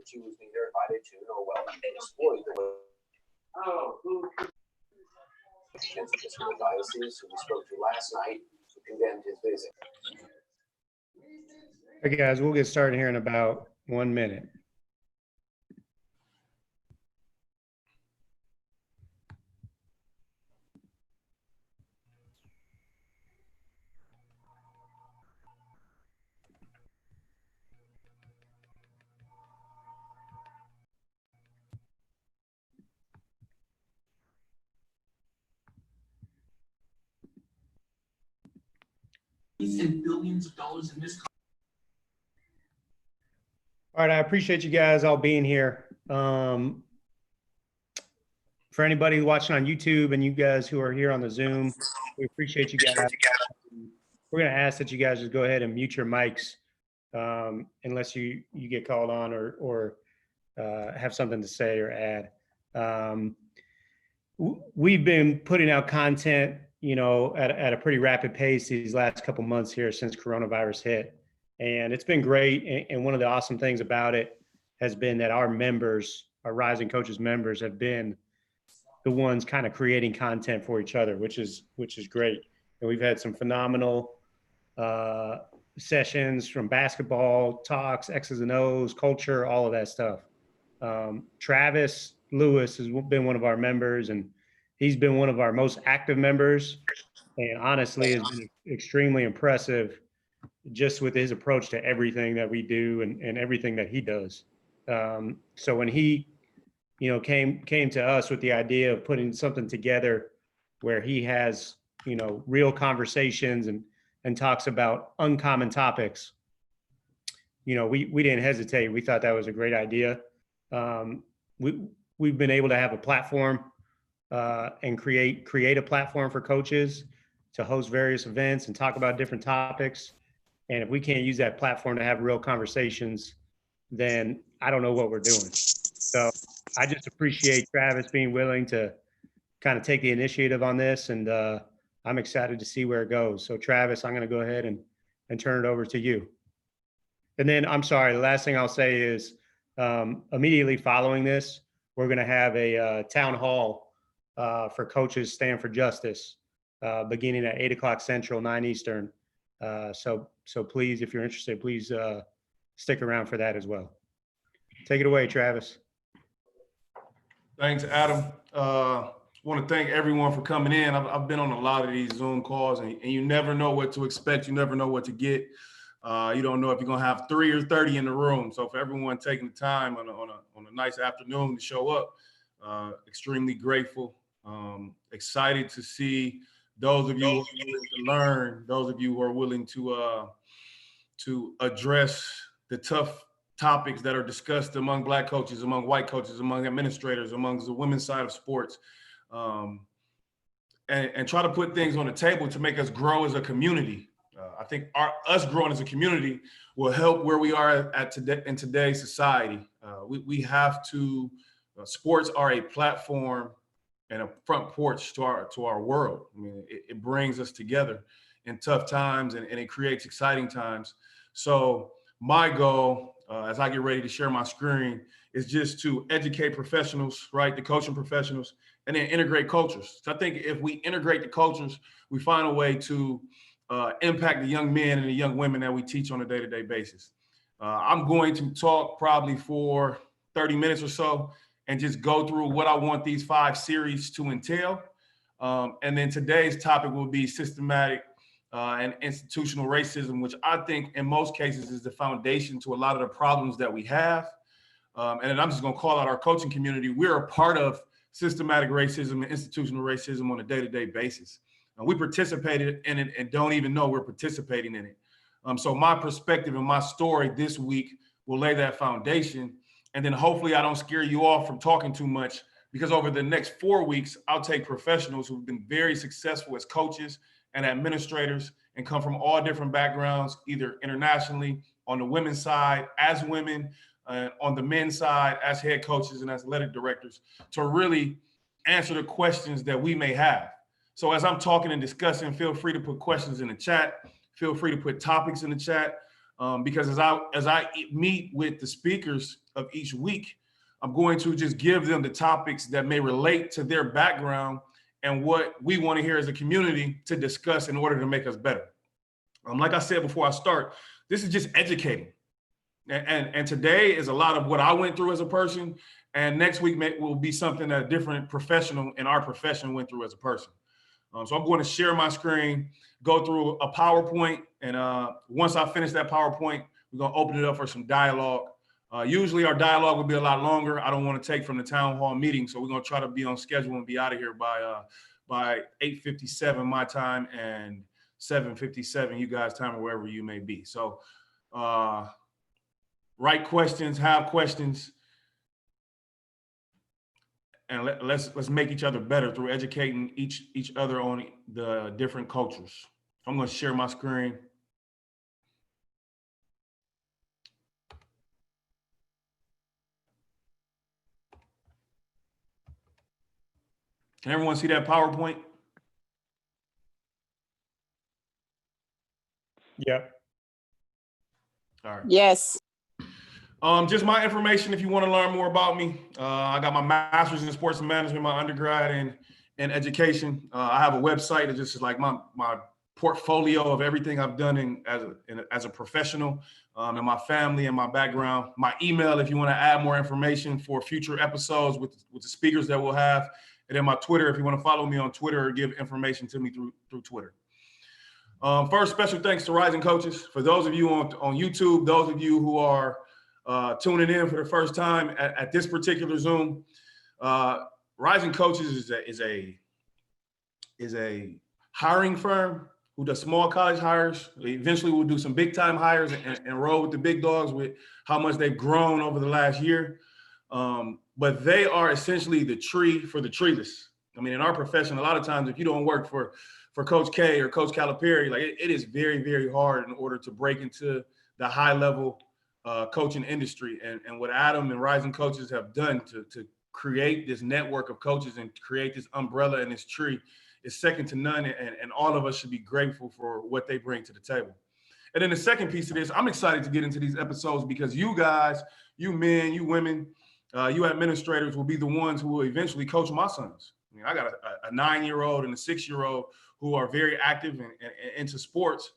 which you was neither invited to nor welcome to exploit the way of the Civil Diocese, who we spoke to last night, who condemned his visit. Hey guys, we'll get started here in about 1 minute. And billions of dollars in this. All right, I appreciate you guys all being here. For anybody watching on YouTube and you guys who are here on the Zoom, we appreciate you guys. We're going to ask that you guys just go ahead and mute your mics unless you get called on or have something to say or add. We've been putting out content, you know, at a pretty rapid pace these last couple months here since coronavirus hit. And it's been great. And one of the awesome things about it has been that our members, our Rising Coaches members, have been the ones kind of creating content for each other, which is great. And we've had some phenomenal sessions from basketball, talks, X's and O's, culture, all of that stuff. Travis Lewis has been one of our members, and he's been one of our most active members, and honestly has been extremely impressive just with his approach to everything that we do and everything that he does. So when he, you know, came to us with the idea of putting something together where he has, you know, real conversations and talks about uncommon topics, you know, we didn't hesitate. We thought that was a great idea. We've been able to have a platform and create a platform for coaches to host various events and talk about different topics. And if we can't use that platform to have real conversations, then I don't know what we're doing. So I just appreciate Travis being willing to kind of take the initiative on this, and I'm excited to see where it goes. So Travis, I'm going to go ahead and turn it over to you. And then I'm sorry, the last thing I'll say is immediately following this, we're going to have a town hall for coaches Stand for Justice beginning at 8 o'clock Central, 9 Eastern. So please, if you're interested, please stick around for that as well. Take it away, Travis. Thanks, Adam. Want to thank everyone for coming in. I've been on a lot of these Zoom calls, and you never know what to expect. You never know what to get. You don't know if you're going to have 3 or 30 in the room. So for everyone taking the time on a nice afternoon to show up, extremely grateful. Excited to see those of you who are willing to learn, those of you who are willing to address the tough topics that are discussed among Black coaches, among white coaches, among administrators, among the women's side of sports, and try to put things on the table to make us grow as a community. I think us growing as a community will help where we are in today's society. We have to, sports are a platform and a front porch to our world. I mean, it brings us together in tough times, and it creates exciting times. So my goal, as I get ready to share my screen, is just to educate professionals, right? The coaching professionals, and then integrate cultures. So I think if we integrate the cultures, we find a way to impact the young men and the young women that we teach on a day-to-day basis. I'm going to talk probably for 30 minutes or so and just go through what I want these 5 series to entail. And then today's topic will be systematic and institutional racism, which I think in most cases is the foundation to a lot of the problems that we have. And then I'm just going to call out our coaching community. We're a part of systematic racism and institutional racism on a day-to-day basis. We participated in it and don't even know we're participating in it. So my perspective and my story this week will lay that foundation. And then hopefully I don't scare you off from talking too much, because over the next 4 weeks, I'll take professionals who've been very successful as coaches and administrators and come from all different backgrounds, either internationally, on the women's side, as women, on the men's side, as head coaches and athletic directors, to really answer the questions that we may have. So as I'm talking and discussing, feel free to put questions in the chat. Feel free to put topics in the chat. because as I meet with the speakers of each week, I'm going to just give them the topics that may relate to their background and what we want to hear as a community to discuss in order to make us better. Like I said before I start, this is just educating. And today is a lot of what I went through as a person. And next week will be something that a different professional in our profession went through as a person. So I'm going to share my screen, go through a PowerPoint. And once I finish that PowerPoint, we're going to open it up for some dialogue. Usually our dialogue will be a lot longer. I don't want to take from the town hall meeting. So we're going to try to be on schedule and be out of here by 8:57 my time and 7:57 you guys' time, or wherever you may be. So write questions, have questions, and let's make each other better through educating each other on the different cultures. I'm going to share my screen. Can everyone see that PowerPoint? Yeah. All right. Yes. Just my information if you want to learn more about me. I got my master's in sports management, my undergrad in education. I have a website that just is like my portfolio of everything I've done as a professional, and my family and my background. My email if you want to add more information for future episodes with the speakers that we'll have. And then my Twitter if you want to follow me on Twitter or give information to me through Twitter. First, special thanks to Rising Coaches. For those of you on YouTube, those of you who are tuning in for the first time at this particular Zoom, Rising Coaches is a hiring firm who does small college hires. Eventually we'll do some big time hires and roll with the big dogs with how much they've grown over the last year. But they are essentially the tree for the treeless. I mean, in our profession, a lot of times if you don't work for Coach K or Coach Calipari, like it is very, very hard in order to break into the high level coaching industry. And what Adam and Rising Coaches have done to create this network of coaches and create this umbrella and this tree is second to none. And all of us should be grateful for what they bring to the table. And then the second piece of this, I'm excited to get into these episodes because you guys, you men, you women, you administrators will be the ones who will eventually coach my sons. I mean, I got a 9-year-old and a 6-year-old who are very active and into sports.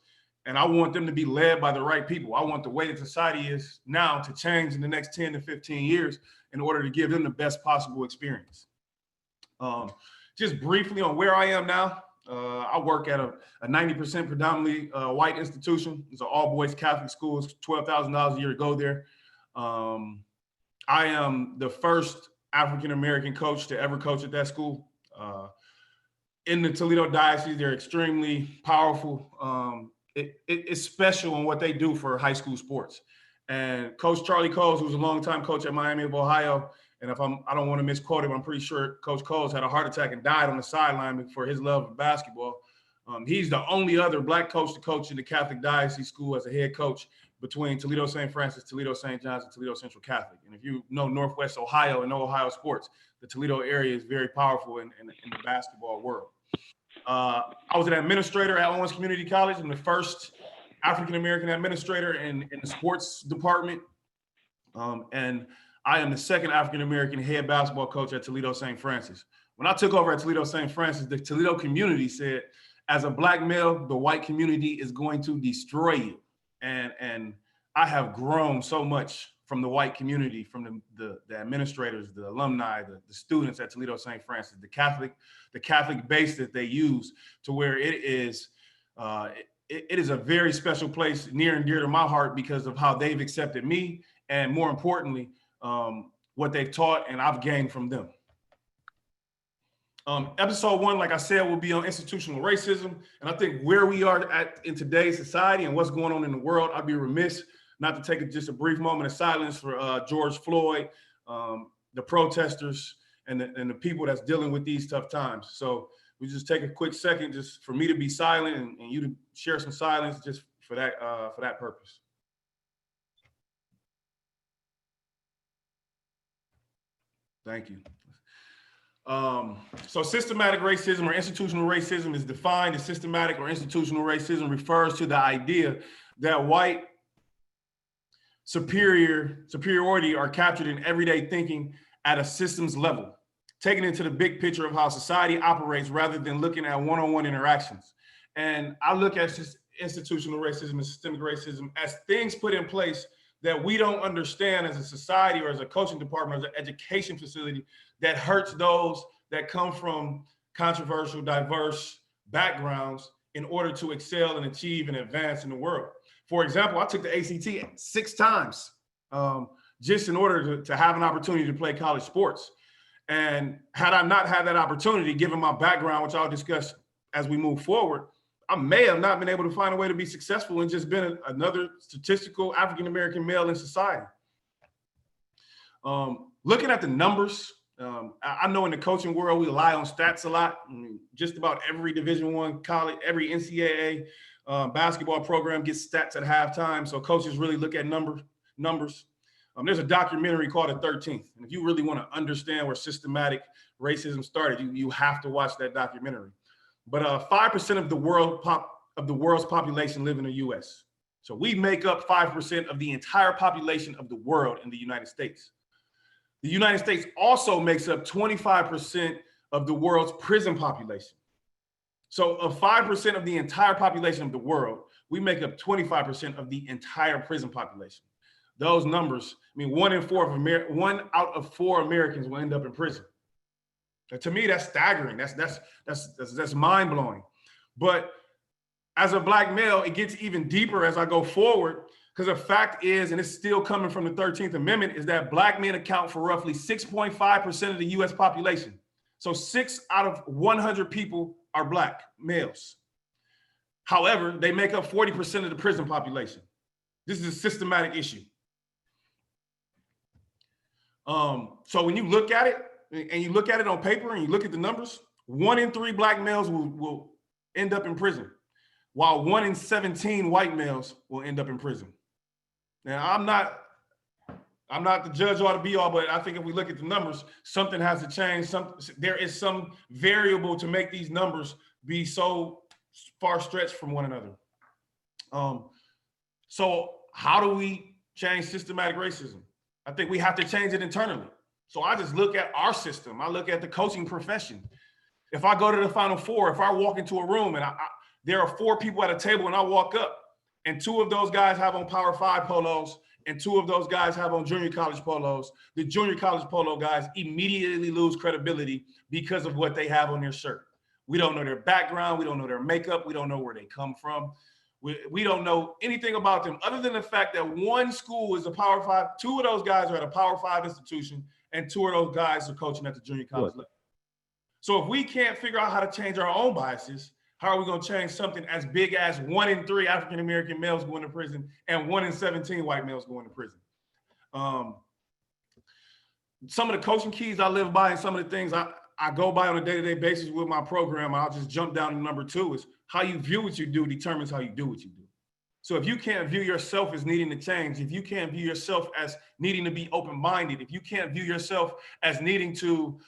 And I want them to be led by the right people. I want the way that society is now to change in the next 10 to 15 years in order to give them the best possible experience. Just briefly on where I am now, I work at a 90% predominantly white institution. It's an all boys Catholic school. It's $12,000 a year to go there. I am the first African-American coach to ever coach at that school. In the Toledo Diocese, they're extremely powerful. It's special in what they do for high school sports. And Coach Charlie Coles, who's a longtime coach at Miami of Ohio, and I don't want to misquote him, I'm pretty sure Coach Coles had a heart attack and died on the sideline for his love of basketball. He's the only other Black coach to coach in the Catholic Diocese school as a head coach between Toledo St. Francis, Toledo St. John's, and Toledo Central Catholic. And if you know Northwest Ohio and know Ohio sports, the Toledo area is very powerful in the basketball world. I was an administrator at Owens Community College. I'm the first African-American administrator in the sports department. And I am the second African-American head basketball coach at Toledo St. Francis. When I took over at Toledo St. Francis, the Toledo community said, as a Black male, the white community is going to destroy you. And I have grown so much from the white community, from the administrators, the alumni, the students at Toledo St. Francis, the Catholic base that they use, to where it is a very special place, near and dear to my heart, because of how they've accepted me, and more importantly, what they've taught and I've gained from them. Episode 1, like I said, will be on institutional racism. And I think where we are in today's society and what's going on in the world, I'd be remiss not to take just a brief moment of silence for George Floyd, the protesters, and the people that's dealing with these tough times. So we just take a quick second just for me to be silent and you to share some silence just for that purpose. Thank you. So systematic racism or institutional racism is defined as systematic or institutional racism refers to the idea that white superiority are captured in everyday thinking at a systems level, taking into the big picture of how society operates rather than looking at one-on-one interactions. And I look at institutional racism and systemic racism as things put in place that we don't understand as a society or as a coaching department or as an education facility that hurts those that come from controversial, diverse backgrounds in order to excel and achieve and advance in the world. For example, I took the ACT 6 times just in order to have an opportunity to play college sports. And had I not had that opportunity, given my background, which I'll discuss as we move forward, I may have not been able to find a way to be successful and just been another statistical African-American male in society. Looking at the numbers, I know in the coaching world, we rely on stats a lot. I mean, just about every Division I college, every NCAA basketball program gets stats at halftime. So coaches really look at numbers. There's a documentary called The 13th. And if you really want to understand where systematic racism started, you have to watch that documentary. But 5% of the world's population live in the US. So we make up 5% of the entire population of the world in the United States. The United States also makes up 25% of the world's prison population. So of 5% of the entire population of the world, we make up 25% of the entire prison population. Those numbers, I mean, 1 out of 4 Americans will end up in prison. And to me, that's staggering. That's mind-blowing. But as a Black male, it gets even deeper as I go forward, because the fact is, and it's still coming from the 13th Amendment, is that Black men account for roughly 6.5% of the US population. So 6 out of 100 people are Black males. However, they make up 40% of the prison population. This is a systematic issue. So when you look at it, and you look at it on paper and you look at the numbers, 1 in 3 Black males will end up in prison, while 1 in 17 white males will end up in prison. Now, I'm not the judge or the be all, but I think if we look at the numbers, something has to change. There is some variable to make these numbers be so far stretched from one another. So how do we change systematic racism? I think we have to change it internally. So I just look at our system. I look at the coaching profession. If I go to the Final Four, if I walk into a room and there are 4 people at a table and I walk up and 2 of those guys have on Power 5 polos and 2 of those guys have on junior college polos, the junior college polo guys immediately lose credibility because of what they have on their shirt. We don't know their background. We don't know their makeup. We don't know where they come from. We don't know anything about them other than the fact that one school is a Power 5. 2 of those guys are at a Power 5 institution and 2 of those guys are coaching at the junior college level. So if we can't figure out how to change our own biases, how are we going to change something as big as 1 in 3 African-American males going to prison and 1 in 17 white males going to prison? Some of the coaching keys I live by and some of the things I go by on a day-to-day basis with my program, I'll just jump down to number 2, is how you view what you do determines how you do what you do. So if you can't view yourself as needing to change, if you can't view yourself as needing to be open-minded, if you can't view yourself as needing to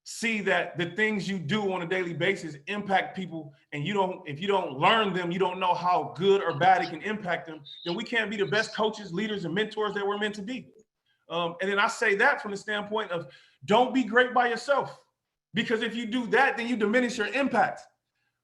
see that the things you do on a daily basis impact people, and if you don't learn them, you don't know how good or bad it can impact them, then we can't be the best coaches, leaders, and mentors that we're meant to be. And then I say that from the standpoint of don't be great by yourself, because if you do that, then you diminish your impact,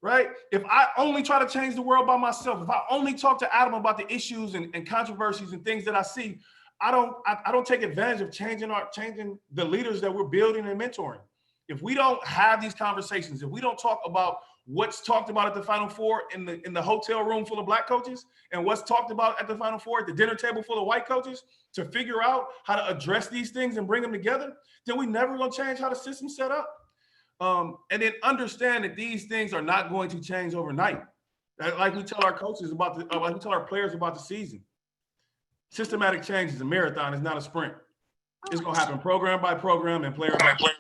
right? If I only try to change the world by myself, if I only talk to Adam about the issues and controversies and things that I see, I don't take advantage of changing the leaders that we're building and mentoring. If we don't have these conversations, if we don't talk about what's talked about at the Final Four in the hotel room full of Black coaches and what's talked about at the Final Four at the dinner table full of white coaches to figure out how to address these things and bring them together, then we never gonna change how the system's set up. And then understand that these things are not going to change overnight. Like we tell our coaches like we tell our players about the season. Systematic change is a marathon, it's not a sprint. It's gonna happen program by program and player by player.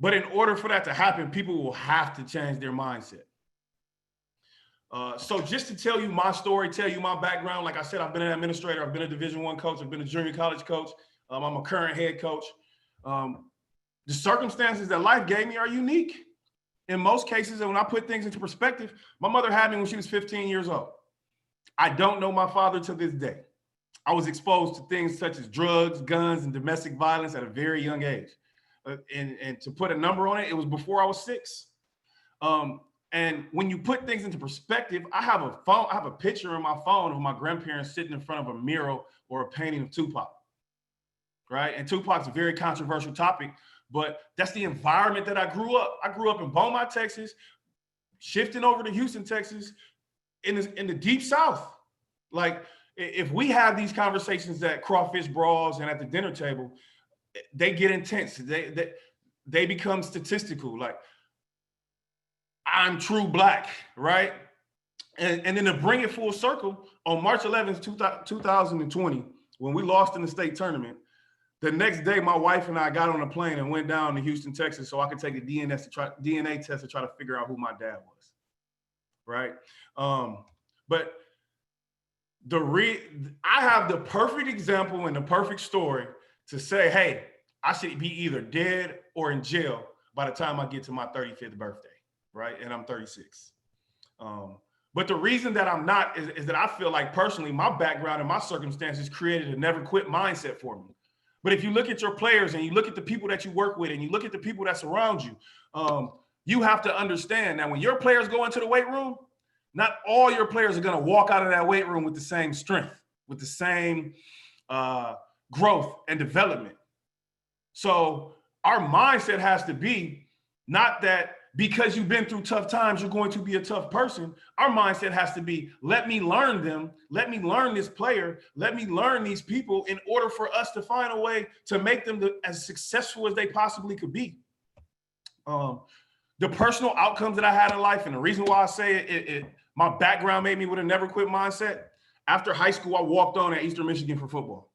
But in order for that to happen, people will have to change their mindset. So just to tell you my story, tell you my background, like I said, I've been an administrator, I've been a Division I coach, I've been a junior college coach, I'm a current head coach. The circumstances that life gave me are unique. In most cases, and when I put things into perspective, my mother had me when she was 15 years old. I don't know my father to this day. I was exposed to things such as drugs, guns, and domestic violence at a very young age. And to put a number on it, it was before I was 6. And when you put things into perspective, I have a picture on my phone of my grandparents sitting in front of a mural or a painting of Tupac, right? And Tupac's a very controversial topic, but that's the environment that I grew up. I grew up in Beaumont, Texas, shifting over to Houston, Texas, in the deep South. Like, if we have these conversations at crawfish brawls and at the dinner table, they get intense. They become statistical. Like, I'm true black, right? And then to bring it full circle, on March 11th, 2020, when we lost in the state tournament, the next day, my wife and I got on a plane and went down to Houston, Texas, so I could take a DNA test to try to figure out who my dad was, right? But I have the perfect example and the perfect story to say, hey, I should be either dead or in jail by the time I get to my 35th birthday, right? And I'm 36. But the reason that I'm not is that I feel like personally, my background and my circumstances created a never quit mindset for me. But if you look at your players and you look at the people that you work with and you look at the people that surround you, you have to understand that when your players go into the weight room, not all your players are going to walk out of that weight room with the same strength, with the same growth and development. So our mindset has to be not that because you've been through tough times, you're going to be a tough person. Our mindset has to be, let me learn them. Let me learn this player. Let me learn these people in order for us to find a way to make them as successful as they possibly could be. The personal outcomes that I had in life, and the reason why I say it, my background made me with a never quit mindset. After high school, I walked on at Eastern Michigan for football.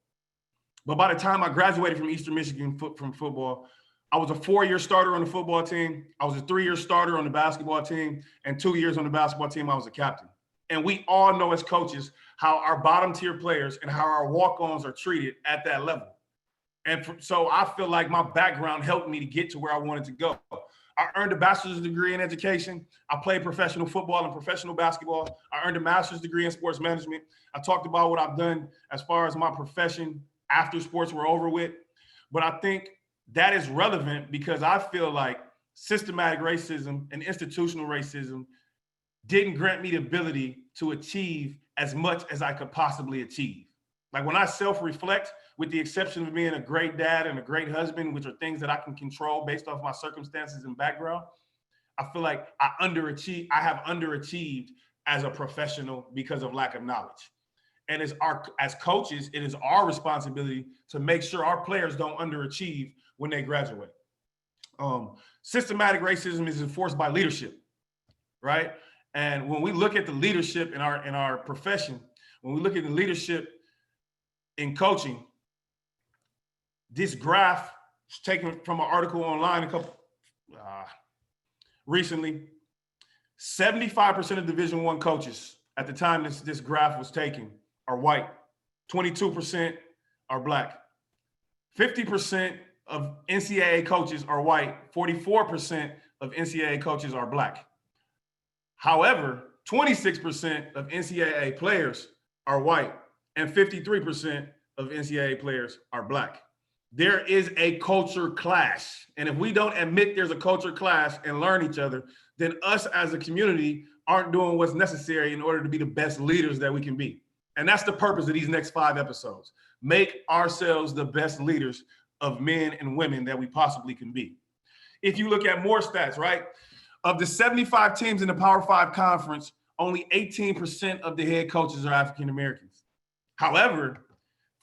But by the time I graduated from Eastern Michigan from football, I was a 4-year starter on the football team. I was a 3-year starter on the basketball team. And 2 years on the basketball team, I was a captain. And we all know as coaches how our bottom tier players and how our walk-ons are treated at that level. And so I feel like my background helped me to get to where I wanted to go. I earned a bachelor's degree in education. I played professional football and professional basketball. I earned a master's degree in sports management. I talked about what I've done as far as my profession after sports were over with. But I think that is relevant because I feel like systematic racism and institutional racism didn't grant me the ability to achieve as much as I could possibly achieve. Like, when I self-reflect, with the exception of being a great dad and a great husband, which are things that I can control based off my circumstances and background, I feel like I have underachieved as a professional because of lack of knowledge. And as coaches, it is our responsibility to make sure our players don't underachieve when they graduate. Systematic racism is enforced by leadership, right? And when we look at the leadership in our profession, when we look at the leadership in coaching, this graph is taken from an article online recently. 75% of Division I coaches at the time this graph was taken are white. 22% are black. 50% of NCAA coaches are white. 44% of NCAA coaches are black. However, 26% of NCAA players are white and 53% of NCAA players are black. There is a culture clash. And if we don't admit there's a culture clash and learn each other, then us as a community aren't doing what's necessary in order to be the best leaders that we can be. And that's the purpose of these next 5 episodes. Make ourselves the best leaders of men and women that we possibly can be. If you look at more stats, right? Of the 75 teams in the Power 5 conference, only 18% of the head coaches are African Americans. However,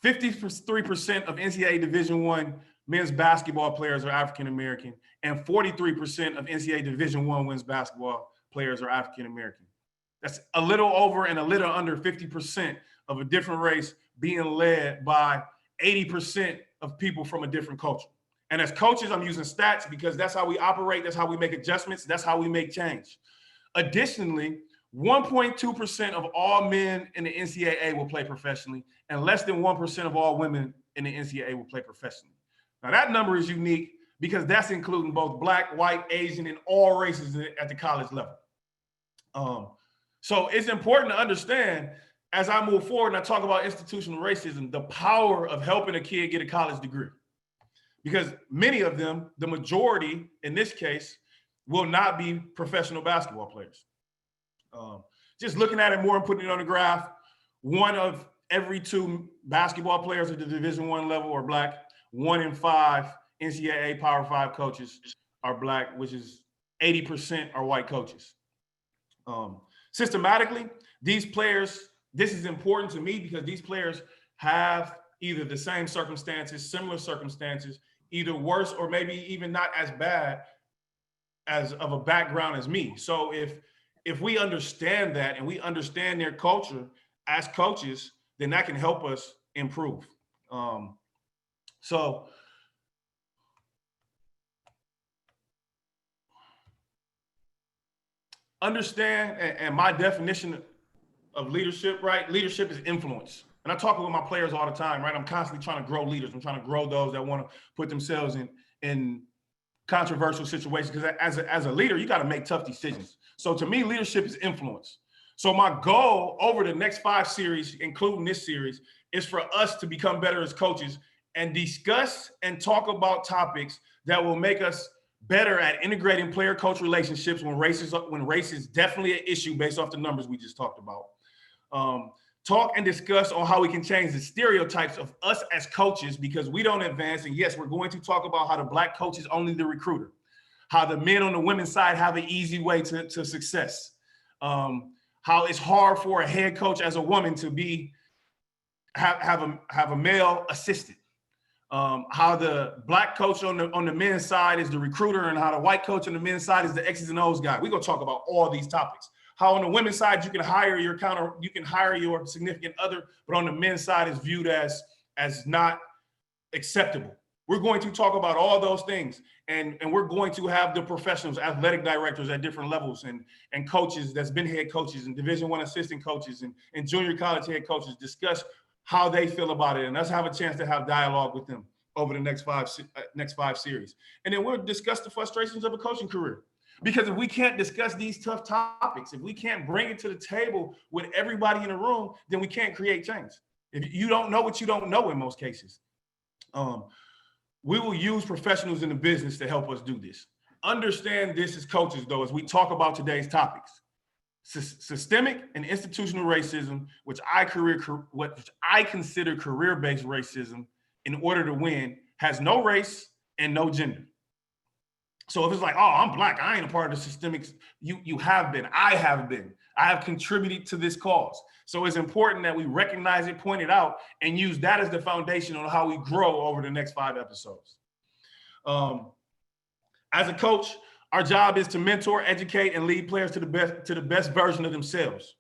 53% of NCAA Division I men's basketball players are African American, and 43% of NCAA Division I women's basketball players are African American. That's a little over and a little under 50% of a different race being led by 80% of people from a different culture. And as coaches, I'm using stats because that's how we operate. That's how we make adjustments. That's how we make change. Additionally, 1.2% of all men in the NCAA will play professionally, and less than 1% of all women in the NCAA will play professionally. Now, that number is unique because that's including both black, white, Asian, and all races at the college level. So it's important to understand as I move forward and I talk about institutional racism, the power of helping a kid get a college degree. Because many of them, the majority in this case, will not be professional basketball players. Just looking at it more and putting it on the graph, 1 of every 2 basketball players at the Division I level are Black. 1 in 5 NCAA Power 5 coaches are Black, which is 80% are white coaches. Systematically, these players, this is important to me because these players have either the same circumstances, similar circumstances, either worse or maybe even not as bad as of a background as me. So if we understand that and we understand their culture as coaches, then that can help us improve. So understand, and my definition of leadership, right? Leadership is influence. And I talk with my players all the time, right? I'm constantly trying to grow leaders. I'm trying to grow those that want to put themselves in controversial situations. Because as a leader, you got to make tough decisions. So to me, leadership is influence. So my goal over the next 5 series, including this series, is for us to become better as coaches and discuss and talk about topics that will make us better at integrating player-coach relationships when race is definitely an issue based off the numbers we just talked about. Talk and discuss on how we can change the stereotypes of us as coaches because we don't advance. And yes, we're going to talk about how the Black coach is only the recruiter, how the men on the women's side have an easy way to success, how it's hard for a head coach as a woman to have a male assistant. How the Black coach on the men's side is the recruiter and how the white coach on the men's side is the X's and O's guy. We're gonna talk about all these topics. How on the women's side you can hire your significant other, but on the men's side is viewed as not acceptable. We're going to talk about all those things, and we're going to have the professionals, athletic directors at different levels, and coaches that's been head coaches and Division I assistant coaches and junior college head coaches discuss how they feel about it, and us have a chance to have dialogue with them over the next five series. And then we'll discuss the frustrations of a coaching career. Because if we can't discuss these tough topics, if we can't bring it to the table with everybody in the room, then we can't create change. If you don't know what you don't know in most cases. We will use professionals in the business to help us do this. Understand this as coaches, though, as we talk about today's topics. Systemic and institutional racism, which I consider career-based racism in order to win, has no race and no gender. So if it's like, oh, I'm Black, I ain't a part of the systemic, you have been, I have been. I have contributed to this cause. So it's important that we recognize it, point it out, and use that as the foundation on how we grow over the next 5 episodes. As a coach, our job is to mentor, educate, and lead players to the best version of themselves.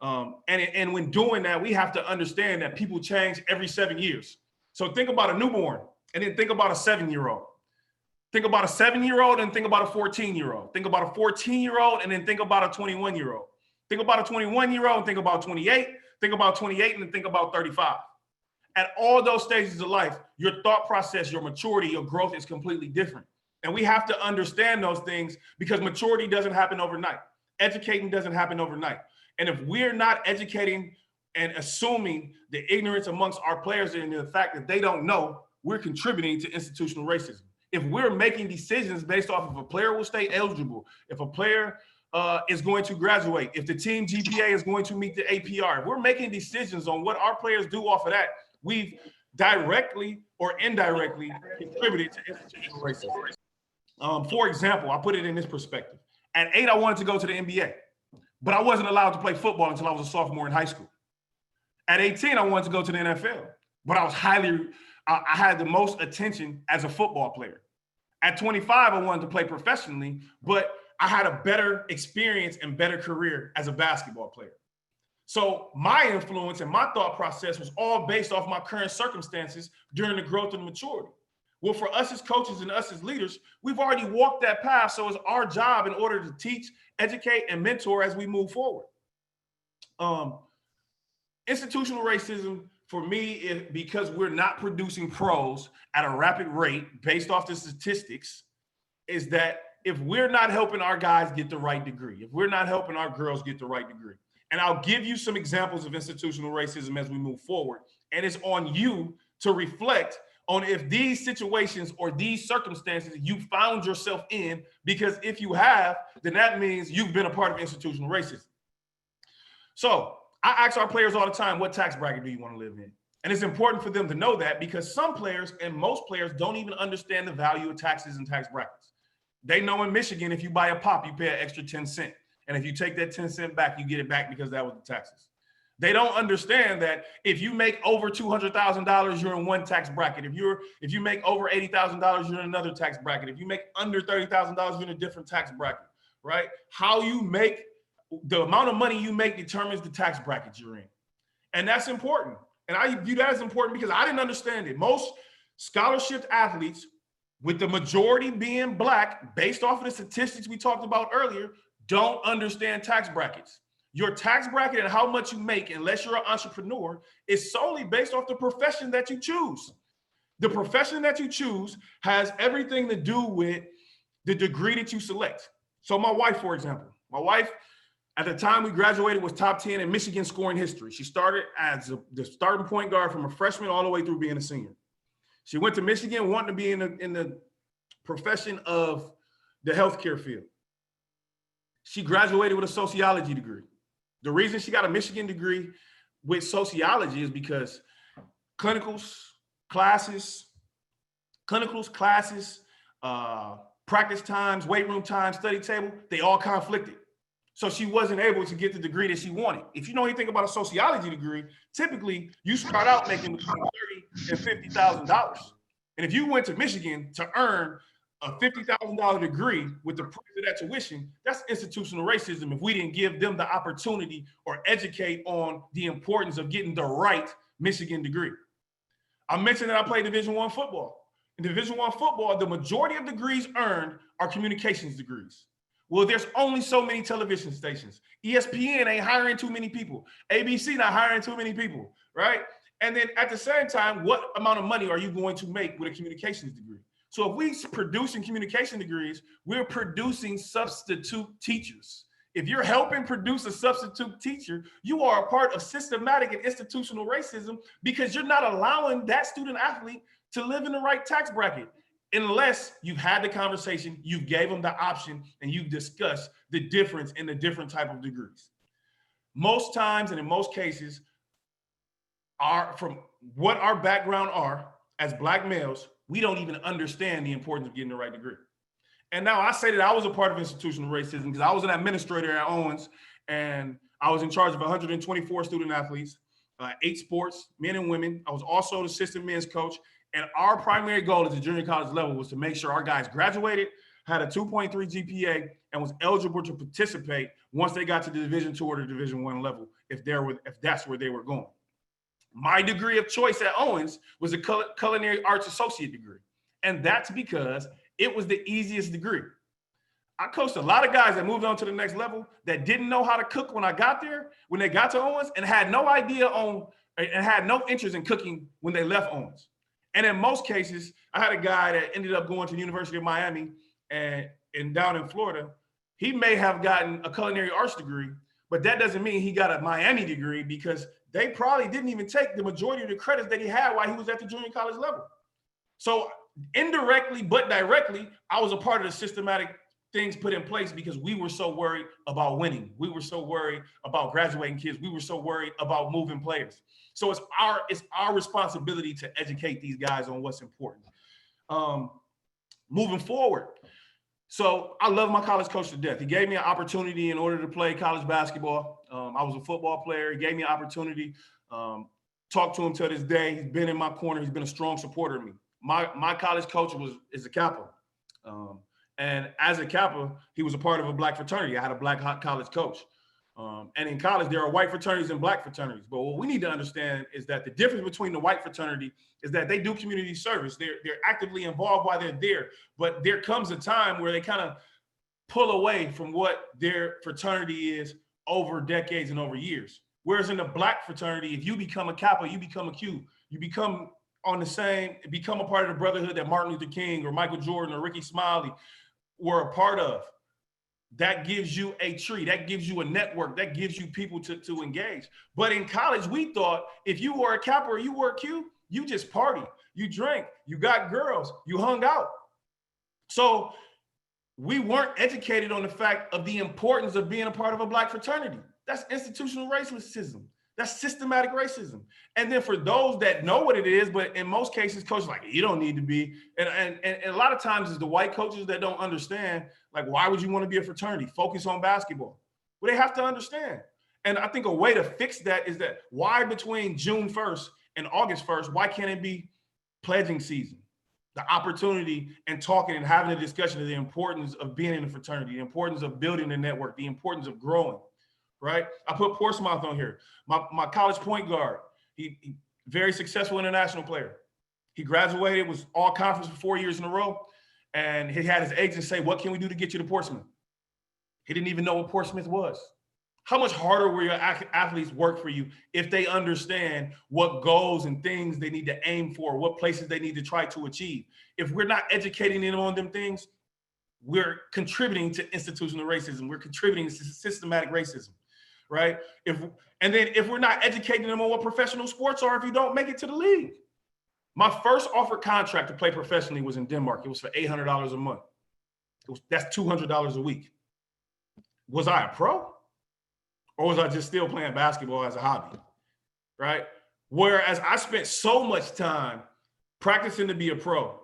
And when doing that, we have to understand that people change every 7 years. So think about a newborn, and then think about a 7-year-old. Think about a 7-year-old and think about a 14-year-old. Think about a 14-year-old and then think about a 21-year-old. Think about a 21-year-old and think about 28. Think about 28 and then think about 35. At all those stages of life, your thought process, your maturity, your growth is completely different. And we have to understand those things because maturity doesn't happen overnight. Educating doesn't happen overnight. And if we're not educating and assuming the ignorance amongst our players and the fact that they don't know, we're contributing to institutional racism. If we're making decisions based off of a player will stay eligible, if a player is going to graduate, if the team GPA is going to meet the APR, if we're making decisions on what our players do off of that, we've directly or indirectly contributed to institutional racism. For example, I'll put it in this perspective. At 8, I wanted to go to the NBA, but I wasn't allowed to play football until I was a sophomore in high school. At 18, I wanted to go to the NFL, but I had the most attention as a football player. At 25, I wanted to play professionally, but I had a better experience and better career as a basketball player. So my influence and my thought process was all based off my current circumstances during the growth and maturity. Well, for us as coaches and us as leaders, we've already walked that path. So it's our job in order to teach, educate, and mentor as we move forward. Institutional racism, for me, is because we're not producing pros at a rapid rate based off the statistics, is that if we're not helping our guys get the right degree, if we're not helping our girls get the right degree, And I'll give you some examples of institutional racism as we move forward. And it's on you to reflect on if these situations or these circumstances you found yourself in, because if you have, then that means you've been a part of institutional racism. So I ask our players all the time, what tax bracket do you want to live in? And it's important for them to know that, because some players and most players don't even understand the value of taxes and tax brackets. They know in Michigan, if you buy a pop, you pay an extra 10 cents. And if you take that 10 cents back, you get it back because that was the taxes. They don't understand that if you make over $200,000, you're in one tax bracket. If you make over $80,000, you're in another tax bracket. If you make under $30,000, you're in a different tax bracket, right? How you make, the amount of money you make determines the tax bracket you're in. And that's important. And I view that as important because I didn't understand it. Most scholarship athletes, with the majority being Black, based off of the statistics we talked about earlier, don't understand tax brackets. Your tax bracket and how much you make, unless you're an entrepreneur, is solely based off the profession that you choose. The profession that you choose has everything to do with the degree that you select. So my wife, for example, at the time we graduated, was top 10 in Michigan scoring history. She started as the starting point guard from a freshman all the way through being a senior. She went to Michigan wanting to be in the profession of the healthcare field. She graduated with a sociology degree. The reason she got a Michigan degree with sociology is because clinicals, classes, practice times, weight room time, study table, they all conflicted. So she wasn't able to get the degree that she wanted. If you know anything about a sociology degree, typically you start out making between $30,000 and $50,000. And if you went to Michigan to earn a $50,000 degree with the price of that tuition, that's institutional racism if we didn't give them the opportunity or educate on the importance of getting the right Michigan degree. I mentioned that I played Division I football. In Division I football, the majority of degrees earned are communications degrees. Well, there's only so many television stations. ESPN ain't hiring too many people. ABC not hiring too many people, right? And then at the same time, what amount of money are you going to make with a communications degree? So if we producing communication degrees, we're producing substitute teachers. If you're helping produce a substitute teacher, you are a part of systematic and institutional racism because you're not allowing that student athlete to live in the right tax bracket unless you've had the conversation, you gave them the option, and you've discussed the difference in the different type of degrees. Most times and in most cases, from what our background are as Black males, we don't even understand the importance of getting the right degree. And now I say that I was a part of institutional racism because I was an administrator at Owens, and I was in charge of 124 student athletes, 8 sports, men and women. I was also the assistant men's coach. And our primary goal at the junior college level was to make sure our guys graduated, had a 2.3 GPA, and was eligible to participate once they got to the Division II or the Division I level, if that's where they were going. My degree of choice at Owens was a culinary arts associate degree. And that's because it was the easiest degree. I coached a lot of guys that moved on to the next level that didn't know how to cook when I got there, when they got to Owens, and had no idea and had no interest in cooking when they left Owens. And in most cases, I had a guy that ended up going to the University of Miami and down in Florida. He may have gotten a culinary arts degree, but that doesn't mean he got a Miami degree because they probably didn't even take the majority of the credits that he had while he was at the junior college level. So indirectly, but directly, I was a part of the systematic things put in place because we were so worried about winning. We were so worried about graduating kids. We were so worried about moving players. So it's our responsibility to educate these guys on what's important. Moving forward. So I love my college coach to death. He gave me an opportunity in order to play college basketball. I was a football player. He gave me an opportunity. Talked to him till this day. He's been in my corner. He's been a strong supporter of me. My college coach is a Kappa. And as a Kappa, he was a part of a Black fraternity. I had a Black college coach. And in college, there are white fraternities and Black fraternities. But what we need to understand is that the difference between the white fraternity is that they do community service. They're actively involved while they're there. But there comes a time where they kind of pull away from what their fraternity is over decades and over years. Whereas in the Black fraternity, if you become a Kappa, you become a Q. You become become a part of the brotherhood that Martin Luther King or Michael Jordan or Ricky Smiley were a part of. that gives you a tree, that gives you a network, that gives you people to engage. But in college, we thought if you were a Kappa or you were a Q, you just party, you drank, you got girls, you hung out. So we weren't educated on the fact of the importance of being a part of a Black fraternity. That's institutional racism. That's systematic racism. And then for those that know what it is, but in most cases, coaches like, you don't need to be. And a lot of times it's the white coaches that don't understand, like, why would you want to be a fraternity? Focus on basketball. Well, they have to understand. And I think a way to fix that is that why between June 1st and August 1st, why can't it be pledging season? The opportunity and talking and having a discussion of the importance of being in a fraternity, the importance of building a network, the importance of growing. Right? I put Portsmouth on here. My college point guard, he very successful international player. He graduated, was all conference for 4 years in a row. And he had his agent say, what can we do to get you to Portsmouth? He didn't even know what Portsmouth was. How much harder will your athletes work for you if they understand what goals and things they need to aim for, what places they need to try to achieve? If we're not educating them on them things, we're contributing to institutional racism. We're contributing to systematic racism. Right? If we're not educating them on what professional sports are, if you don't make it to the league. My first offered contract to play professionally was in Denmark. It was for $800 a month. That's $200 a week. Was I a pro? Or was I just still playing basketball as a hobby? Right? Whereas I spent so much time practicing to be a pro,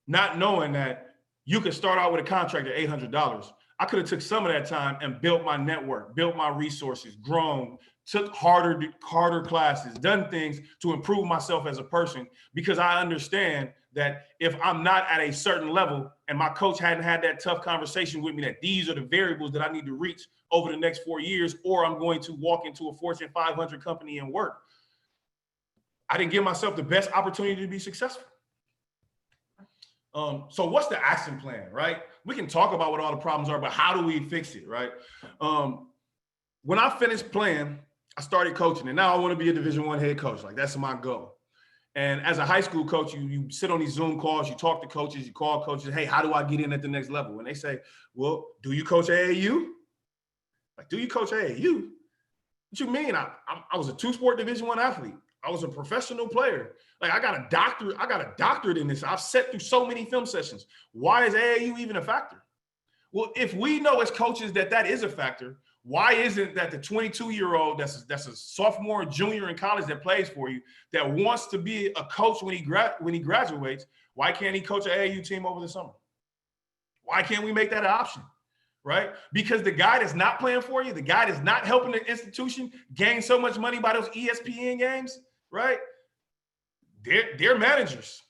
not knowing that you could start out with a contract at $800. I could have took some of that time and built my network, built my resources, grown, took harder classes, done things to improve myself as a person, because I understand that if I'm not at a certain level and my coach hadn't had that tough conversation with me, that these are the variables that I need to reach over the next 4 years, or I'm going to walk into a Fortune 500 company and work. I didn't give myself the best opportunity to be successful. So what's the action plan, right? We can talk about what all the problems are, but how do we fix it, right? When I finished playing, I started coaching, and now I want to be a Division I head coach. Like, that's my goal. And as a high school coach, you sit on these Zoom calls, you talk to coaches, you call coaches, hey, how do I get in at the next level? And they say, well, do you coach AAU? Like, do you coach AAU? What you mean? I was a two-sport Division I athlete. I was a professional player. Like, I got a doctorate in this. I've sat through so many film sessions. Why is AAU even a factor? Well, if we know as coaches that is a factor, why isn't that the 22-year-old that's a sophomore or junior in college that plays for you, that wants to be a coach when he graduates, why can't he coach an AAU team over the summer? Why can't we make that an option? Right? Because the guy that's not playing for you, the guy that's not helping the institution gain so much money by those ESPN games, right? They're managers,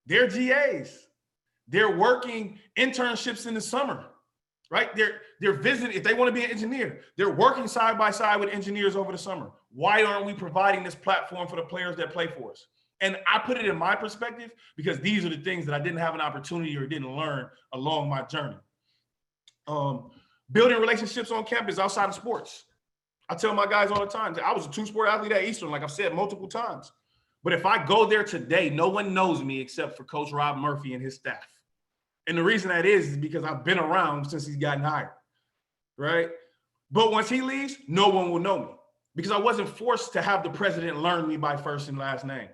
they're GAs, they're working internships in the summer, right? They're visiting, if they want to be an engineer, they're working side by side with engineers over the summer. Why aren't we providing this platform for the players that play for us? And I put it in my perspective because these are the things that I didn't have an opportunity or didn't learn along my journey. Building relationships on campus outside of sports. I tell my guys all the time, I was a two-sport athlete at Eastern, like I've said multiple times. But if I go there today, no one knows me except for Coach Rob Murphy and his staff. And the reason that is because I've been around since he's gotten hired, right? But once he leaves, no one will know me because I wasn't forced to have the president learn me by first and last name.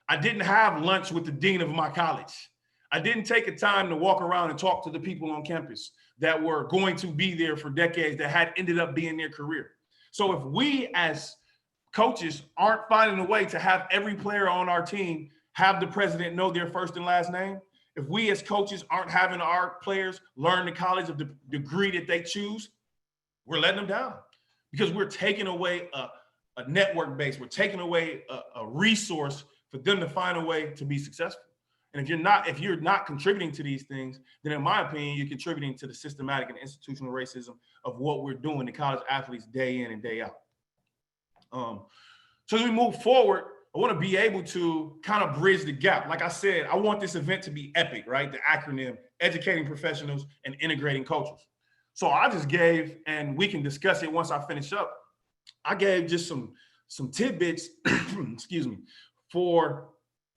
I didn't have lunch with the dean of my college. I didn't take a time to walk around and talk to the people on campus that were going to be there for decades that had ended up being their career. So if we as coaches aren't finding a way to have every player on our team have the president know their first and last name, if we as coaches aren't having our players learn the college of the degree that they choose, we're letting them down because we're taking away a network base. We're taking away a resource for them to find a way to be successful. And if you're not contributing to these things, then in my opinion, you're contributing to the systematic and institutional racism of what we're doing to college athletes day in and day out. So as we move forward, I want to be able to kind of bridge the gap. Like I said, I want this event to be EPIC, right? The acronym, educating professionals and integrating cultures. So I just gave, and we can discuss it once I finish up, I gave just some tidbits, excuse me, for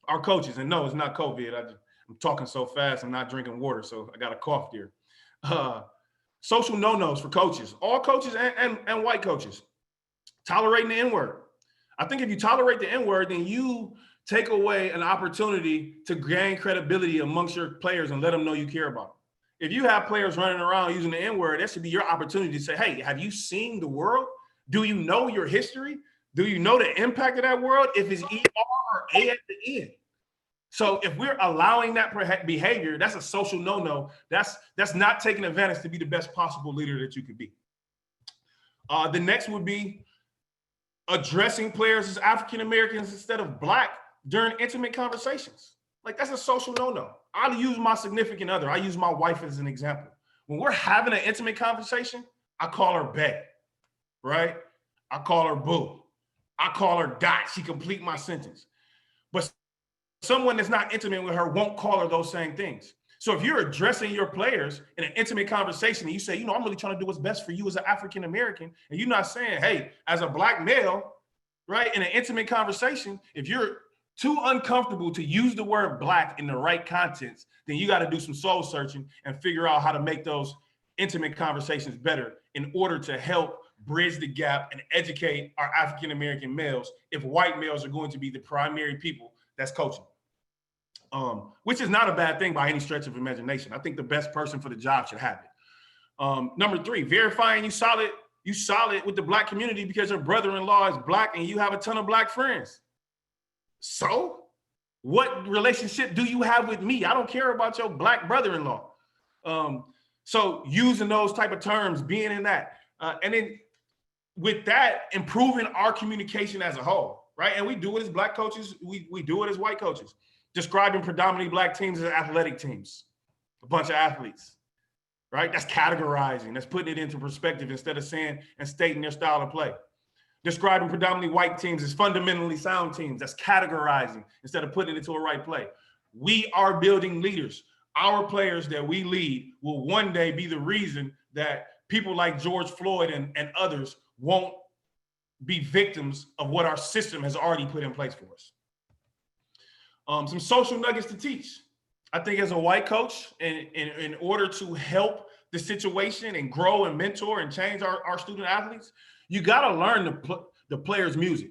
our coaches. And no, it's not COVID. I'm talking so fast, I'm not drinking water, so I got a cough there. Social no-nos for coaches, all coaches and white coaches. Tolerating the N-word. I think if you tolerate the N-word, then you take away an opportunity to gain credibility amongst your players and let them know you care about them. If you have players running around using the N-word, that should be your opportunity to say, hey, have you seen the world? Do you know your history? Do you know the impact of that world? If it's ER or A at the end. So if we're allowing that behavior, that's a social no-no. That's not taking advantage to be the best possible leader that you could be. The next would be addressing players as African-Americans instead of Black during intimate conversations. Like, that's a social no-no. I'll use my significant other. I use my wife as an example. When we're having an intimate conversation, I call her bae, right? I call her boo. I call her dot. She complete my sentence. But someone that's not intimate with her won't call her those same things. So if you're addressing your players in an intimate conversation and you say, I'm really trying to do what's best for you as an African-American, and you're not saying, hey, as a Black male, right, in an intimate conversation, if you're too uncomfortable to use the word Black in the right context, then you got to do some soul searching and figure out how to make those intimate conversations better in order to help bridge the gap and educate our African-American males if white males are going to be the primary people that's coaching. Which is not a bad thing by any stretch of imagination. I think the best person for the job should have it. Number 3, verifying you solid with the Black community because your brother-in-law is Black and you have a ton of Black friends. So what relationship do you have with me? I don't care about your Black brother-in-law. So using those type of terms, being in that, and then with that, improving our communication as a whole, right? And we do it as Black coaches. We do it as white coaches. Describing predominantly Black teams as athletic teams, a bunch of athletes, right? That's categorizing, that's putting it into perspective instead of saying and stating their style of play. Describing predominantly white teams as fundamentally sound teams, that's categorizing instead of putting it into a right play. We are building leaders. Our players that we lead will one day be the reason that people like George Floyd and others won't be victims of what our system has already put in place for us. Some social nuggets to teach. I think as a white coach, in order to help the situation and grow and mentor and change our student athletes, you got to learn the players' music.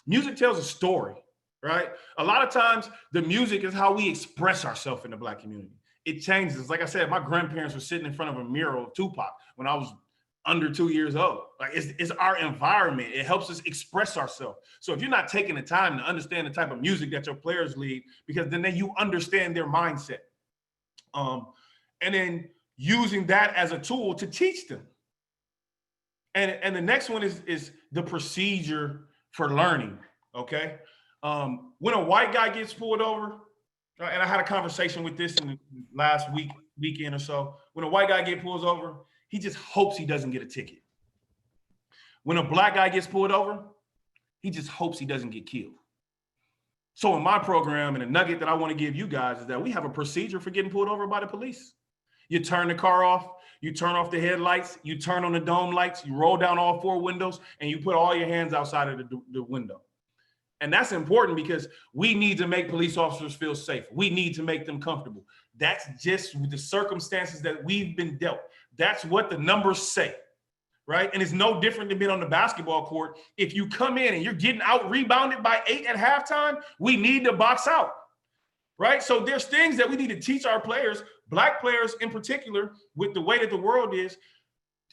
Music tells a story, right? A lot of times the music is how we express ourselves in the Black community. It changes. Like I said, my grandparents were sitting in front of a mural of Tupac when I was under 2 years old. Like, it's our environment. It helps us express ourselves. So if you're not taking the time to understand the type of music that your players lead, because then you understand their mindset. And then using that as a tool to teach them. And the next one is the procedure for learning, okay? When a white guy gets pulled over, and I had a conversation with this in the last weekend or so, when a white guy gets pulled over, he just hopes he doesn't get a ticket. When a Black guy gets pulled over, he just hopes he doesn't get killed. So in my program, and a nugget that I want to give you guys is that we have a procedure for getting pulled over by the police. You turn the car off, you turn off the headlights, you turn on the dome lights, you roll down all 4 windows, and you put all your hands outside of the window. And that's important because we need to make police officers feel safe. We need to make them comfortable. That's just the circumstances that we've been dealt. That's what the numbers say, right? And it's no different than being on the basketball court. If you come in and you're getting out rebounded by 8 at halftime, we need to box out, right? So there's things that we need to teach our players, Black players in particular, with the way that the world is,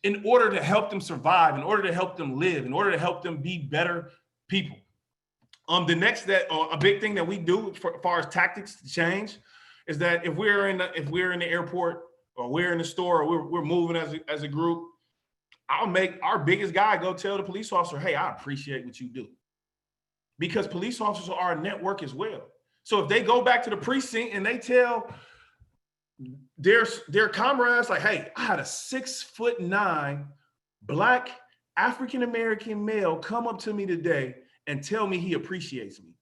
in order to help them survive, in order to help them live, in order to help them be better people. The next a big thing that we do as far as tactics to change is that if we're in the airport or we're in the store or we're moving as a group, I'll make our biggest guy go tell the police officer, hey, I appreciate what you do. Because police officers are a network as well. So if they go back to the precinct and they tell their comrades, like, hey, I had a 6'9" Black African-American male come up to me today and tell me he appreciates me.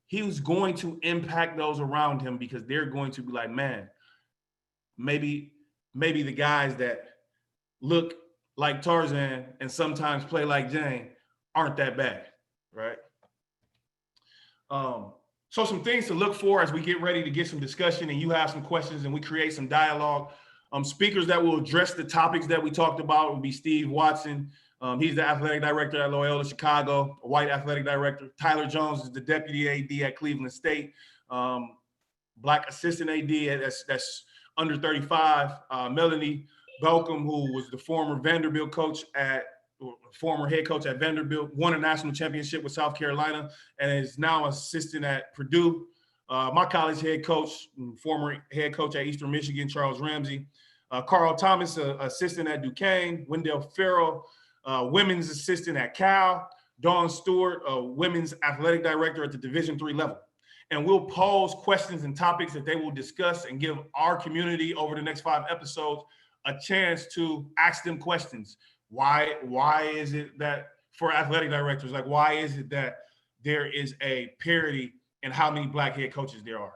He was going to impact those around him because they're going to be like, man, maybe the guys that look like Tarzan and sometimes play like Jane aren't that bad, right? So some things to look for as we get ready to get some discussion and you have some questions and we create some dialogue. Speakers that will address the topics that we talked about will be Steve Watson. He's the athletic director at Loyola Chicago, a white athletic director. Tyler Jones is the deputy AD at Cleveland State. Black assistant AD that's under 35. Melanie Belcom, who was the former Vanderbilt coach former head coach at Vanderbilt, won a national championship with South Carolina, and is now assistant at Purdue. My college head coach, former head coach at Eastern Michigan, Charles Ramsey. Carl Thomas, assistant at Duquesne. Wendell Farrell, women's assistant at Cal. Dawn Stewart, women's athletic director at the Division III level. And we'll pose questions and topics that they will discuss and give our community over the next 5 episodes a chance to ask them questions. Why is it that for athletic directors, like why is it that there is a parity in how many black head coaches there are?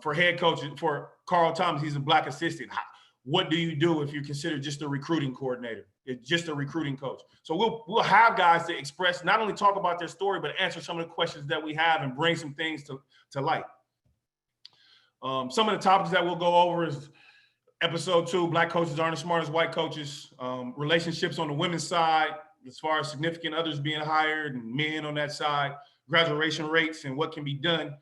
For head coaches, for Carl Thomas, he's a black assistant. What do you do if you're considered just a recruiting coordinator? It's just a recruiting coach. So we'll have guys to express, not only talk about their story, but answer some of the questions that we have and bring some things to light. Some of the topics that we'll go over is episode 2, black coaches aren't as smart as white coaches, relationships on the women's side, as far as significant others being hired and men on that side, graduation rates and what can be done,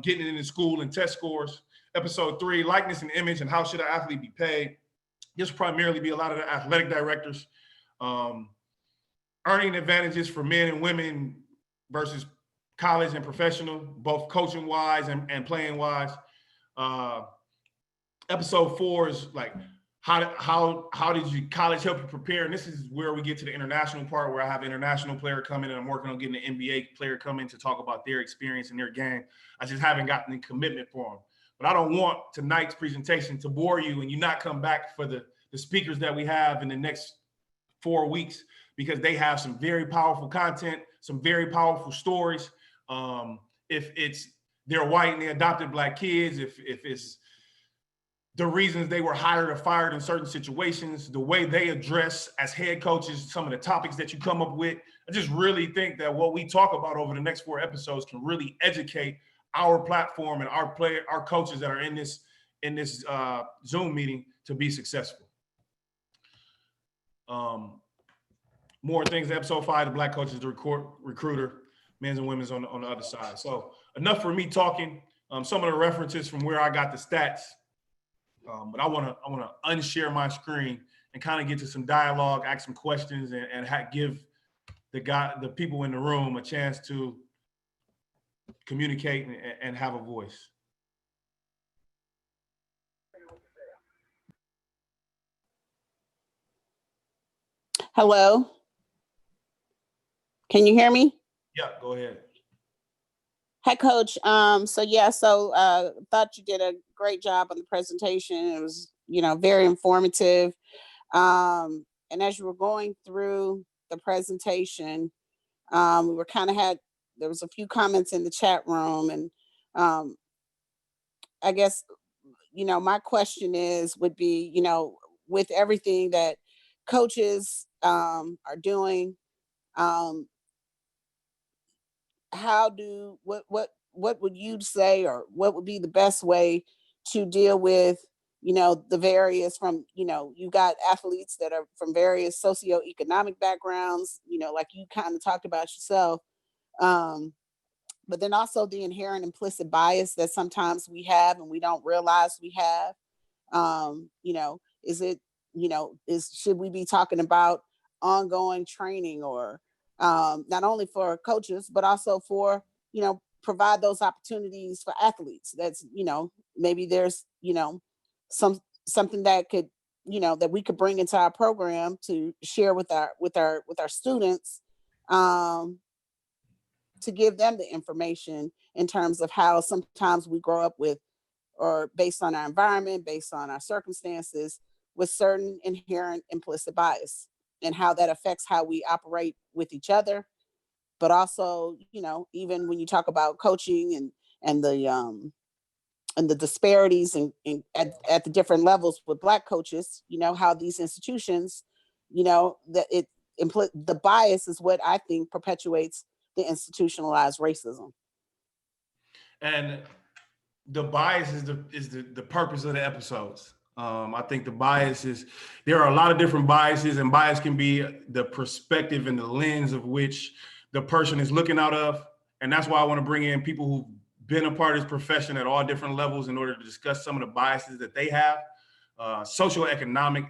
getting into school and test scores. Episode 3, likeness and image and how should an athlete be paid. This will primarily be a lot of the athletic directors. Earning advantages for men and women versus college and professional, both coaching wise and playing wise. Episode 4 is like how did you college help you prepare? And this is where we get to the international part, where I have an international player come in and I'm working on getting an NBA player come in to talk about their experience and their game. I just haven't gotten the commitment for them. But I don't want tonight's presentation to bore you and you not come back for the speakers that we have in the next 4 weeks, because they have some very powerful content, some very powerful stories. If it's they're white and they adopted black kids, if it's the reasons they were hired or fired in certain situations, the way they address as head coaches, some of the topics that you come up with. I just really think that what we talk about over the next 4 episodes can really educate our platform and our coaches that are in this Zoom meeting to be successful. More things, episode 5, the black coaches, the recruiter, men's and women's on the other side. So enough for me talking. Some of the references from where I got the stats. But I want to unshare my screen and kind of get to some dialogue, ask some questions, and give the people in the room a chance to communicate and have a voice. Hello. Can you hear me? Yeah, go ahead. Hi, Coach. Thought you did a great job on the presentation. It was, very informative. And as you were going through the presentation, we were there was a few comments in the chat room, and I guess, my question would be, with everything that coaches are doing, what would you say, or what would be the best way to deal with, the various you got athletes that are from various socioeconomic backgrounds, like you kind of talked about yourself. But then also the inherent implicit bias that sometimes we have and we don't realize we have. Should we be talking about ongoing training, or not only for coaches, but also for, provide those opportunities for athletes? That's, maybe there's, something that could, that we could bring into our program to share with our students, to give them the information in terms of how sometimes we grow up with, or based on our environment, based on our circumstances, with certain inherent implicit bias, and how that affects how we operate with each other. But also, even when you talk about coaching and the disparities at the different levels with Black coaches, how these institutions, the bias is what I think perpetuates the institutionalized racism. And the bias is the purpose of the episodes. I think the bias is, there are a lot of different biases, and bias can be the perspective and the lens of which the person is looking out of. And that's why I want to bring in people who've been a part of this profession at all different levels in order to discuss some of the biases that they have. Social economic,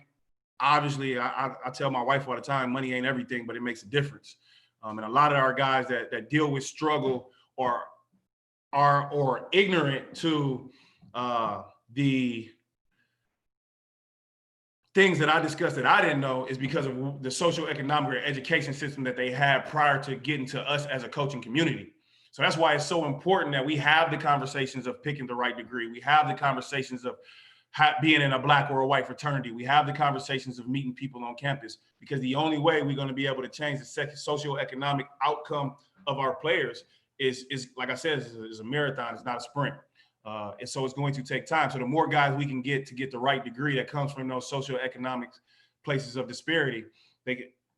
obviously, I tell my wife all the time, money ain't everything, but it makes a difference. And a lot of our guys that deal with struggle or are ignorant to the things that I discussed that I didn't know is because of the social economic or education system that they had prior to getting to us as a coaching community. So that's why it's so important that we have the conversations of picking the right degree. We have the conversations of being in a Black or a white fraternity. We have the conversations of meeting people on campus, because the only way we're going to be able to change the socioeconomic outcome of our players is like I said, is a marathon. It's not a sprint. And so it's going to take time. So the more guys we can get to get the right degree that comes from those socioeconomic places of disparity,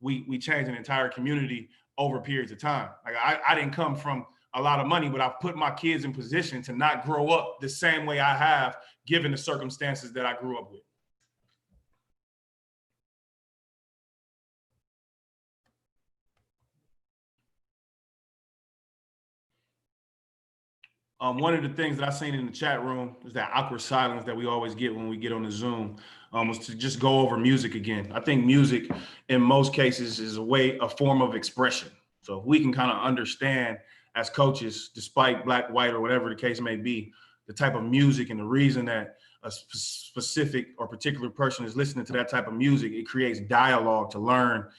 we change an entire community over periods of time. Like I didn't come from a lot of money, but I've put my kids in position to not grow up the same way I have, given the circumstances that I grew up with. One of the things that I seen in the chat room is that awkward silence that we always get when we get on the Zoom, was to just go over music again. I think music in most cases is a form of expression. So if we can kind of understand as coaches, despite Black, white, or whatever the case may be, the type of music and the reason that a specific or particular person is listening to that type of music, it creates dialogue to learn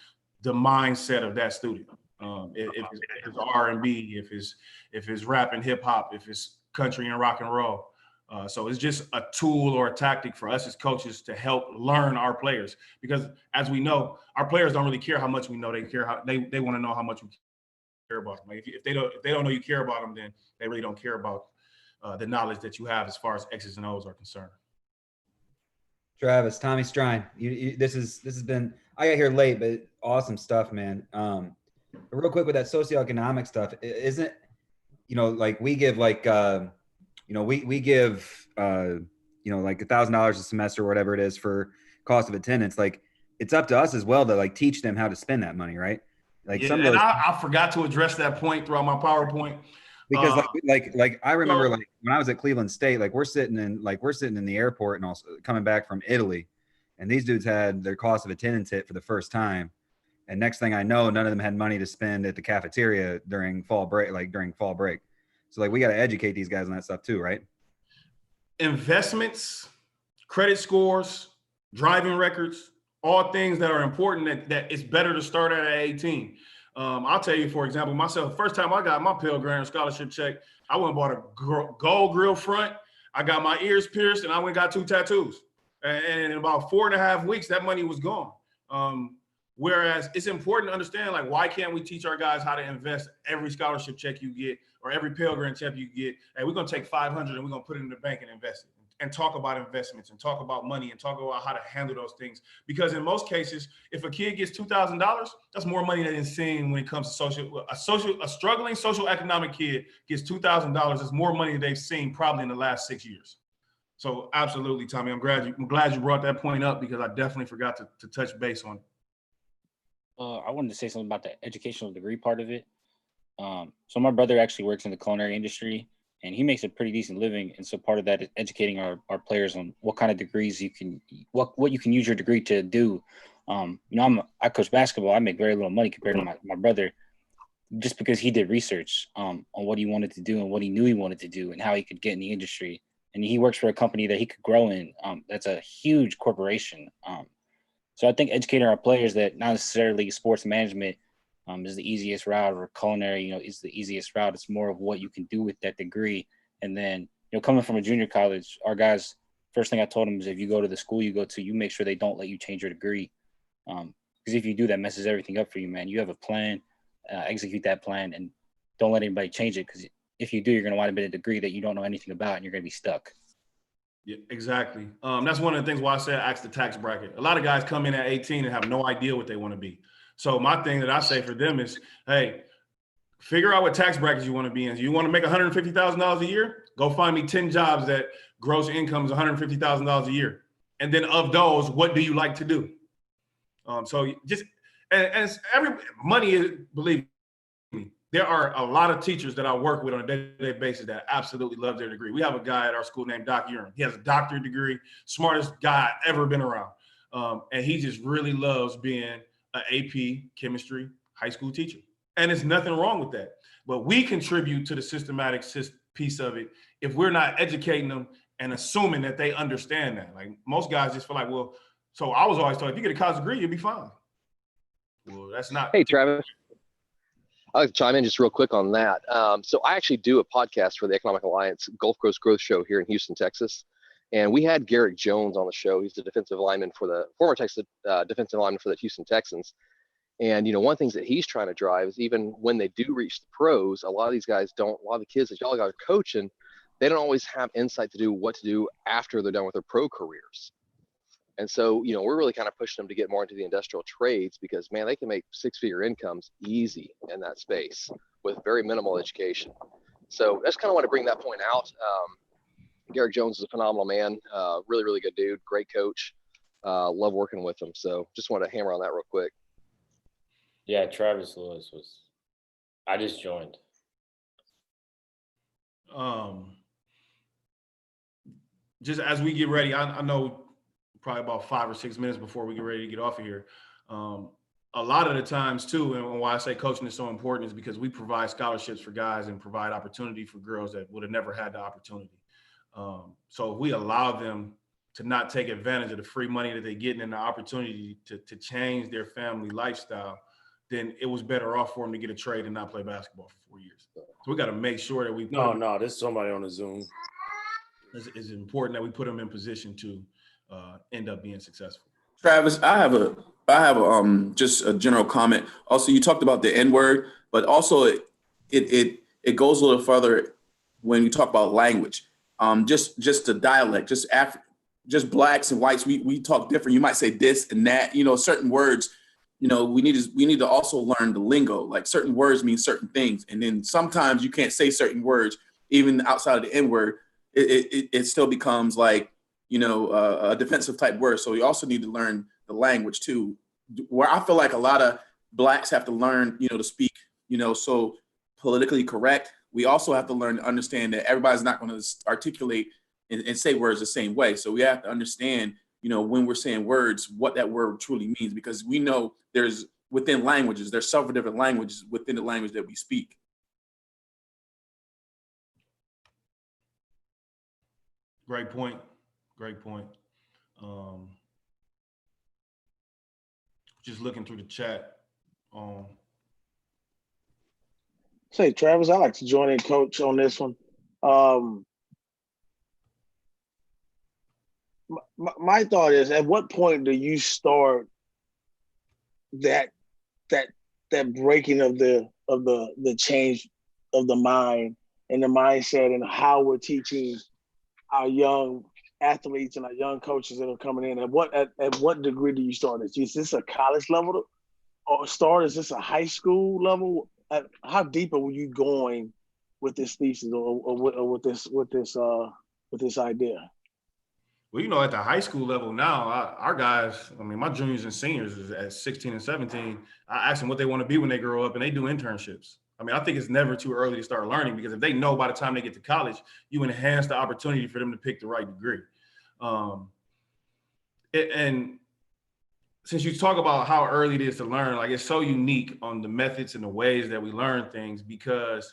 the mindset of that student. If it's R&B, if it's rap and hip hop, if it's country and rock and roll. So it's just a tool or a tactic for us as coaches to help learn our players, because as we know, our players don't really care how much we know. They care how they want to know how much we care about them. Like if they don't know you care about them, then they really don't care about the knowledge that you have as far as X's and O's are concerned. Travis, Tommy Strine, this has been, I got here late, but awesome stuff, man. Real quick with that socioeconomic stuff, isn't, like we give like, we give, like $1,000 a semester or whatever it is for cost of attendance. Like it's up to us as well to like teach them how to spend that money, right? Like some of those. I forgot to address that point throughout my PowerPoint. Because like I remember like when I was at Cleveland State, like we're sitting in the airport and also coming back from Italy, and these dudes had their cost of attendance hit for the first time. And next thing I know, none of them had money to spend at the cafeteria during fall break. So like we got to educate these guys on that stuff too, right? Investments, credit scores, driving records, all things that are important that it's better to start at 18. I'll tell you, for example, myself, first time I got my Pell Grant scholarship check, I went and bought a gold grill front. I got my ears pierced and I went and got 2 tattoos. And in about 4.5 weeks, that money was gone. Whereas it's important to understand, like, why can't we teach our guys how to invest every scholarship check you get or every Pell Grant check you get? Hey, we're going to take 500 and we're going to put it in the bank and invest it, and talk about investments and talk about money and talk about how to handle those things. Because in most cases, if a kid gets $2,000, that's more money than is seen when it comes to a struggling social economic kid gets $2,000. It's more money than they've seen probably in the last 6 years. So absolutely, Tommy, I'm glad you brought that point up, because I definitely forgot to touch base on it. I wanted to say something about the educational degree part of it. So my brother actually works in the culinary industry, and he makes a pretty decent living. And so part of that is educating our players on what kind of degrees you can, what you can use your degree to do. I coach basketball. I make very little money compared to my brother, just because he did research on what he wanted to do and what he knew he wanted to do and how he could get in the industry. And he works for a company that he could grow in. That's a huge corporation. So I think educating our players that not necessarily sports management is the easiest route, or culinary, is the easiest route. It's more of what you can do with that degree. And then, coming from a junior college, our guys, first thing I told them is, if you go to the school you go to, you make sure they don't let you change your degree. Because if you do, that messes everything up for you, man. You have a plan, execute that plan, and don't let anybody change it. Because if you do, you're going to wind up in a degree that you don't know anything about, and you're going to be stuck. Yeah, exactly. That's one of the things why I said ask the tax bracket. A lot of guys come in at 18 and have no idea what they want to be. So my thing that I say for them is, hey, figure out what tax brackets you want to be in. You want to make $150,000 a year? Go find me 10 jobs that gross income is $150,000 a year. And then of those, what do you like to do? So just, and it's money is, believe me, there are a lot of teachers that I work with on a day-to-day basis that absolutely love their degree. We have a guy at our school named Doc Urine. He has a doctorate degree, smartest guy I've ever been around. And he just really loves being an AP chemistry high school teacher. And there's nothing wrong with that. But we contribute to the systematic piece of it if we're not educating them and assuming that they understand that. Like most guys just feel like, well, so I was always told, if you get a college degree, you'll be fine. Well, that's not. Hey, Travis. I'd like to chime in just real quick on that. So I actually do a podcast for the Economic Alliance Gulf Coast Growth Show here in Houston, Texas. And we had Garrett Jones on the show. He's the defensive lineman for the former Texas defensive lineman for the Houston Texans. And, you know, one of the things that he's trying to drive is even when they do reach the pros, a lot of these guys don't, a lot of the kids that y'all guys are coaching, they don't always have insight to do what to do after they're done with their pro careers. And so, you know, we're really kind of pushing them to get more into the industrial trades because, man, they can make six-figure incomes easy in that space with very minimal education. So I just kind of want to bring that point out. Garrett Jones is a phenomenal man, really, really good dude, great coach. Love working with him. So just wanted to hammer on that real quick. Yeah, Travis Lewis was, I just joined. Just as we get ready, I know probably about 5 or 6 minutes before we get ready to get off of here. A lot of the times too, and why I say coaching is so important is because we provide scholarships for guys and provide opportunity for girls that would have never had the opportunity. So if we allow them to not take advantage of the free money that they're getting and the opportunity to change their family lifestyle, then it was better off for them to get a trade and not play basketball for 4 years. So we got to make sure that we No, there's somebody on the Zoom. It's important that we put them in position to end up being successful. Travis, I have a just a general comment. Also, you talked about the N-word, but also it goes a little further when you talk about language. Just the dialect, just blacks and whites, we talk different. You might say this and that, you know, certain words, you know, we need to also learn the lingo. Like certain words mean certain things. And then sometimes you can't say certain words, even outside of the N-word, it still becomes like, you know, a defensive type word. So you also need to learn the language too, where I feel like a lot of blacks have to learn, you know, to speak, you know, so politically correct. We also have to learn to understand that everybody's not going to articulate and say words the same way. So we have to understand, you know, when we're saying words, what that word truly means, because we know there's within languages, there's several different languages within the language that we speak. Great point. Great point. Just looking through the chat. Say, Travis, I'd like to join in, coach, on this one. My thought is, at what point do you start that breaking of the change of the mind and the mindset and how we're teaching our young athletes and our young coaches that are coming in? At what degree do you start this? Is this a college level or start? Is this a high school level? How deep are you going with this thesis or with this idea? Well, you know, at the high school level now, our guys, I mean, my juniors and seniors is at 16 and 17. I ask them what they want to be when they grow up, and they do internships. I mean, I think it's never too early to start learning, because if they know by the time they get to college, you enhance the opportunity for them to pick the right degree. And since you talk about how early it is to learn, like it's so unique on the methods and the ways that we learn things, because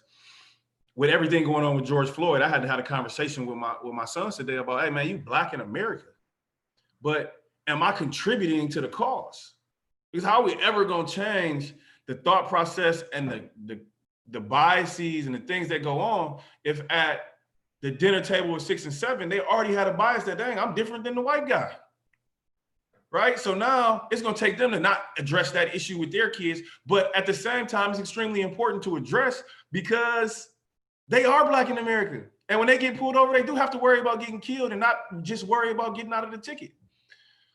with everything going on with George Floyd, I had to have a conversation with my sons today about, hey man, you Black in America, but am I contributing to the cause? Because how are we ever gonna change the thought process and the biases and the things that go on if at the dinner table with 6 and 7, they already had a bias that, dang, I'm different than the white guy, right? So now it's gonna take them to not address that issue with their kids, but at the same time, it's extremely important to address because they are Black in America. And when they get pulled over, they do have to worry about getting killed and not just worry about getting out of the ticket.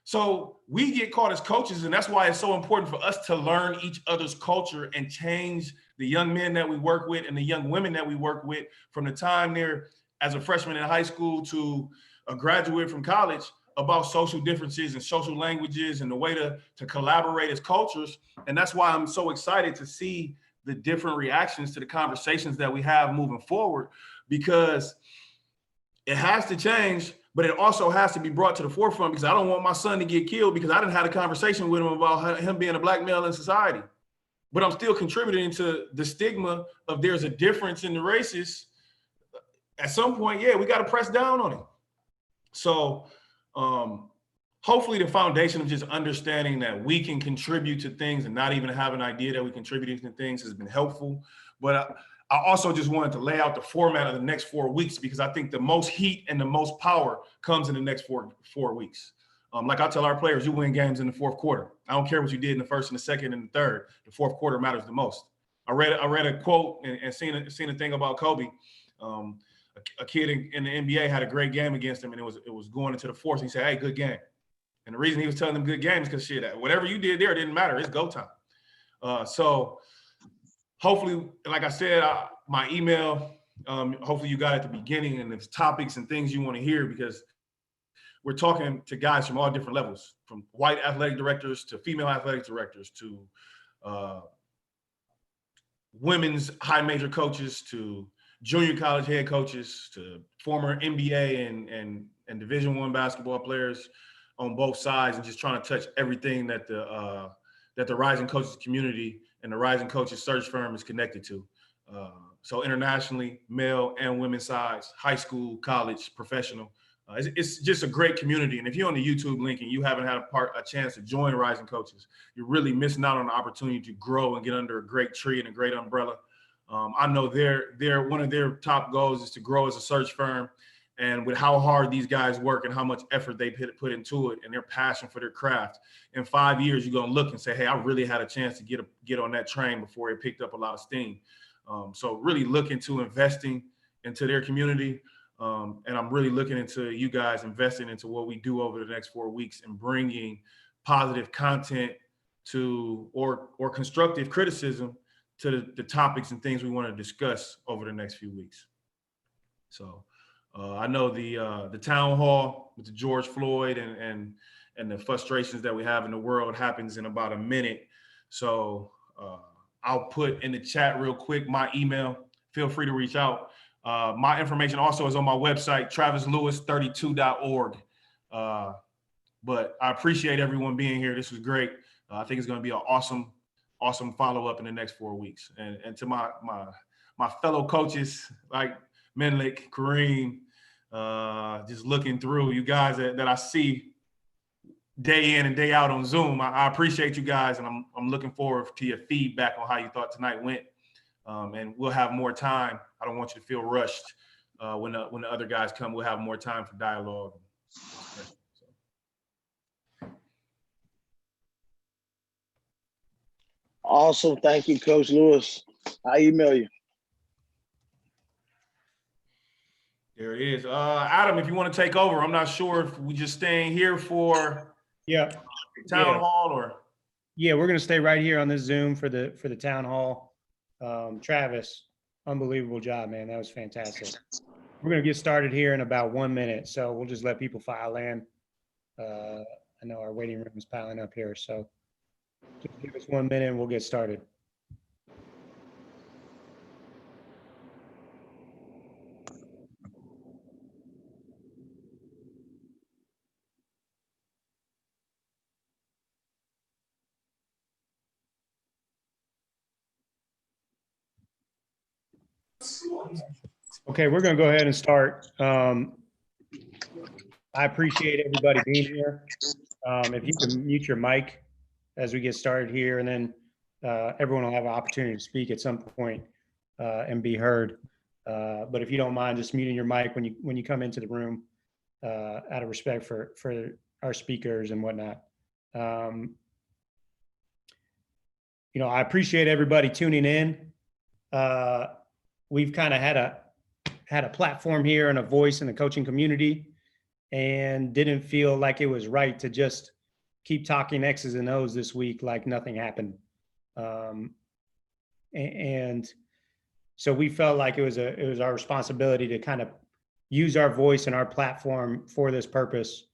So we get caught as coaches, and that's why it's so important for us to learn each other's culture and change the young men that we work with and the young women that we work with from the time they're as a freshman in high school to a graduate from college. about social differences and social languages and the way to collaborate as cultures. And that's why I'm so excited to see the different reactions to the conversations that we have moving forward, because it has to change, but it also has to be brought to the forefront, because I don't want my son to get killed because I didn't have a conversation with him about him being a black male in society. But I'm still contributing to the stigma of there's a difference in the races. At some point, yeah, we got to press down on it. So hopefully the foundation of just understanding that we can contribute to things and not even have an idea that we contribute to things has been helpful. But I also just wanted to lay out the format of the next 4 weeks, because I think the most heat and the most power comes in the next four weeks. Like I tell our players, you win games in the fourth quarter. I don't care what you did in the first and the second and the third. The fourth quarter matters the most. I read a quote and seen a thing about Kobe. A kid in the NBA had a great game against him, and it was going into the fourth. He said, "Hey, good game." And the reason he was telling them good games because whatever you did there didn't matter. It's go time. So hopefully, like I said, my email, hopefully you got at the beginning, and there's topics and things you want to hear, because we're talking to guys from all different levels, from white athletic directors to female athletic directors to women's high major coaches to junior college head coaches to former NBA and Division I basketball players on both sides, and just trying to touch everything that the Rising Coaches community and the Rising Coaches search firm is connected to. So internationally, male and women's sides, high school, college, professional. It's just a great community. And if you're on the YouTube link and you haven't had a chance to join Rising Coaches, you're really missing out on the opportunity to grow and get under a great tree and a great umbrella. I know they're one of their top goals is to grow as a search firm, and with how hard these guys work and how much effort they put into it and their passion for their craft, in 5 years, you're going to look and say, hey, I really had a chance to get on that train before it picked up a lot of steam. So really look into investing into their community. And I'm really looking into you guys investing into what we do over the next 4 weeks and bringing positive content or constructive criticism to the topics and things we want to discuss over the next few weeks. So I know the town hall with the George Floyd and the frustrations that we have in the world happens in about a minute. So I'll put in the chat real quick my email. Feel free to reach out. My information also is on my website, travislewis32.org. But I appreciate everyone being here. This was great. I think it's going to be an awesome follow-up in the next 4 weeks. And to my fellow coaches like Menlik, Kareem, just looking through you guys that I see day in and day out on Zoom. I appreciate you guys, and I'm looking forward to your feedback on how you thought tonight went. And we'll have more time. I don't want you to feel rushed when the other guys come. We'll have more time for dialogue. Awesome. Thank you, Coach Lewis. I email you. There it is. Adam, if you want to take over, I'm not sure if we just staying here for town hall or. Yeah, we're going to stay right here on this Zoom for the town hall. Travis, unbelievable job, man. That was fantastic. We're going to get started here in about 1 minute. So we'll just let people file in. I know our waiting room is piling up here. So just give us 1 minute and we'll get started. Okay, we're going to go ahead and start. I appreciate everybody being here. If you can mute your mic as we get started here, and then everyone will have an opportunity to speak at some point and be heard. But if you don't mind just muting your mic when you come into the room, out of respect for our speakers and whatnot. I appreciate everybody tuning in. We've kind of had a platform here and a voice in the coaching community, and didn't feel like it was right to just keep talking X's and O's this week like nothing happened. And so we felt like it was our responsibility to kind of use our voice and our platform for this purpose.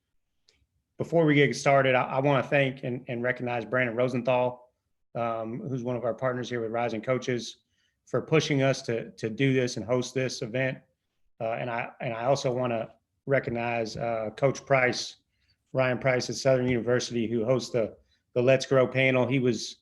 before we get started, I want to thank and recognize Brandon Rosenthal, who's one of our partners here with Rising Coaches, for pushing us to do this and host this event. And I also want to recognize Coach Price, Ryan Price at Southern University, who hosts the Let's Grow panel. He was,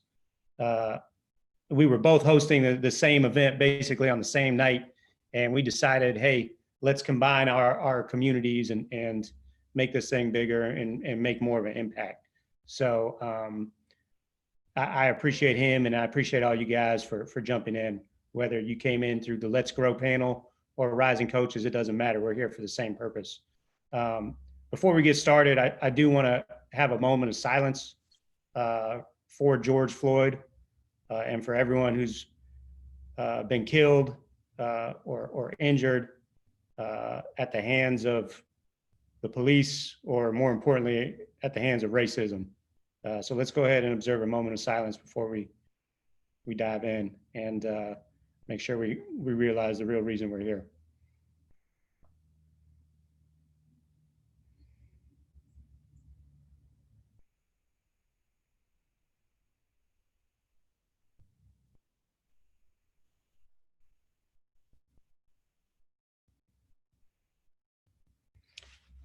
we were both hosting the same event basically on the same night, and we decided, hey, let's combine our communities and make this thing bigger and make more of an impact. So I appreciate him, and I appreciate all you guys for jumping in, whether you came in through the Let's Grow panel or Rising Coaches, it doesn't matter. We're here for the same purpose. Before we get started, I do want to have a moment of silence for George Floyd and for everyone who's been killed or injured at the hands of the police, or more importantly, at the hands of racism. So let's go ahead and observe a moment of silence before we dive in and make sure we realize the real reason we're here.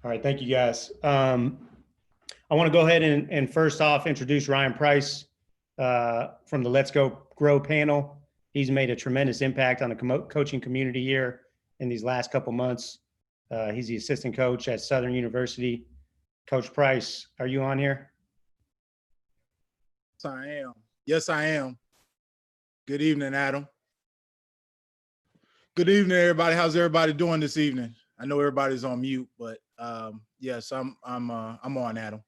All right, thank you guys. I want to go ahead and first off introduce Ryan Price from the Let's Go Grow panel. He's made a tremendous impact on the coaching community here in these last couple months. He's the assistant coach at Southern University. Coach Price, are you on here? Yes, I am. Yes, I am. Good evening, Adam. Good evening, everybody. How's everybody doing this evening? I know everybody's on mute, but yes, I'm on, Adam.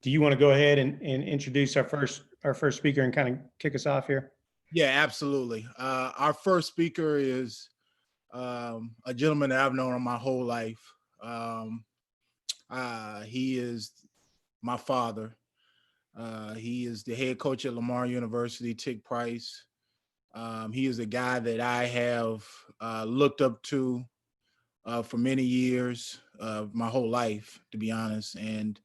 Do you want to go ahead and introduce our first speaker and kind of kick us off here? Yeah, absolutely. Our first speaker is a gentleman that I've known my whole life. He is my father. He is the head coach at Lamar University, Tick Price. He is a guy that I have looked up to for many years, my whole life, to be honest. And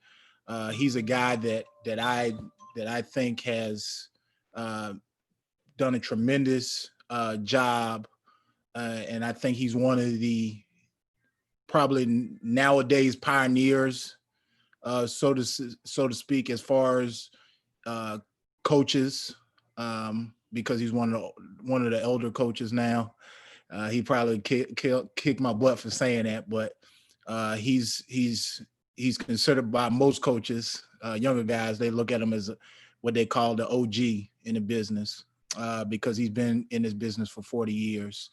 he's a guy that I think has done a tremendous job, and I think he's one of the probably nowadays pioneers, so to speak, as far as coaches, because he's one of the elder coaches now. He probably kicked my butt for saying that, but he's considered by most coaches, younger guys, they look at him as what they call the OG in the business, because he's been in this business for 40 years.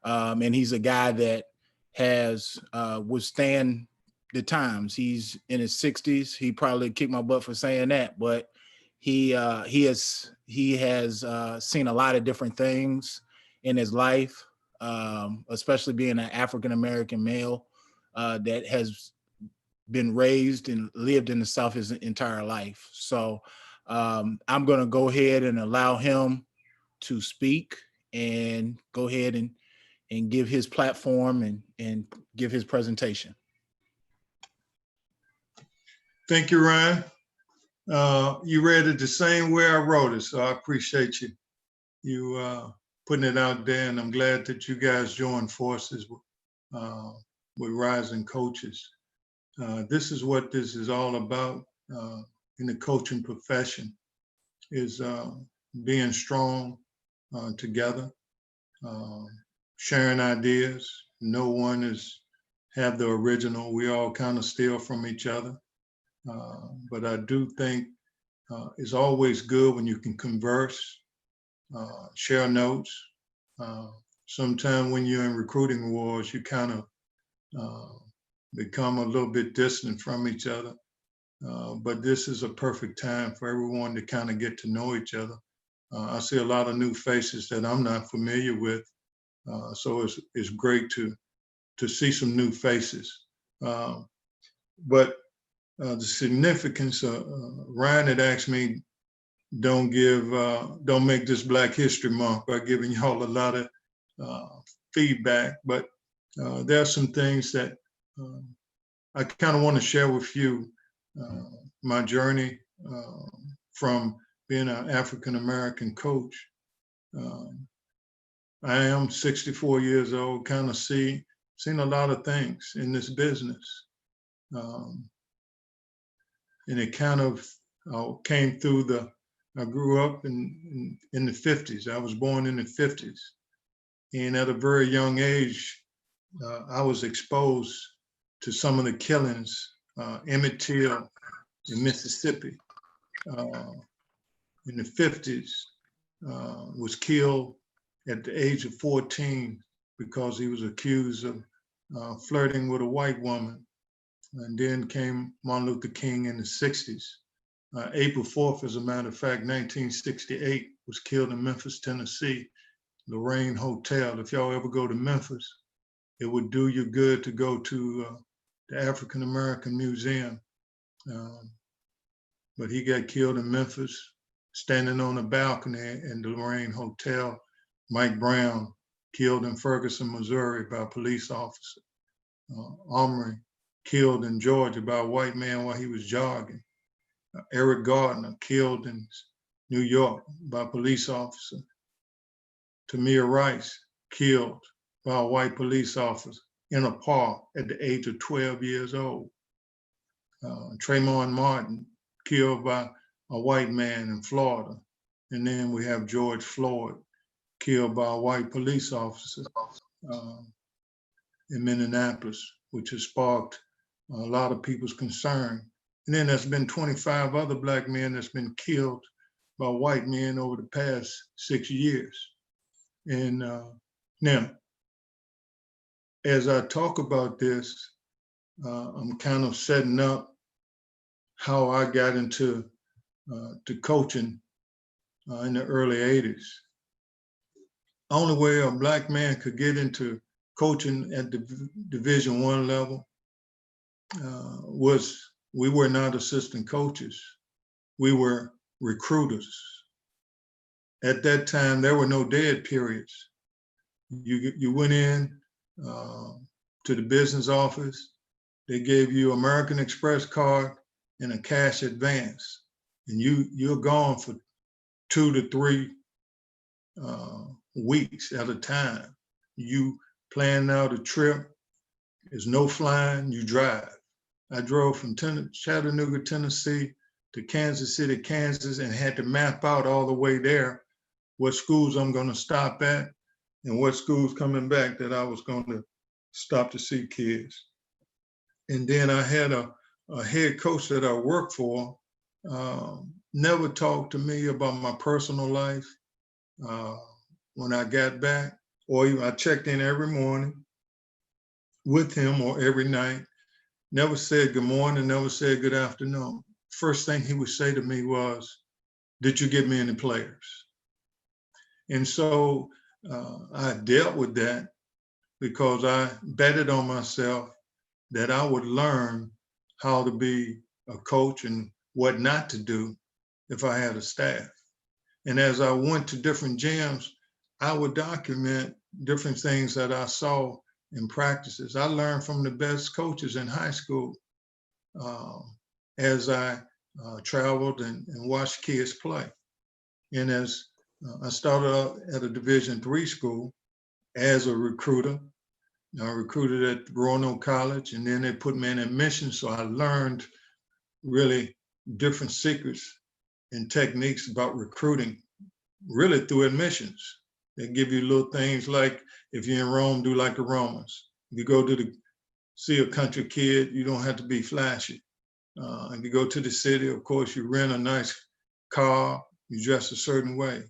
And he's a guy that has withstand the times. He's in his 60s. He probably kicked my butt for saying that, but he has seen a lot of different things in his life, especially being an African-American male that has been raised and lived in the South his entire life. So I'm going to go ahead and allow him to speak and go ahead and give his platform and give his presentation. Thank you, Ryan. You read it the same way I wrote it, so I appreciate you putting it out there, and I'm glad that you guys joined forces with Rising Coaches. This is what this is all about in the coaching profession, is being strong together, sharing ideas. No one have the original. We all kind of steal from each other. But I do think it's always good when you can converse, share notes. Sometimes when you're in recruiting wars, you kind of become a little bit distant from each other. But this is a perfect time for everyone to kind of get to know each other. I see a lot of new faces that I'm not familiar with. So it's great to see some new faces. But the significance, Ryan had asked me, don't make this Black History Month by giving y'all a lot of feedback, but there are some things that I kind of want to share with you my journey from being an African-American coach. I am 64 years old, kind of seen a lot of things in this business. And it kind of came through I grew up in the 50s. I was born in the 50s. And at a very young age, I was exposed to some of the killings. Emmett Till in Mississippi in the 50s was killed at the age of 14 because he was accused of flirting with a white woman. And then came Martin Luther King in the 60s. April 4th, as a matter of fact, 1968, was killed in Memphis, Tennessee, Lorraine Hotel. If y'all ever go to Memphis, it would do you good to go to the African American Museum. But he got killed in Memphis, standing on a balcony in the Lorraine Hotel. Mike Brown, killed in Ferguson, Missouri by a police officer. Omri, killed in Georgia by a white man while he was jogging. Eric Gardner, killed in New York by a police officer. Tamir Rice, killed by a white police officer in a park at the age of 12 years old. Trayvon Martin, killed by a white man in Florida. And then we have George Floyd, killed by a white police officer in Minneapolis, which has sparked a lot of people's concern. And then there's been 25 other Black men that's been killed by white men over the past 6 years. And now, as I talk about this, I'm kind of setting up how I got into to coaching in the early 80s. Only way a Black man could get into coaching at the Division I level was we were not assistant coaches. We were recruiters. At that time, there were no dead periods. You went in to the business office. They gave you American Express card and a cash advance. And you're gone for 2 to 3 weeks at a time. You plan out a trip. There's no flying, you drive. I drove from Chattanooga, Tennessee to Kansas City, Kansas, and had to map out all the way there what schools I'm going to stop at and what schools coming back that I was going to stop to see kids. And then I had a head coach that I worked for, never talked to me about my personal life when I got back, or even I checked in every morning with him or every night. Never said good morning, never said good afternoon. First thing he would say to me was, did you get me any players? And so I dealt with that because I betted on myself that I would learn how to be a coach and what not to do if I had a staff. And as I went to different gyms, I would document different things that I saw in practices. I learned from the best coaches in high school as I traveled and watched kids play. And as I started out at a Division III school as a recruiter, I recruited at Roanoke College, and then they put me in admissions, so I learned really different secrets and techniques about recruiting, really through admissions. They give you little things like, if you're in Rome, do like the Romans. If you go to see a country kid, you don't have to be flashy. If you go to the city, of course, you rent a nice car, you dress a certain way.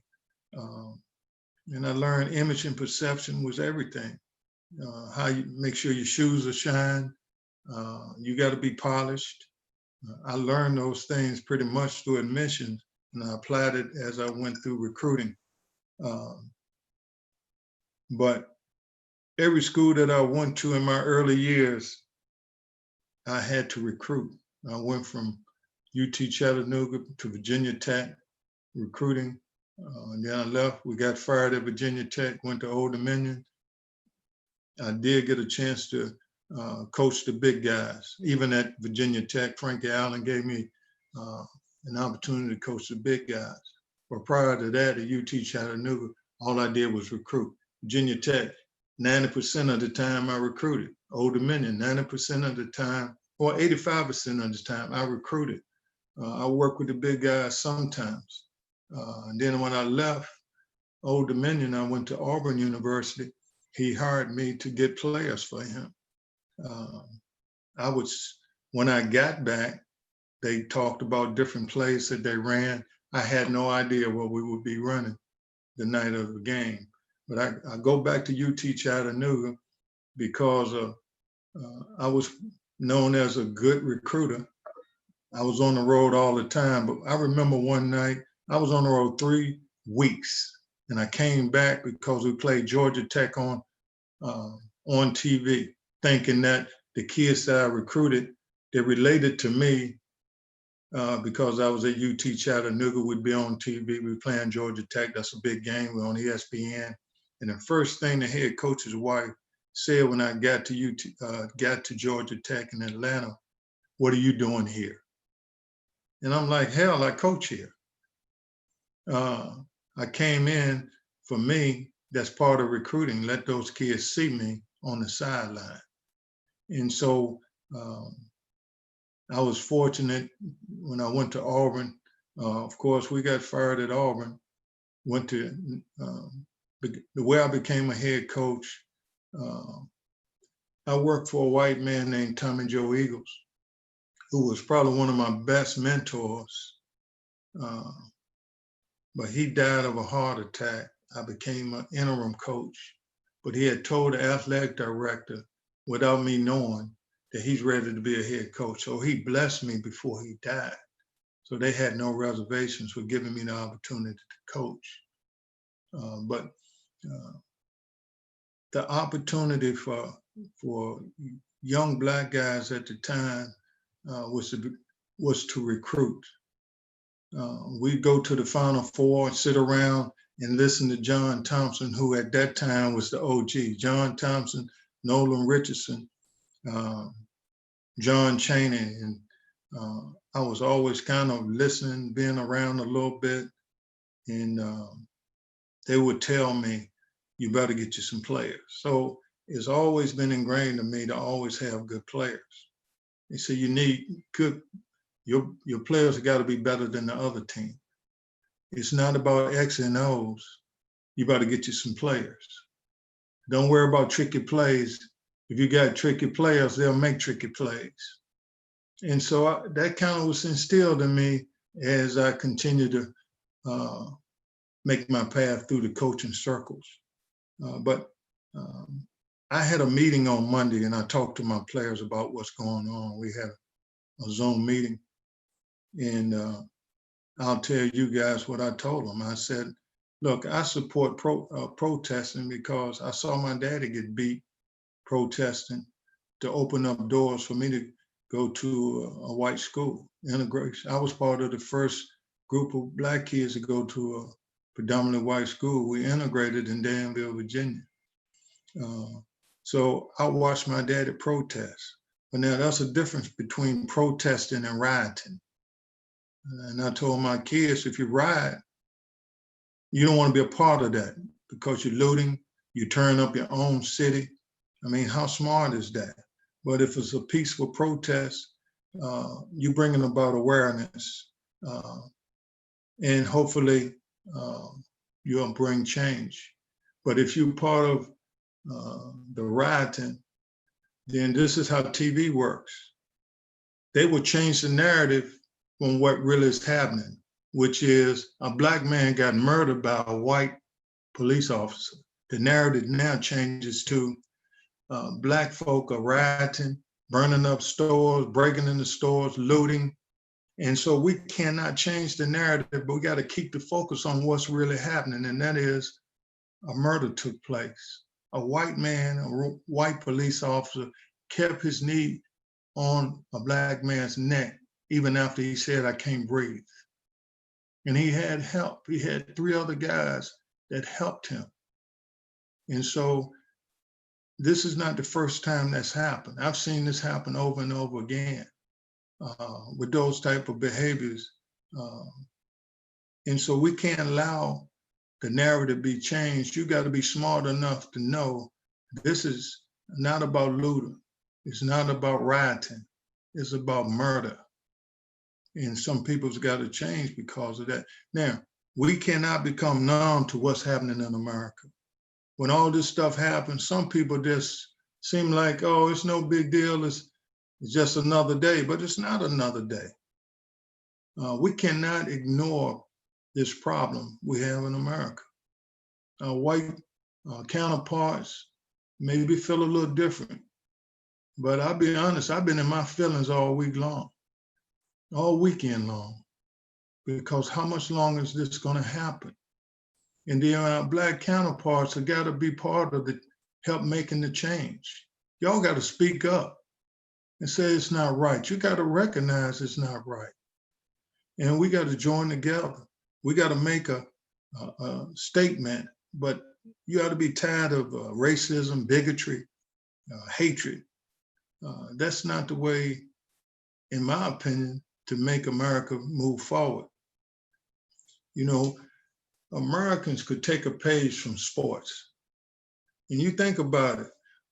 And I learned image and perception was everything. How you make sure your shoes are shined. You got to be polished. I learned those things pretty much through admissions, and I applied it as I went through recruiting. But every school that I went to in my early years, I had to recruit. I went from UT Chattanooga to Virginia Tech, recruiting. And then I left. We got fired at Virginia Tech, went to Old Dominion. I did get a chance to coach the big guys. Even at Virginia Tech, Frankie Allen gave me an opportunity to coach the big guys. But prior to that, at UT Chattanooga, all I did was recruit. Virginia Tech, 90% of the time I recruited. Old Dominion, 90% of the time, or 85% of the time I recruited. I worked with the big guys sometimes. And then when I left Old Dominion, I went to Auburn University. He hired me to get players for him. When I got back, they talked about different plays that they ran. I had no idea what we would be running the night of the game. But I go back to UT Chattanooga because I was known as a good recruiter. I was on the road all the time, but I remember one night I was on the road 3 weeks, and I came back because we played Georgia Tech on TV, thinking that the kids that I recruited, they related to me because I was at UT Chattanooga. We'd be on TV. We were playing Georgia Tech. That's a big game. We're on ESPN. And the first thing the head coach's wife said when I got to Georgia Tech in Atlanta, "What are you doing here?" And I'm like, hell, I coach here. I came in, for me, that's part of recruiting. Let those kids see me on the sideline. And so I was fortunate when I went to Auburn. Of course, we got fired at Auburn. Went to the way I became a head coach. I worked for a white man named Tommy Joe Eagles, who was probably one of my best mentors. But he died of a heart attack. I became an interim coach, but he had told the athletic director, without me knowing, that he's ready to be a head coach. So he blessed me before he died. So they had no reservations for giving me the opportunity to coach. But the opportunity for young Black guys at the time was to recruit. We'd go to the Final Four, sit around and listen to John Thompson, who at that time was the OG. John Thompson, Nolan Richardson, John Chaney, and I was always kind of listening, being around a little bit, and they would tell me, "You better get you some players." So it's always been ingrained in me to always have good players. They say you need good. Your players have got to be better than the other team. It's not about X and O's. You got to get you some players. Don't worry about tricky plays. If you got tricky players, they'll make tricky plays. And so that kind of was instilled in me as I continue to make my path through the coaching circles. But I had a meeting on Monday, and I talked to my players about what's going on. We had a Zoom meeting. And I'll tell you guys what I told them. I said, look, I support protesting because I saw my daddy get beat protesting to open up doors for me to go to a white school, integration. I was part of the first group of Black kids to go to a predominantly white school. We integrated in Danville, Virginia. So I watched my daddy protest. But now that's a difference between protesting and rioting. And I told my kids, if you riot, you don't want to be a part of that because you're looting, you turn up your own city. I mean, how smart is that? But if it's a peaceful protest, you're bringing about awareness. And hopefully you'll bring change. But if you're part of the rioting, then this is how TV works. They will change the narrative from what really is happening, which is a Black man got murdered by a white police officer. The narrative now changes to Black folk are rioting, burning up stores, breaking into stores, looting. And so we cannot change the narrative, but we got to keep the focus on what's really happening. And that is a murder took place. A white man, a white police officer kept his knee on a Black man's neck, even after he said, "I can't breathe." And he had help. He had 3 other guys that helped him. And so this is not the first time that's happened. I've seen this happen over and over again with those type of behaviors. And so we can't allow the narrative be changed. You got to be smart enough to know this is not about looting. It's not about rioting. It's about murder. And some people's got to change because of that. Now, we cannot become numb to what's happening in America. When all this stuff happens, some people just seem like, oh, it's no big deal. It's just another day, but it's not another day. We cannot ignore this problem we have in America. Our white counterparts maybe feel a little different, but I'll be honest, I've been in my feelings all week long, all weekend long, because how much longer is this gonna happen? And then our Black counterparts have gotta be part of the help making the change. Y'all gotta speak up and say it's not right. You gotta recognize it's not right. And we gotta join together. We gotta make a statement, but you ought to be tired of racism, bigotry, hatred. That's not the way, in my opinion, to make America move forward. You know, Americans could take a page from sports. And you think about it,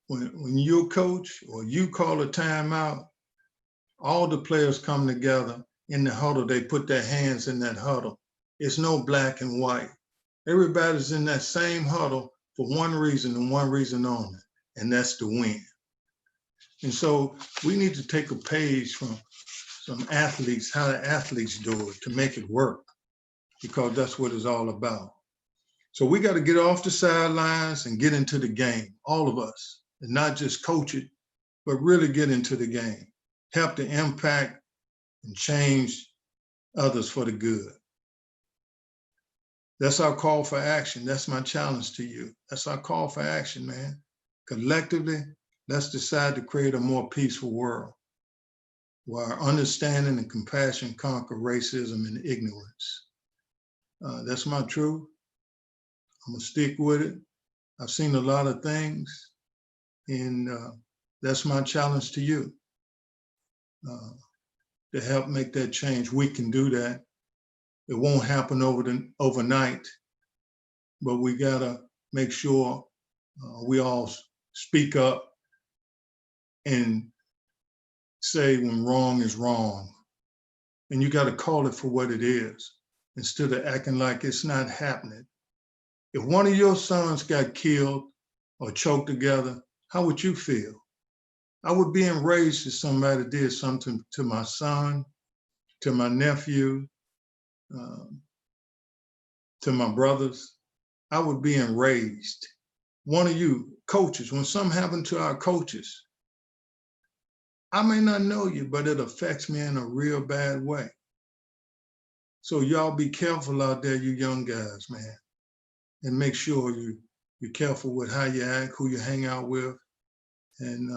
when you're a coach or you call a timeout, all the players come together in the huddle, they put their hands in that huddle. It's no black and white. Everybody's in that same huddle for one reason and one reason only, and that's to win. And so we need to take a page from some athletes, how the athletes do it to make it work, because that's what it's all about. So we got to get off the sidelines and get into the game, all of us, and not just coach it, but really get into the game, help to impact and change others for the good. That's our call for action. That's my challenge to you. That's our call for action, man. Collectively, let's decide to create a more peaceful world where understanding and compassion conquer racism and ignorance. That's my truth. I'm gonna stick with it. I've seen a lot of things, and that's my challenge to you, to help make that change. We can do that. It won't happen overnight, but we gotta make sure we all speak up and say when wrong is wrong. And you gotta call it for what it is, instead of acting like it's not happening. If one of your sons got killed or choked together, how would you feel? I would be enraged if somebody did something to my son, to my nephew, to my brothers. I would be enraged. One of you coaches, when something happened to our coaches, I may not know you, but it affects me in a real bad way. So y'all be careful out there, you young guys, man, and make sure you're careful with how you act, who you hang out with. And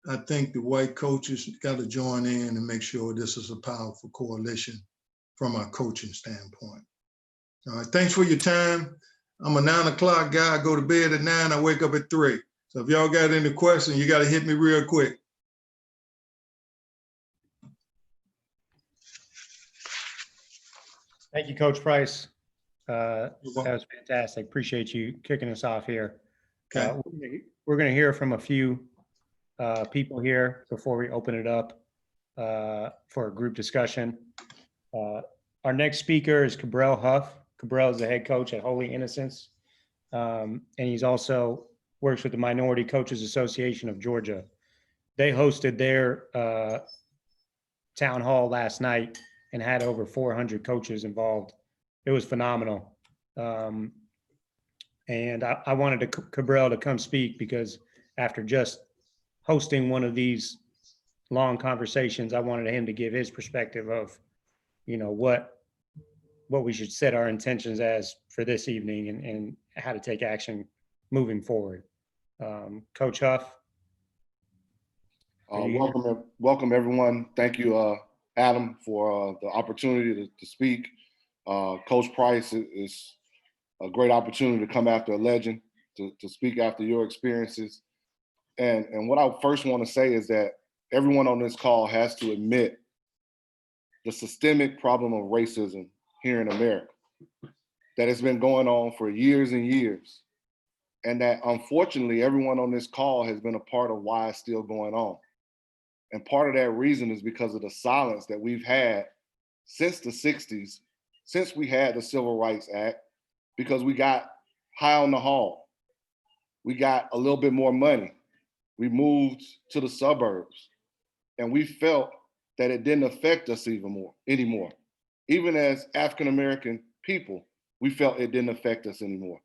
I think the white coaches got to join in and make sure this is a powerful coalition from our coaching standpoint. All right, thanks for your time. I'm a 9 o'clock guy. I go to bed at 9, I wake up at 3. So if y'all got any questions, you got to hit me real quick. Thank you, Coach Price. That was fantastic. Appreciate you kicking us off here. Okay. We're going to hear from a few people here before we open it up for a group discussion. Our next speaker is Cabral Huff. Cabral is the head coach at Holy Innocents, and he's also works with the Minority Coaches Association of Georgia. They hosted their town hall last night and had over 400 coaches involved. It was phenomenal. And I wanted Cabral to come speak because after just hosting one of these long conversations, I wanted him to give his perspective of, you know, what we should set our intentions as for this evening and how to take action moving forward. Coach Huff. Welcome everyone. Thank you, Adam, for the opportunity to speak. Coach Price is a great opportunity to come after a legend. to speak after your experiences. And what I first want to say is that everyone on this call has to admit the systemic problem of racism here in America that has been going on for years and years. And that unfortunately, everyone on this call has been a part of why it's still going on. And part of that reason is because of the silence that we've had since the 60s, since we had the Civil Rights Act, because we got high on the hog. We got a little bit more money. We moved to the suburbs, and we felt that it didn't affect us anymore. Even as African-American people, we felt it didn't affect us anymore.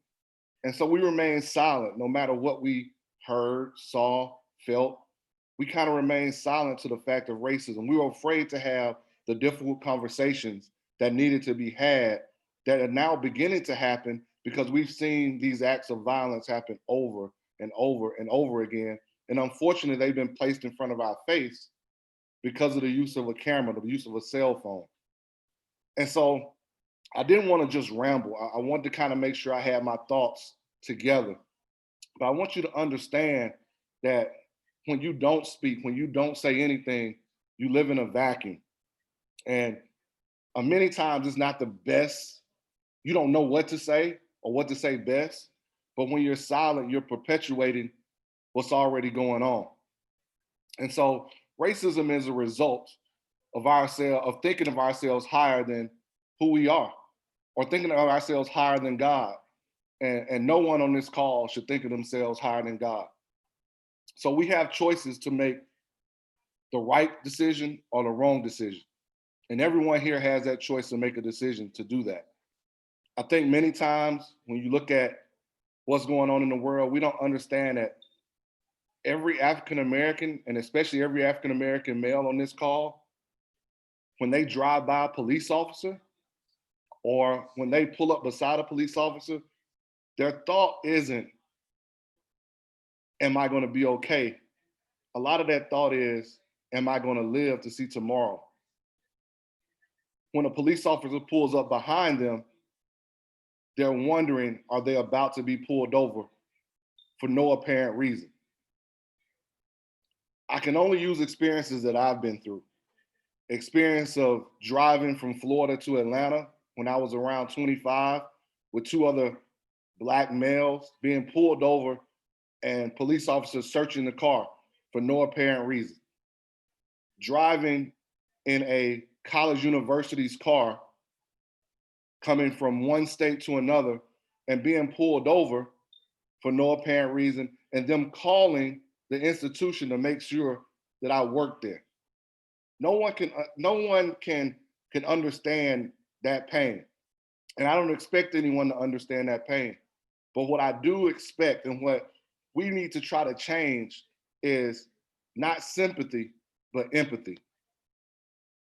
And so we remained silent no matter what we heard, saw, felt. We kind of remained silent to the fact of racism. We were afraid to have the difficult conversations that needed to be had that are now beginning to happen because we've seen these acts of violence happen over and over and over again. And unfortunately, they've been placed in front of our face because of the use of a camera, the use of a cell phone. And so I didn't want to just ramble. I wanted to kind of make sure I had my thoughts together. But I want you to understand that when you don't speak, when you don't say anything, you live in a vacuum. And many times it's not the best. You don't know what to say or what to say best. But when you're silent, you're perpetuating what's already going on. And so racism is a result of thinking of ourselves higher than who we are, or thinking of ourselves higher than God. And no one on this call should think of themselves higher than God. So we have choices to make the right decision or the wrong decision. And everyone here has that choice to make a decision to do that. I think many times when you look at what's going on in the world, we don't understand that every African-American, and especially every African-American male on this call, when they drive by a police officer or when they pull up beside a police officer, their thought isn't, am I going to be okay? A lot of that thought is, am I going to live to see tomorrow? When a police officer pulls up behind them, they're wondering, are they about to be pulled over for no apparent reason? I can only use experiences that I've been through. Experience of driving from Florida to Atlanta when I was around 25 with two other Black males being pulled over and police officers searching the car for no apparent reason. Driving in a college university's car, coming from one state to another and being pulled over for no apparent reason, and them calling the institution to make sure that I worked there. No one can understand that pain. And I don't expect anyone to understand that pain. But what I do expect and what we need to try to change is not sympathy, but empathy.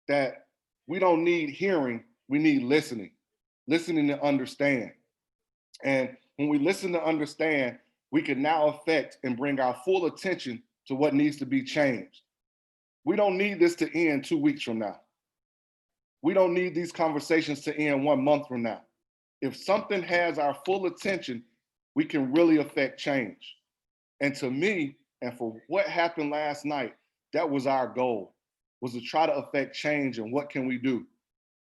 That we don't need hearing, we need listening to understand. And when we listen to understand, we can now affect and bring our full attention to what needs to be changed. We don't need this to end 2 weeks from now. We don't need these conversations to end 1 month from now. If something has our full attention, we can really affect change. And to me, and for what happened last night, that was our goal, was to try to affect change. And what can we do?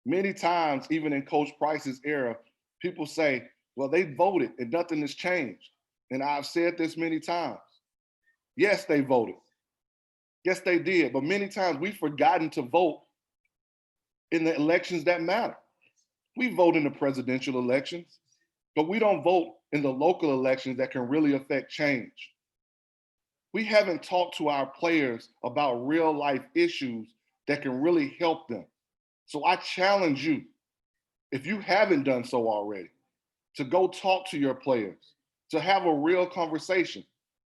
Many times, even in Coach Price's era, people say, well, they voted and nothing has changed. And I've said this many times. Yes, they voted. Yes, they did. But many times we've forgotten to vote in the elections that matter. We vote in the presidential elections, but we don't vote in the local elections that can really affect change. We haven't talked to our players about real life issues that can really help them. So I challenge you, if you haven't done so already, to go talk to your players, to have a real conversation.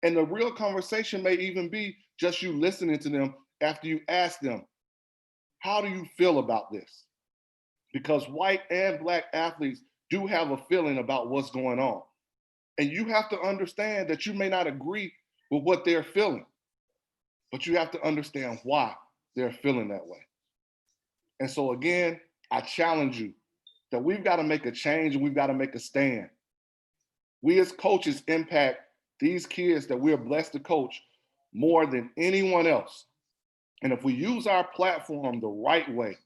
And the real conversation may even be just you listening to them after you ask them, how do you feel about this? Because white and Black athletes do have a feeling about what's going on. And you have to understand that you may not agree with what they're feeling, but you have to understand why they're feeling that way. And so again, I challenge you that we've got to make a change and we've got to make a stand. We as coaches impact these kids that we're blessed to coach more than anyone else. And if we use our platform the right way,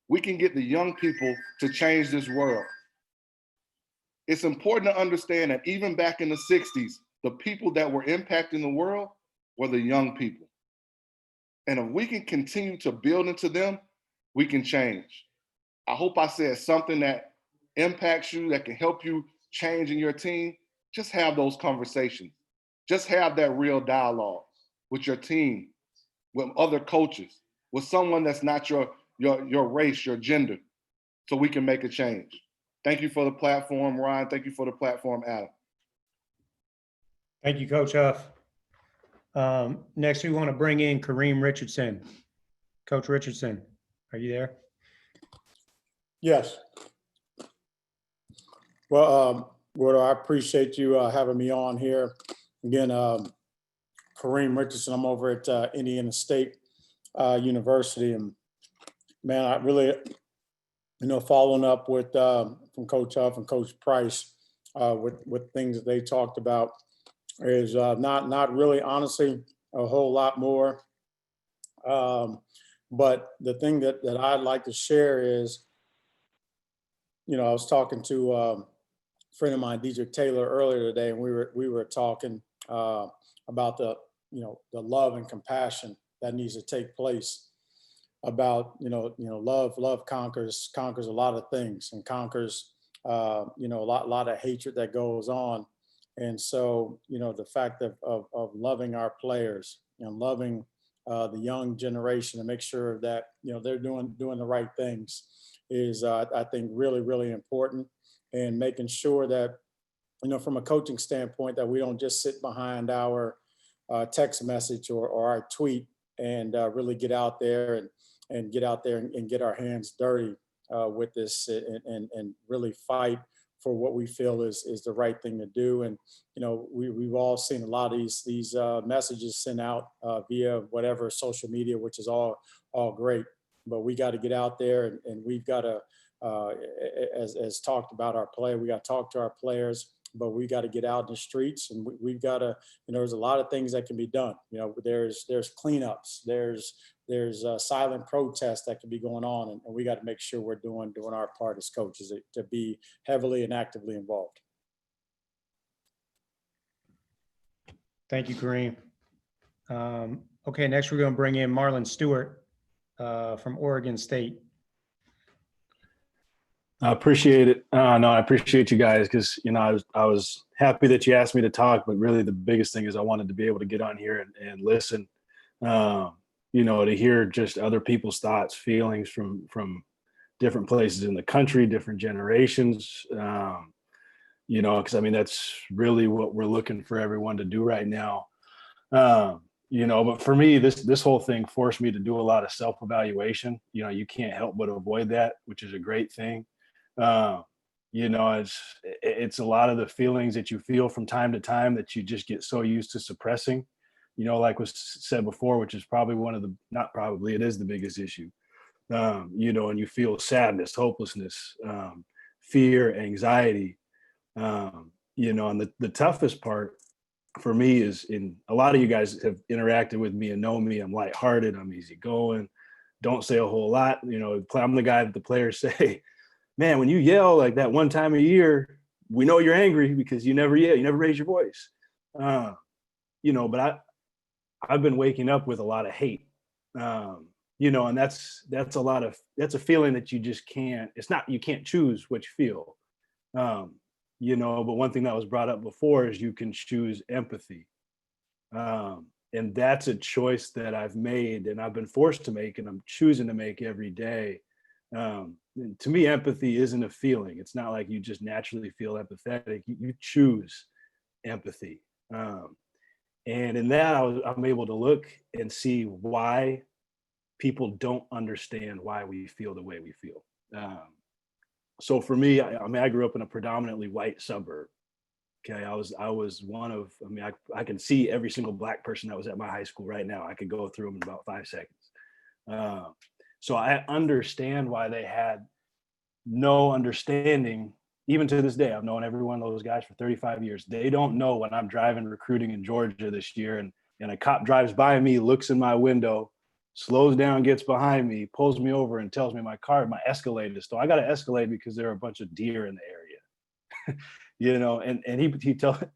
we can get the young people to change this world. It's important to understand that even back in the 60s, the people that were impacting the world were the young people. And if we can continue to build into them, we can change. I hope I said something that impacts you, that can help you change in your team. Just have those conversations. Just have that real dialogue with your team, with other coaches, with someone that's not your race, your gender, so we can make a change. Thank you for the platform, Ryan. Thank you for the platform, Adam. Thank you, Coach Huff. Next, we want to bring in Kareem Richardson. Coach Richardson, are you there? Yes. Well, Gordo, I appreciate you having me on here. Again, Kareem Richardson, I'm over at Indiana State University. And man, I really, following up with from Coach Huff and Coach Price with things that they talked about is not really, honestly, a whole lot more. But the thing that I'd like to share is, I was talking to a friend of mine, DJ Taylor, earlier today, and we were talking about the love and compassion that needs to take place. About love conquers a lot of things, and conquers a lot of hatred that goes on. And so the fact of loving our players and loving the young generation, and make sure that they're doing the right things is I think really important. And making sure that from a coaching standpoint, that we don't just sit behind our text message or our tweet, and really get out there and get our hands dirty with this, and really fight for what we feel is the right thing to do. And we've all seen a lot of these messages sent out via whatever social media, which is all great, but we got to get out there, and we've got to as talked about our play, we got to talk to our players, but we got to get out in the streets, and we've got to, there's a lot of things that can be done. There's cleanups, there's silent protests that can be going on, and we got to make sure we're doing our part as coaches to be heavily and actively involved. Thank you, Kareem. Okay, next we're going to bring in Marlon Stewart from Oregon State. I appreciate it. No, I appreciate you guys, because I was happy that you asked me to talk, but really the biggest thing is I wanted to be able to get on here and listen. To hear just other people's thoughts, feelings from different places in the country, different generations. Because that's really what we're looking for everyone to do right now. But for me, this whole thing forced me to do a lot of self-evaluation. You can't help but avoid that, which is a great thing. It's a lot of the feelings that you feel from time to time that you just get so used to suppressing, like was said before, which is probably it is the biggest issue. And you feel sadness, hopelessness, fear, anxiety, and the toughest part for me is, in a lot of you guys have interacted with me and know me, I'm lighthearted, I'm easygoing, don't say a whole lot. I'm the guy that the players say, man, when you yell like that one time a year, we know you're angry because you never yell, you never raise your voice. But I've been waking up with a lot of hate, and that's a feeling that you just can't, you can't choose what you feel. But one thing that was brought up before is you can choose empathy. And that's a choice that I've made, and I've been forced to make, and I'm choosing to make every day. To me, empathy isn't a feeling. It's not like you just naturally feel empathetic. You choose empathy. And in that, I'm able to look and see why people don't understand why we feel the way we feel. So for me, I grew up in a predominantly white suburb. Okay, I was one of, I can see every single Black person that was at my high school right now. I could go through them in about 5 seconds. So I understand why they had no understanding, even to this day, I've known every one of those guys for 35 years. They don't know when I'm driving recruiting in Georgia this year and a cop drives by me, looks in my window, slows down, gets behind me, pulls me over and tells me my Escalade is stolen. I got an Escalade because there are a bunch of deer in the area. You know, and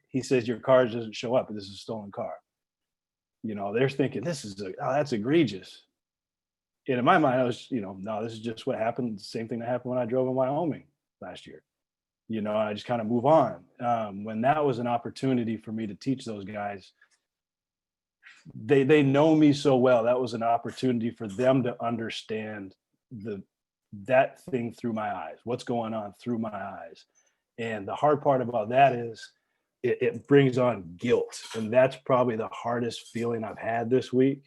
he says your car doesn't show up, but this is a stolen car. You know, they're thinking that's egregious. And in my mind, I was, no, this is just what happened. The same thing that happened when I drove in Wyoming last year. You know, I just kind of move on. When that was an opportunity for me to teach those guys, they know me so well. That was an opportunity for them to understand that thing through my eyes, what's going on through my eyes. And the hard part about that is it brings on guilt. And that's probably the hardest feeling I've had this week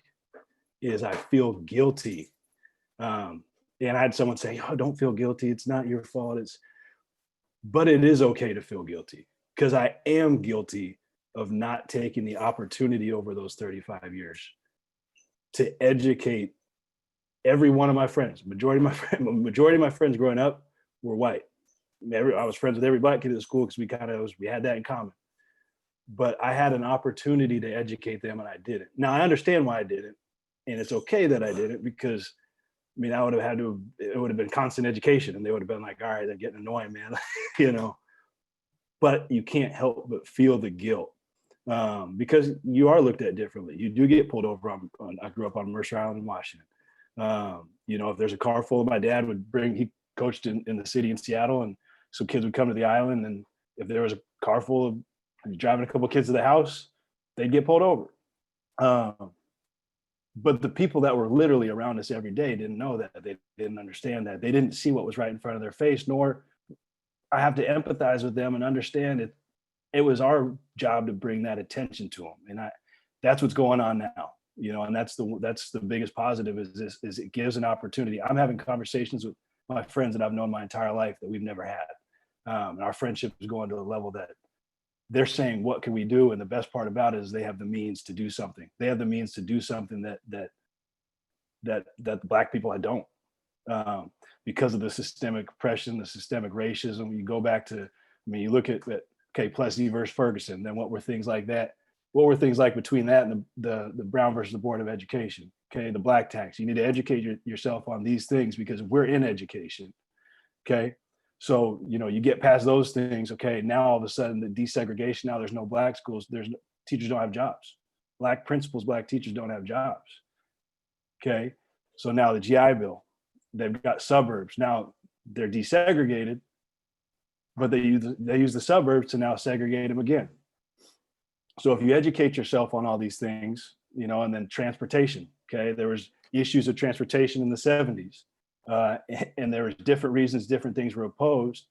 is I feel guilty. And I had someone say, oh, don't feel guilty. It's not your fault. But it is okay to feel guilty because I am guilty of not taking the opportunity over those 35 years to educate every one of my friends. Majority of my friends growing up were white. I was friends with every black kid at school because we had that in common. But I had an opportunity to educate them and I didn't. Now I understand why I didn't, and it's okay that I didn't because it would have been constant education and they would have been like, all right, they're getting annoying, man, you know. But you can't help but feel the guilt because you are looked at differently. You do get pulled over I grew up on Mercer Island in Washington. You know, if there's a car full, my dad he coached in the city in Seattle, and so kids would come to the island, and if there was a car full of driving a couple of kids to the house, they'd get pulled over. But the people that were literally around us every day didn't know that. They didn't understand that. They didn't see what was right in front of their face, nor I have to empathize with them and understand it. It was our job to bring that attention to them. And that's what's going on now, you know, and that's the biggest positive is it gives an opportunity. I'm having conversations with my friends that I've known my entire life that we've never had. And our friendship is going to a level that they're saying, what can we do? And the best part about it is they have the means to do something. They have the means to do something that black people don't, because of the systemic oppression, the systemic racism. You go back to, you look at Plessy versus Ferguson, then what were things like that? What were things like between that and the Brown versus the Board of Education? Okay, the black tax. You need to educate yourself on these things because we're in education. Okay. So, you know, you get past those things. Okay. Now all of a sudden the desegregation, now there's no black schools. Teachers don't have jobs. Black principals, black teachers don't have jobs. Okay. So now the GI Bill, they've got suburbs. Now they're desegregated, but they use the suburbs to now segregate them again. So if you educate yourself on all these things, you know, and then transportation, okay, there was issues of transportation in the 70s. And there was different reasons, different things were opposed,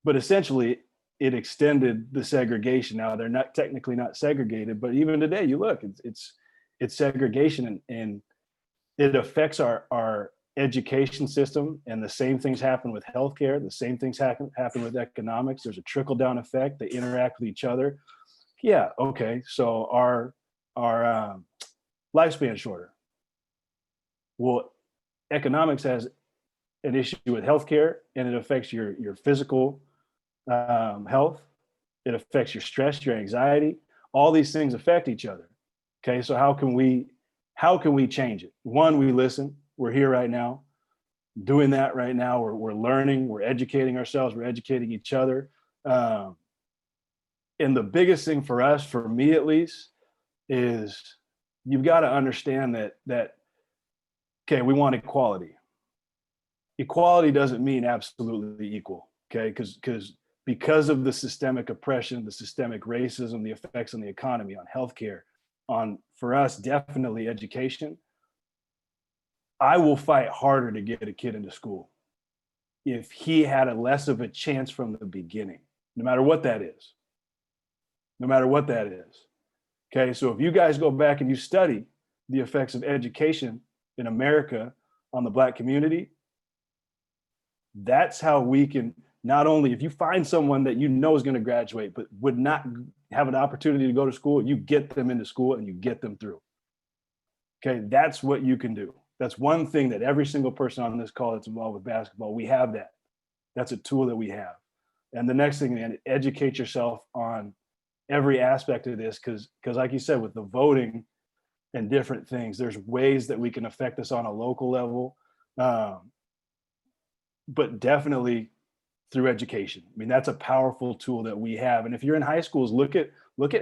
but essentially it extended the segregation. Now they're not technically not segregated, but even today you look, it's segregation and it affects our education system. And the same things happen with healthcare. The same things happen with economics. There's a trickle down effect. They interact with each other. Yeah. Okay. So our lifespan shorter. Well, economics has an issue with healthcare, and it affects your physical health. It affects your stress, your anxiety. All these things affect each other. Okay, so how can we change it? One, we listen. We're here right now, doing that right now. We're learning. We're educating ourselves. We're educating each other. And the biggest thing for us, for me at least, is you've got to understand that okay, we want equality. Equality doesn't mean absolutely equal, okay? Because of the systemic oppression, the systemic racism, the effects on the economy, on healthcare, on, for us, definitely education. I will fight harder to get a kid into school if he had a less of a chance from the beginning, no matter what that is. No matter what that is. Okay, so if you guys go back and you study the effects of education in America on the Black community, that's how we can, not only if you find someone that you know is going to graduate but would not have an opportunity to go to school, you get them into school and you get them through. Okay, that's what you can do. That's one thing that every single person on this call that's involved with basketball, we have that. That's a tool that we have. And the next thing, man, educate yourself on every aspect of this, because like you said, with the voting and different things, there's ways that we can affect this on a local level, but definitely through education. I mean, that's a powerful tool that we have. And if you're in high schools, look at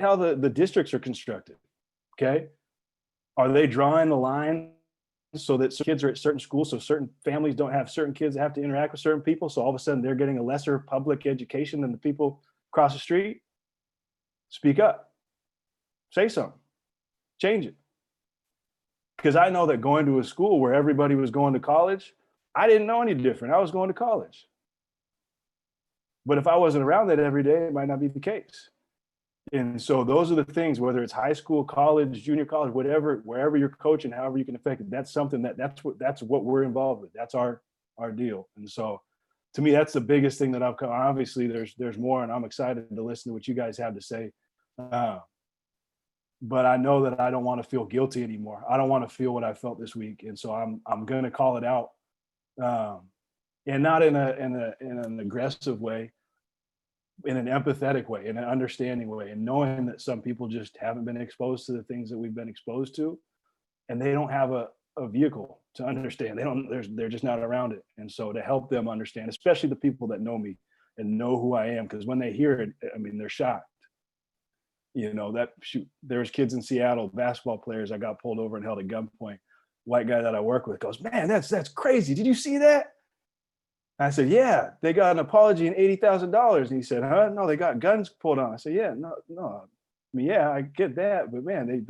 how the districts are constructed. Okay, are they drawing the line so that kids are at certain schools, so certain families don't have certain kids that have to interact with certain people, so all of a sudden they're getting a lesser public education than the people across the street? Speak up, say something, change it. Because I know that going to a school where everybody was going to college, I didn't know any different. I was going to college. But if I wasn't around that every day, it might not be the case. And so those are the things, whether it's high school, college, junior college, whatever, wherever you're coaching, however you can affect it, that's something that's what we're involved with. That's our deal. And so to me, that's the biggest thing that I've come. Obviously there's more, and I'm excited to listen to what you guys have to say. But I know that I don't want to feel guilty anymore. I don't want to feel what I felt this week. And so I'm going to call it out. And not in an aggressive way, in an empathetic way, in an understanding way, and knowing that some people just haven't been exposed to the things that we've been exposed to, and they don't have a vehicle to understand. They're just not around it. And so to help them understand, especially the people that know me and know who I am, because when they hear it, I mean, they're shocked. You know, there's kids in Seattle, basketball players, I got pulled over and held at gunpoint. White guy that I work with goes, "Man, that's crazy. Did you see that?" I said, "Yeah, they got an apology and $80,000. And he said, "Huh? No, they got guns pulled on." I said, "Yeah, no. I mean, yeah, I get that, but man,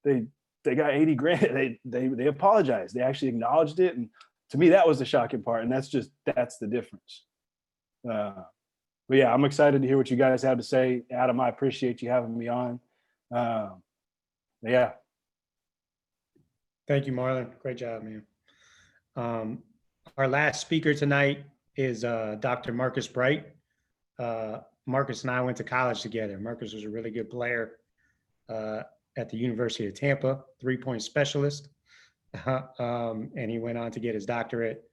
they got 80 grand. They apologized. They actually acknowledged it." And to me, that was the shocking part. And that's the difference. But yeah, I'm excited to hear what you guys have to say. Adam, I appreciate you having me on. Yeah. Thank you, Marlon. Great job, man. Our last speaker tonight is Dr. Marcus Bright. Marcus and I went to college together. Marcus was a really good player at the University of Tampa, three-point specialist. And he went on to get his doctorate.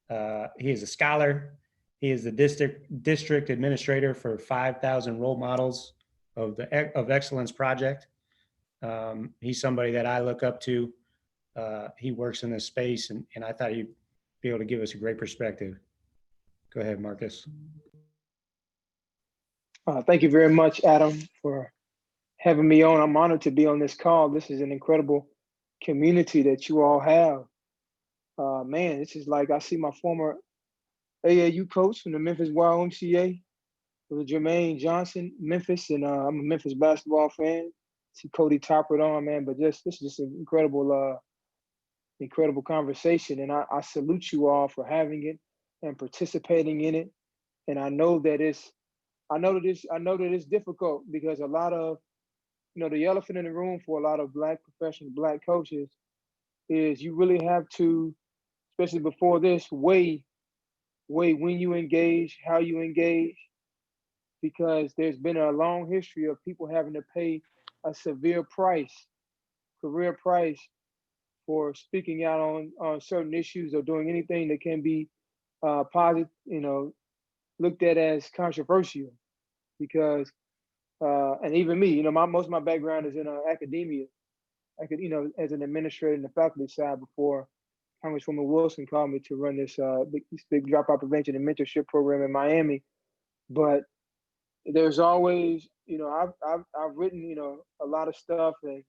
He is a scholar. He is the district administrator for 5,000 Role Models of Excellence Project. He's somebody that I look up to. He works in this space, and I thought he'd be able to give us a great perspective. Go ahead, Marcus. Thank you very much, Adam, for having me on. I'm honored to be on this call. This is an incredible community that you all have. Man, this is like I see my former AAU coach from the Memphis YMCA, with Jermaine Johnson, Memphis, and I'm a Memphis basketball fan. See Cody Topper on, man, but this is just an incredible conversation, and I salute you all for having it and participating in it. And I know that it's difficult, because a lot of, the elephant in the room for a lot of Black professional Black coaches is you really have to, especially before this, weigh when you engage, how you engage, because there's been a long history of people having to pay a severe price, career price, for speaking out on certain issues or doing anything that can be positive, looked at as controversial. Because and even me, most of my background is in academia. I could, as an administrator in the faculty side before Congresswoman Wilson called me to run this big dropout prevention and mentorship program in Miami. But there's always, I've written, a lot of stuff and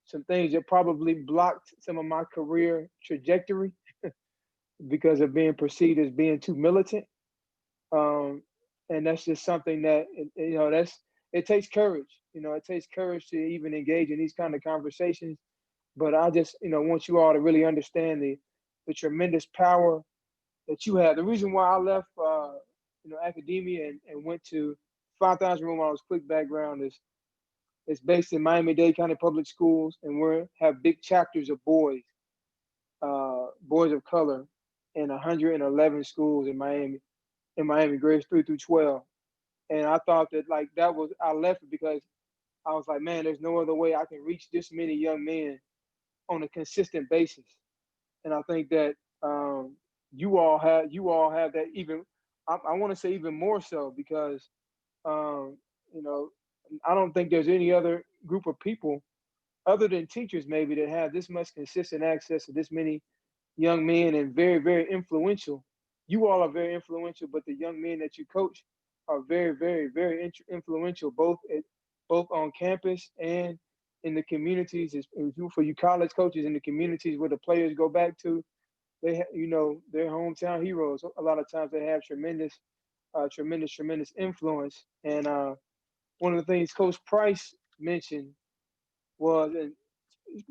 some things that probably blocked some of my career trajectory because of being perceived as being too militant. And that's just something that, it takes courage. It takes courage to even engage in these kind of conversations. But I just, want you all to really understand the tremendous power that you have. The reason why I left, academia and went to 5,000 Role Models. Quick background is it's based in Miami-Dade County Public Schools, and we have big chapters of boys of color, in 111 schools in Miami, grades 3 through 12. And I thought that I left it because I was like, man, there's no other way I can reach this many young men on a consistent basis. And I think that you all have that even I want to say even more so because, you know, I don't think there's any other group of people other than teachers maybe that have this much consistent access to this many young men and very, very influential. You all are very influential, but the young men that you coach are very, very, very influential, both on campus and in the communities. For you college coaches in the communities where the players go back to, their hometown heroes. A lot of times they have tremendous influence. And one of the things Coach Price mentioned was, and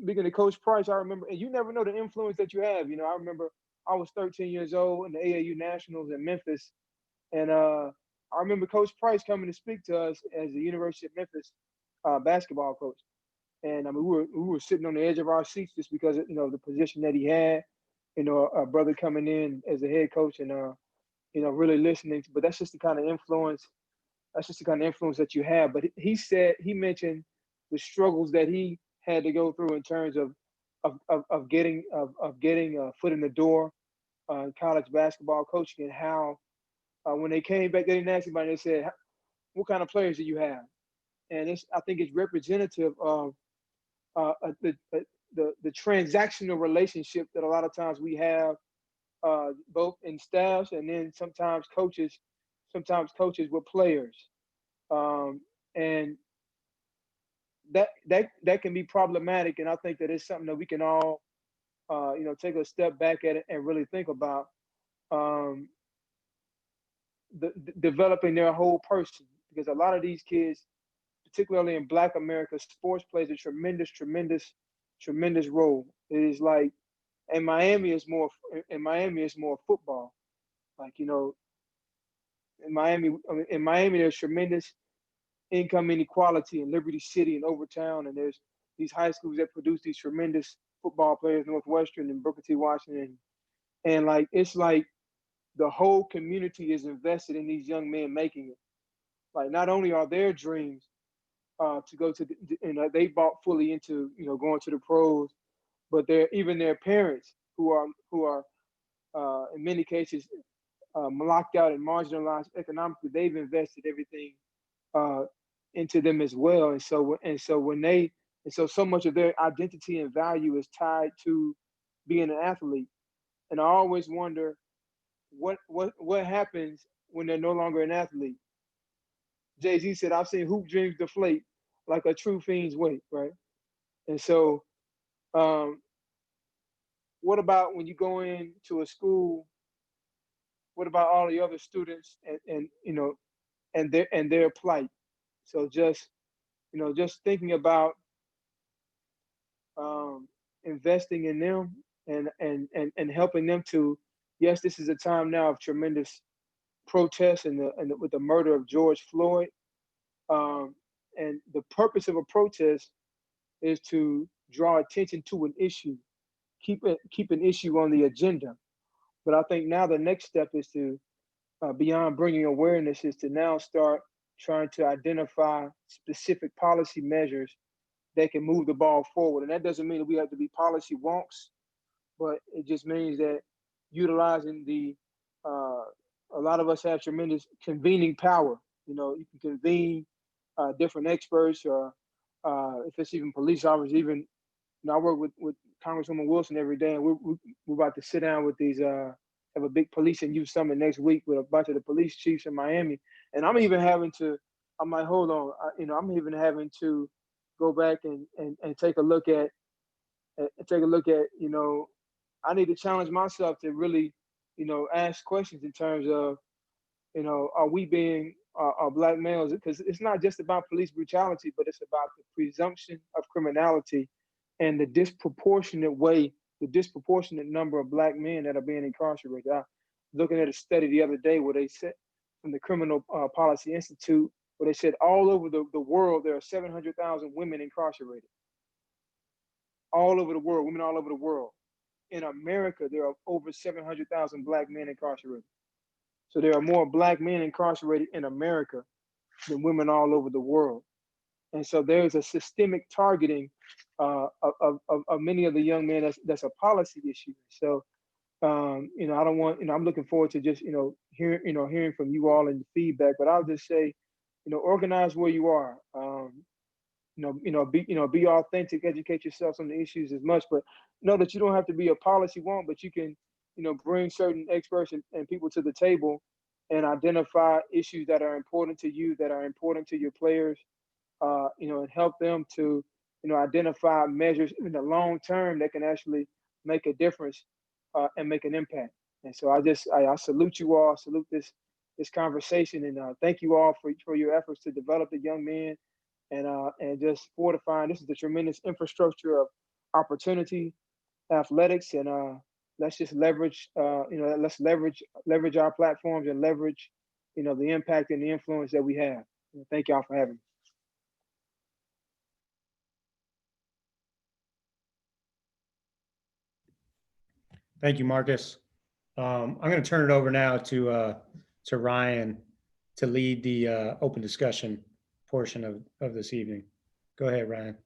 speaking of Coach Price, I remember, and you never know the influence that you have. I remember I was 13 years old in the AAU Nationals in Memphis, and I remember Coach Price coming to speak to us as the University of Memphis basketball coach. And I mean, we were sitting on the edge of our seats just because of, the position that he had. A brother coming in as a head coach and really listening. But that's just the kind of influence. That's just the kind of influence that you have. But he mentioned the struggles that he had to go through in terms of getting a foot in the door in college basketball coaching, and how when they came back, they didn't ask anybody. They said, "What kind of players do you have?" And I think it's representative of the transactional relationship that a lot of times we have, both in staffs and then sometimes coaches with players, and that can be problematic. And I think that it's something that we can all take a step back at it and really think about, developing their whole person, because a lot of these kids, particularly in Black America, sports plays a tremendous role. It is like, in Miami is more football. Like, in Miami there's tremendous income inequality in Liberty City and Overtown, and there's these high schools that produce these tremendous football players, Northwestern and Booker T. Washington, and like it's like the whole community is invested in these young men making it. Like, not only are their dreams to go to, they bought fully into going to the pros, but even their parents who are in many cases locked out and marginalized economically, they've invested everything into them as well. And so much of their identity and value is tied to being an athlete. And I always wonder what happens when they're no longer an athlete. Jay-Z said, "I've seen hoop dreams deflate like a true fiend's weight," right? And so what about when you go into a school? What about all the other students and their plight? So just thinking about investing in them and helping them to, yes, this is a time now of tremendous protests and with the murder of George Floyd. And the purpose of a protest is to draw attention to an issue, keep an issue on the agenda. But I think now the next step is to, beyond bringing awareness, is to now start trying to identify specific policy measures that can move the ball forward. And that doesn't mean that we have to be policy wonks, but it just means that utilizing a lot of us have tremendous convening power. You can convene different experts, or if it's even police officers. Even, I work with Congresswoman Wilson every day, and we're about to sit down with these, have a big police and youth summit next week with a bunch of the police chiefs in Miami. And I'm like, hold on, I'm even having to go back and take a look at, I need to challenge myself to really, ask questions in terms of, are we being, are Black males, because it's not just about police brutality, but it's about the presumption of criminality and the disproportionate number of Black men that are being incarcerated. I was looking at a study the other day where they said, from the Criminal Policy Institute, where they said all over the world, there are 700,000 women incarcerated. All over the world, women all over the world. In America, there are over 700,000 Black men incarcerated. So there are more Black men incarcerated in America than women all over the world. And so there's a systemic targeting of many of the young men that's a policy issue. So I don't want, I'm looking forward to just, hearing from you all and the feedback. But I'll just say, organize where you are. Be authentic, educate yourselves on the issues as much, but know that you don't have to be a policy wonk, but you can, bring certain experts and people to the table and identify issues that are important to you, that are important to your players, and help them to, identify measures in the long term that can actually make a difference and make an impact. And so I salute you all, salute this conversation, and thank you all for your efforts to develop the young men and just fortifying. This is the tremendous infrastructure of opportunity, athletics, and let's just leverage. Let's leverage our platforms and leverage, the impact and the influence that we have. Thank y'all for having me. Thank you, Marcus. I'm going to turn it over now to Ryan to lead the open discussion portion of this evening. Go ahead, Ryan.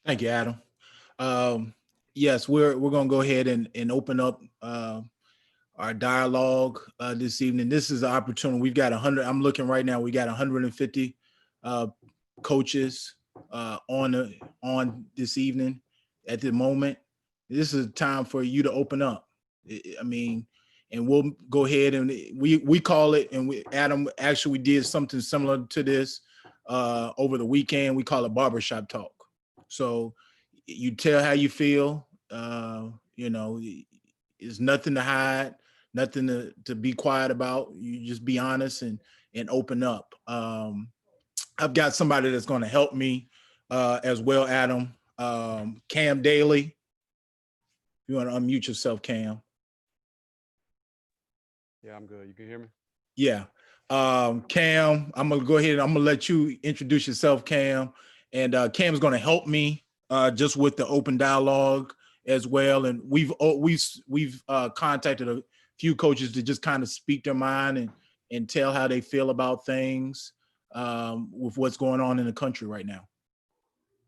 Thank you, Adam. Yes, we're going to go ahead and open up our dialogue this evening. This is an opportunity. We've got 100. I'm looking right now. We got 150 coaches on this evening at the moment. This is a time for you to open up. I mean, and we'll go ahead and we call it, and Adam, actually we did something similar to this over the weekend. We call it barbershop talk. So you tell how you feel, there's nothing to hide, nothing to be quiet about. You just be honest and open up. I've got somebody that's going to help me as well, Adam. Cam Daly. You want to unmute yourself, Cam? Yeah, I'm good. You can hear me? Yeah. Cam, I'm gonna go ahead and I'm gonna let you introduce yourself, Cam. And Cam's gonna help me just with the open dialogue as well. And we've contacted a few coaches to just kind of speak their mind and tell how they feel about things with what's going on in the country right now.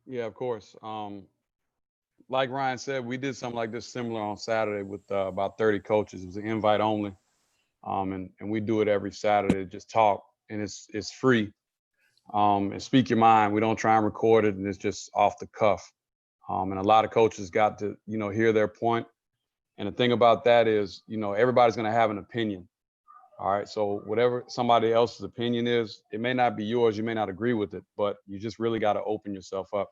Yeah, of course. Like Ryan said, we did something like this similar on Saturday with about 30 coaches. It was an invite only. And we do it every Saturday, just talk, and it's free. And speak your mind. We don't try and record it, and it's just off the cuff. And a lot of coaches got to, hear their point. And the thing about that is, everybody's going to have an opinion. All right. So whatever somebody else's opinion is, it may not be yours. You may not agree with it, but you just really got to open yourself up.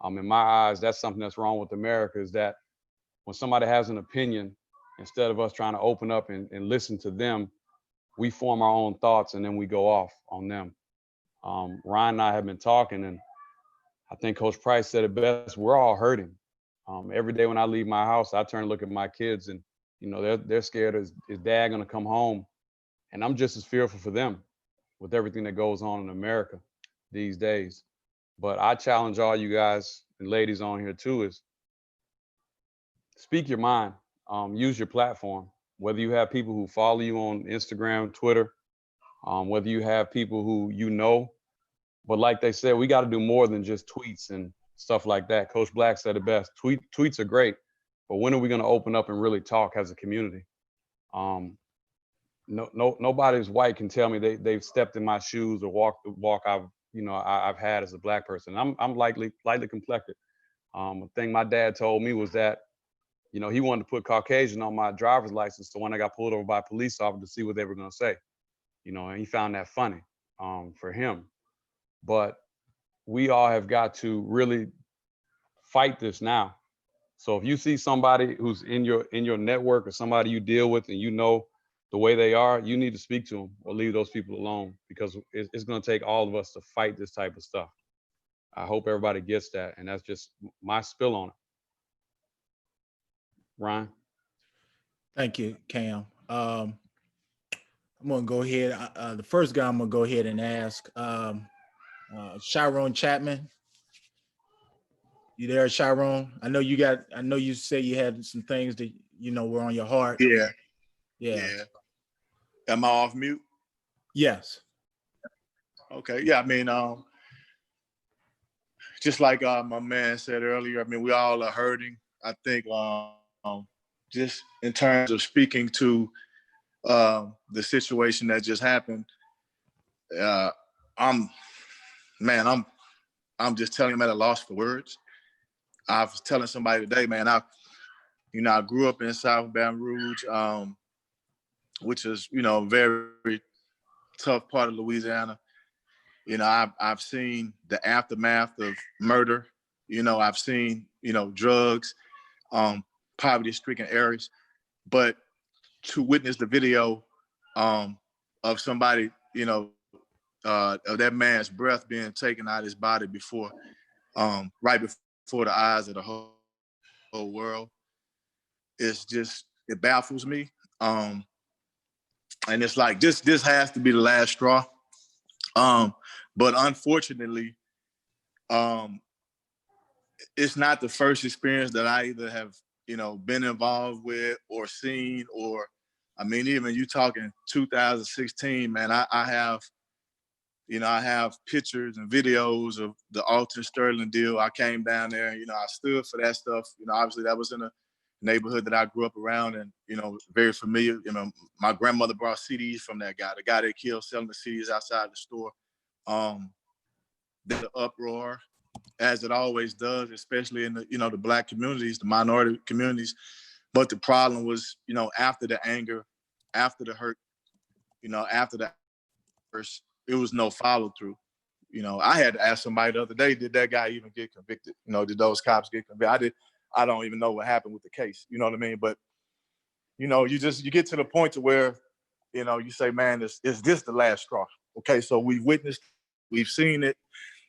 In my eyes, that's something that's wrong with America, is that when somebody has an opinion, instead of us trying to open up and listen to them, we form our own thoughts and then we go off on them. Ryan and I have been talking, and I think Coach Price said it best. We're all hurting. Every day when I leave my house, I turn and look at my kids, and they're scared. Is Dad gonna come home? And I'm just as fearful for them with everything that goes on in America these days. But I challenge all you guys and ladies on here too, is speak your mind. Use your platform. Whether you have people who follow you on Instagram, Twitter, whether you have people who but like they said, we got to do more than just tweets and stuff like that. Coach Black said it best. Tweets are great, but when are we going to open up and really talk as a community? Nobody's white can tell me they've stepped in my shoes or walked the walk I've had as a Black person. I'm lightly complected. A thing my dad told me was that he wanted to put Caucasian on my driver's license, so when I got pulled over by a police officer to see what they were going to say, and he found that funny for him. But we all have got to really fight this now. So if you see somebody who's in your network or somebody you deal with and the way they are, you need to speak to them or leave those people alone, because it's going to take all of us to fight this type of stuff. I hope everybody gets that, and that's just my spill on it. Ryan? Thank you, Cam. I'm going to go ahead. The first guy I'm going to go ahead and ask, Chiron Chapman. You there, Chiron? I know you said you had some things that, were on your heart. Yeah. Am I off mute? Yes. Okay. Yeah. I mean, just like my man said earlier, I mean, we all are hurting. I think just in terms of speaking to the situation that just happened. I'm just telling him at a loss for words. I was telling somebody today, man, I grew up in South Baton Rouge, which is, a very tough part of Louisiana. I've seen the aftermath of murder. I've seen, drugs, poverty-stricken areas. But to witness the video of somebody, of that man's breath being taken out of his body right before the eyes of the whole world, it baffles me. And it's like, this has to be the last straw. But unfortunately, it's not the first experience that I either have, been involved with or seen, or, even you talking 2016, man, I have pictures and videos of the Alton Sterling deal. I came down there, I stood for that stuff. Obviously that was in a neighborhood that I grew up around and, very familiar. My grandmother brought CDs from that guy, the guy that killed selling the CDs outside the store. The uproar, as it always does, especially in the, the Black communities, the minority communities. But the problem was, after the anger, after the hurt, after that, it was no follow through. I had to ask somebody the other day, did that guy even get convicted? Did those cops get convicted? I don't even know what happened with the case. You know what I mean? But, you get to the point to where, you say, man, is this the last straw? Okay, so we've witnessed, we've seen it.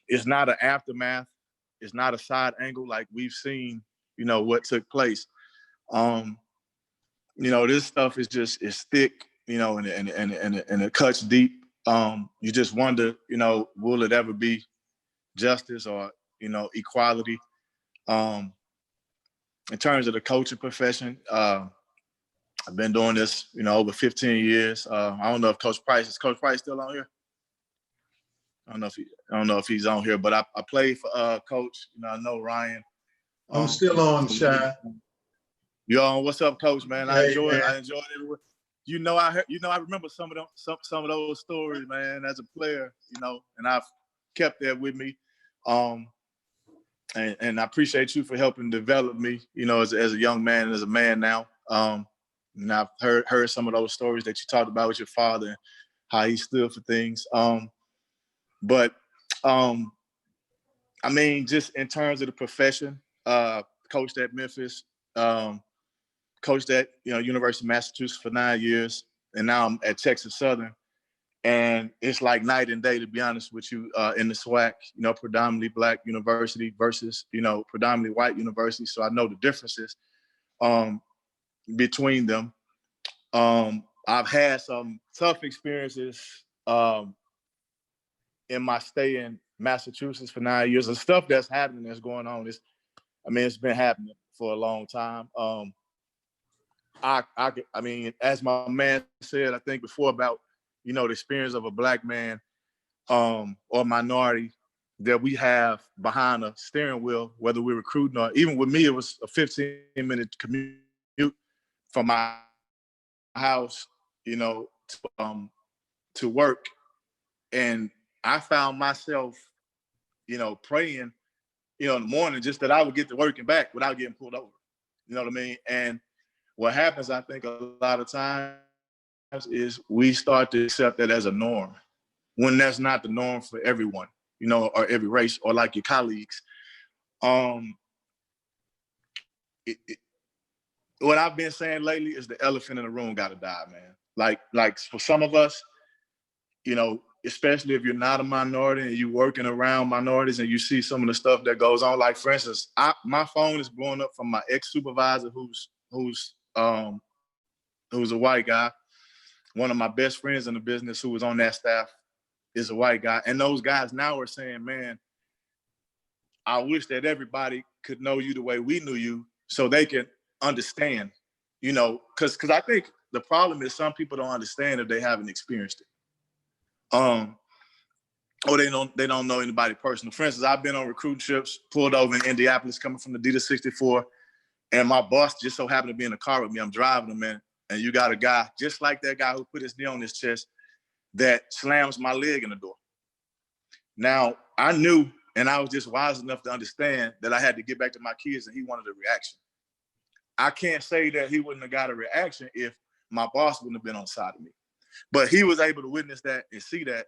It's not an aftermath. It's not a side angle. Like we've seen, what took place. This stuff is thick, and it cuts deep. You just wonder, will it ever be justice or, equality? In terms of the coaching profession, I've been doing this, over 15 years. I don't know if Coach Price still on here? I don't know if he's on here, but I played for Coach. I know Ryan. I'm still on, Shy. You on? What's up, Coach? Man, I enjoyed it. I remember some of those stories, man. As a player, and I've kept that with me. And I appreciate you for helping develop me, as a young man and as a man now. And I've heard some of those stories that you talked about with your father and how he stood for things. But just in terms of the profession, coached at Memphis, coached at University of Massachusetts for 9 years, and now I'm at Texas Southern. And it's like night and day, to be honest with you, in the SWAC, predominantly Black university versus, predominantly white university. So I know the differences between them. I've had some tough experiences in my stay in Massachusetts for 9 years. The stuff that's happening, that's going on, it's been happening for a long time. As my man said, I think before about, the experience of a Black man or minority that we have behind a steering wheel, whether we're recruiting or even with me, it was a 15-minute commute from my house, to work. And I found myself, praying, in the morning just that I would get to work and back without getting pulled over. You know what I mean? And what happens, I think, a lot of times is we start to accept that as a norm when that's not the norm for everyone, or every race or like your colleagues. What I've been saying lately is the elephant in the room got to die, man. Like for some of us, especially if you're not a minority and you're working around minorities and you see some of the stuff that goes on. Like for instance, my phone is blowing up from my ex-supervisor who's a white guy. One of my best friends in the business who was on that staff is a white guy. And those guys now are saying, man, I wish that everybody could know you the way we knew you so they can understand, because I think the problem is some people don't understand if they haven't experienced it. Or they don't know anybody personal. For instance, I've been on recruiting trips, pulled over in Indianapolis coming from the D to 64, and my boss just so happened to be in the car with me. I'm driving him, man, and you got a guy just like that guy who put his knee on his chest that slams my leg in the door. Now, I knew, and I was just wise enough to understand that I had to get back to my kids, and he wanted a reaction. I can't say that he wouldn't have got a reaction if my boss wouldn't have been on the side of me. But he was able to witness that and see that.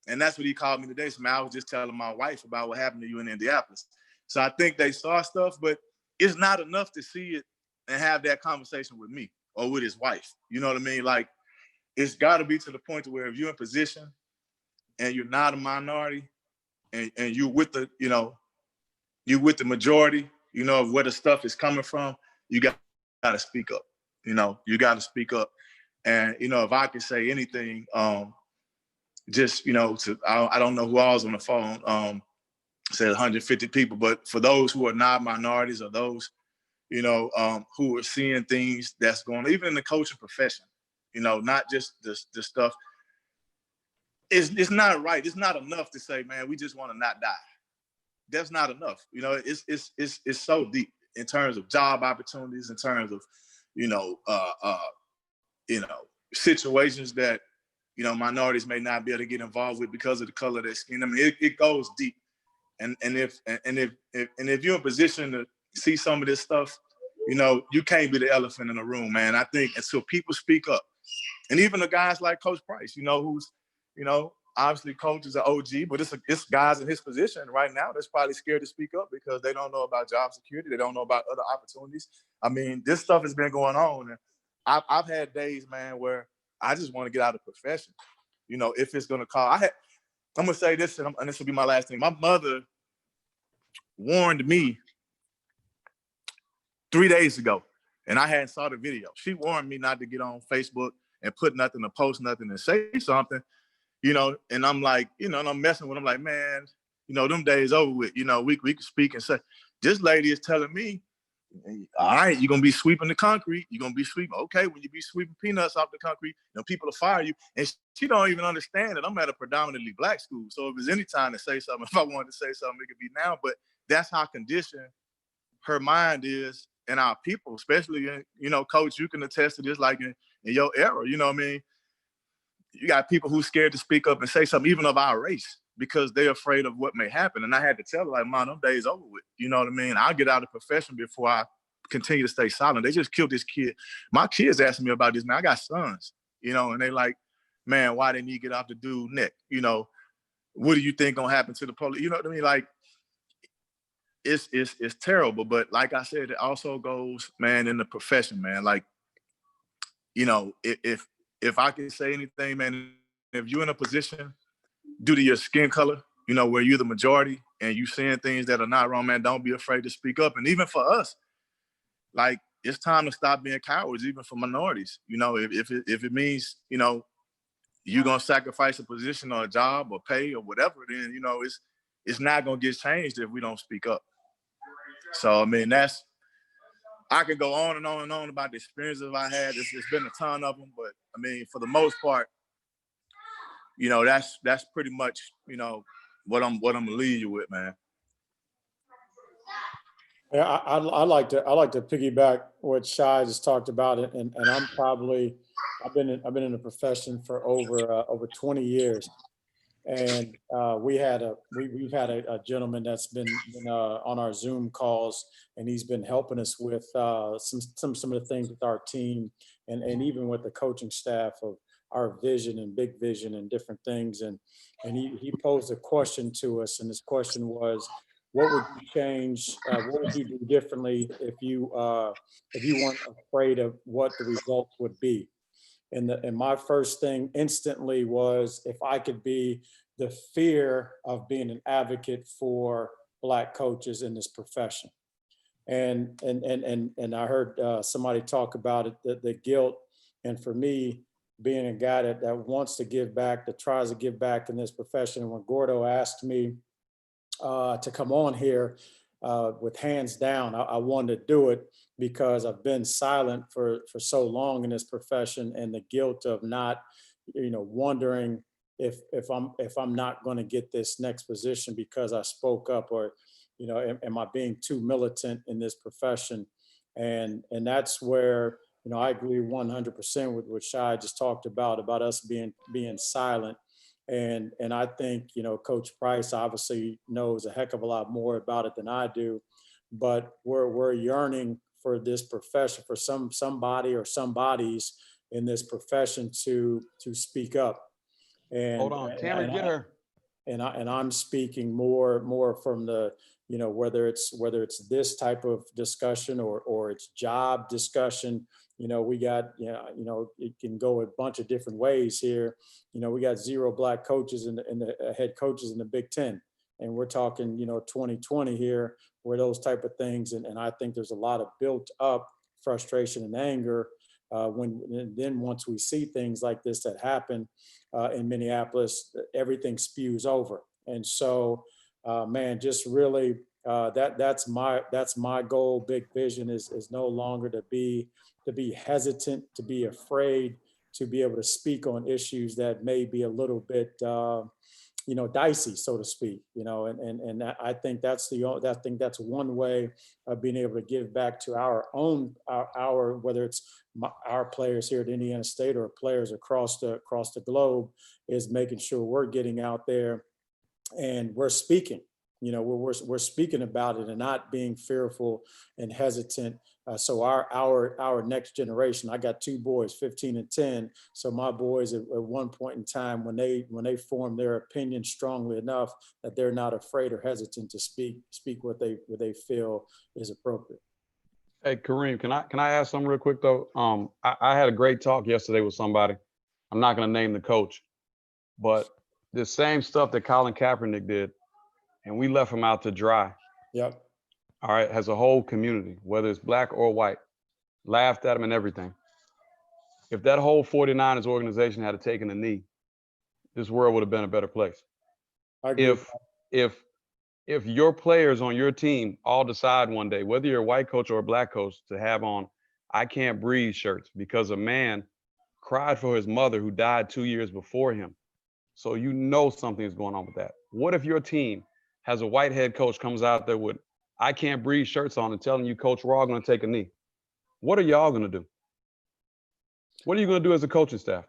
And that's what he called me today. So, man, I was just telling my wife about what happened to you in Indianapolis. So I think they saw stuff, but it's not enough to see it and have that conversation with me or with his wife. You know what I mean? Like, it's got to be to the point to where if you're in position and you're not a minority and you're with the, you know, you're with the majority, you know, of where the stuff is coming from, you got to speak up. You know, you got to speak up. And, you know, if I could say anything, just, you know, I don't know who I was on the phone, said 150 people, but for those who are not minorities or those, you know, who are seeing things that's going on, even in the coaching profession, you know, not just the stuff, it's not right. It's not enough to say, man, we just want to not die. That's not enough. You know, it's so deep in terms of job opportunities, in terms of, you know, situations that, you know, minorities may not be able to get involved with because of the color of their skin. I mean, it goes deep. And if you're in a position to see some of this stuff, you know, you can't be the elephant in the room, man. I think until people speak up, and even the guys like Coach Price, you know, who's, you know, obviously Coach is an OG, but it's guys in his position right now that's probably scared to speak up because they don't know about job security. They don't know about other opportunities. I mean, this stuff has been going on. And I've had days, man, where I just want to get out of the profession. You know, if it's going to call, I'm going to say this, and this will be my last thing. My mother warned me 3 days ago, and I hadn't saw the video. She warned me not to get on Facebook and put nothing, to post nothing, and say something, you know, and I'm like, you know, and I'm messing with them like, man, you know, them days over with, you know, we could speak and say, this lady is telling me, all right, you're going to be sweeping the concrete. You're going to be sweeping. Okay, when you be sweeping peanuts off the concrete, you know, people will fire you. And she don't even understand that I'm at a predominantly Black school. So if there's any time to say something, if I wanted to say something, it could be now. But that's how conditioned her mind is, and our people, especially, you know, Coach, you can attest to this, like in your era, you know what I mean? You got people who's scared to speak up and say something, even of our race, because they're afraid of what may happen. And I had to tell her, like, man, them days over with. You know what I mean? I'll get out of the profession before I continue to stay silent. They just killed this kid. My kids asking me about this, man. I got sons, you know, and they like, man, why didn't he get off the dude's neck? You know, what do you think gonna happen to the police? You know what I mean? Like, it's terrible. But like I said, it also goes, man, in the profession, man. Like, you know, if I can say anything, man, if you're in a position due to your skin color, you know, where you're the majority and you saying things that are not wrong, man, don't be afraid to speak up. And even for us, like, it's time to stop being cowards, even for minorities. You know, if it means, you know, you're gonna sacrifice a position or a job or pay or whatever, then, you know, it's not gonna get changed if we don't speak up. So I mean, I could go on and on and on about the experiences I had. It's been a ton of them, but I mean, for the most part, you know, that's pretty much, you know, what I'm gonna leave you with, man. Yeah, I like to piggyback what Shai just talked about it, and I'm probably I've been in the profession for over 20 years, and we've had a gentleman that's been on our Zoom calls, and he's been helping us with some of the things with our team, and even with the coaching staff of our vision and big vision and different things, and he posed a question to us, and his question was, what would you change? What would you do differently if you weren't afraid of what the results would be? And my first thing instantly was, if I could be the fear of being an advocate for Black coaches in this profession. And I heard somebody talk about it, the guilt. And for me, being a guy that wants to give back, that tries to give back in this profession, and when Gordo asked me to come on here, with hands down, I wanted to do it because I've been silent for so long in this profession, and the guilt of not, you know, wondering if I'm not going to get this next position because I spoke up, or, you know, am I being too militant in this profession? And that's where, I agree 100% with what Shai just talked about us being silent. And I think, Coach Price obviously knows a heck of a lot more about it than I do, but we're yearning for this profession, for somebody or somebodies in this profession to speak up. And Hold on, Cameron, get her. And I'm speaking more from the, whether it's this type of discussion or it's job discussion. We got, it can go a bunch of different ways here. We got 0 black coaches in the head coaches in the Big Ten, and we're talking, 2020 here, where those type of things, and I think there's a lot of built up frustration and anger then once we see things like this that happen in Minneapolis, everything spews over. And so, man, just really that's my goal. Big vision is no longer to be hesitant, to be afraid, to be able to speak on issues that may be a little bit dicey, so to speak, and I think that's one way of being able to give back to our whether it's our players here at Indiana State or players across the globe, is making sure we're getting out there and we're speaking. We're speaking about it and not being fearful and hesitant. So our next generation, I got 2 boys, 15 and 10. So my boys at one point in time, when they form their opinion strongly enough that they're not afraid or hesitant to speak what they feel is appropriate. Hey, Kareem, can I ask something real quick though? I had a great talk yesterday with somebody. I'm not going to name the coach, but the same stuff that Colin Kaepernick did, and we left him out to dry. Yep. All right, has a whole community, whether it's black or white, laughed at him and everything. If that whole 49ers organization had taken a knee, this world would have been a better place. I agree. If your players on your team all decide one day, whether you're a white coach or a black coach, to have on "I Can't Breathe" shirts because a man cried for his mother who died 2 years before him, so something is going on with that. What if your team has a white head coach comes out there with "I Can't Breathe" shirts on and telling you, "Coach, we're all going to take a knee"? What are y'all going to do? What are you going to do as a coaching staff?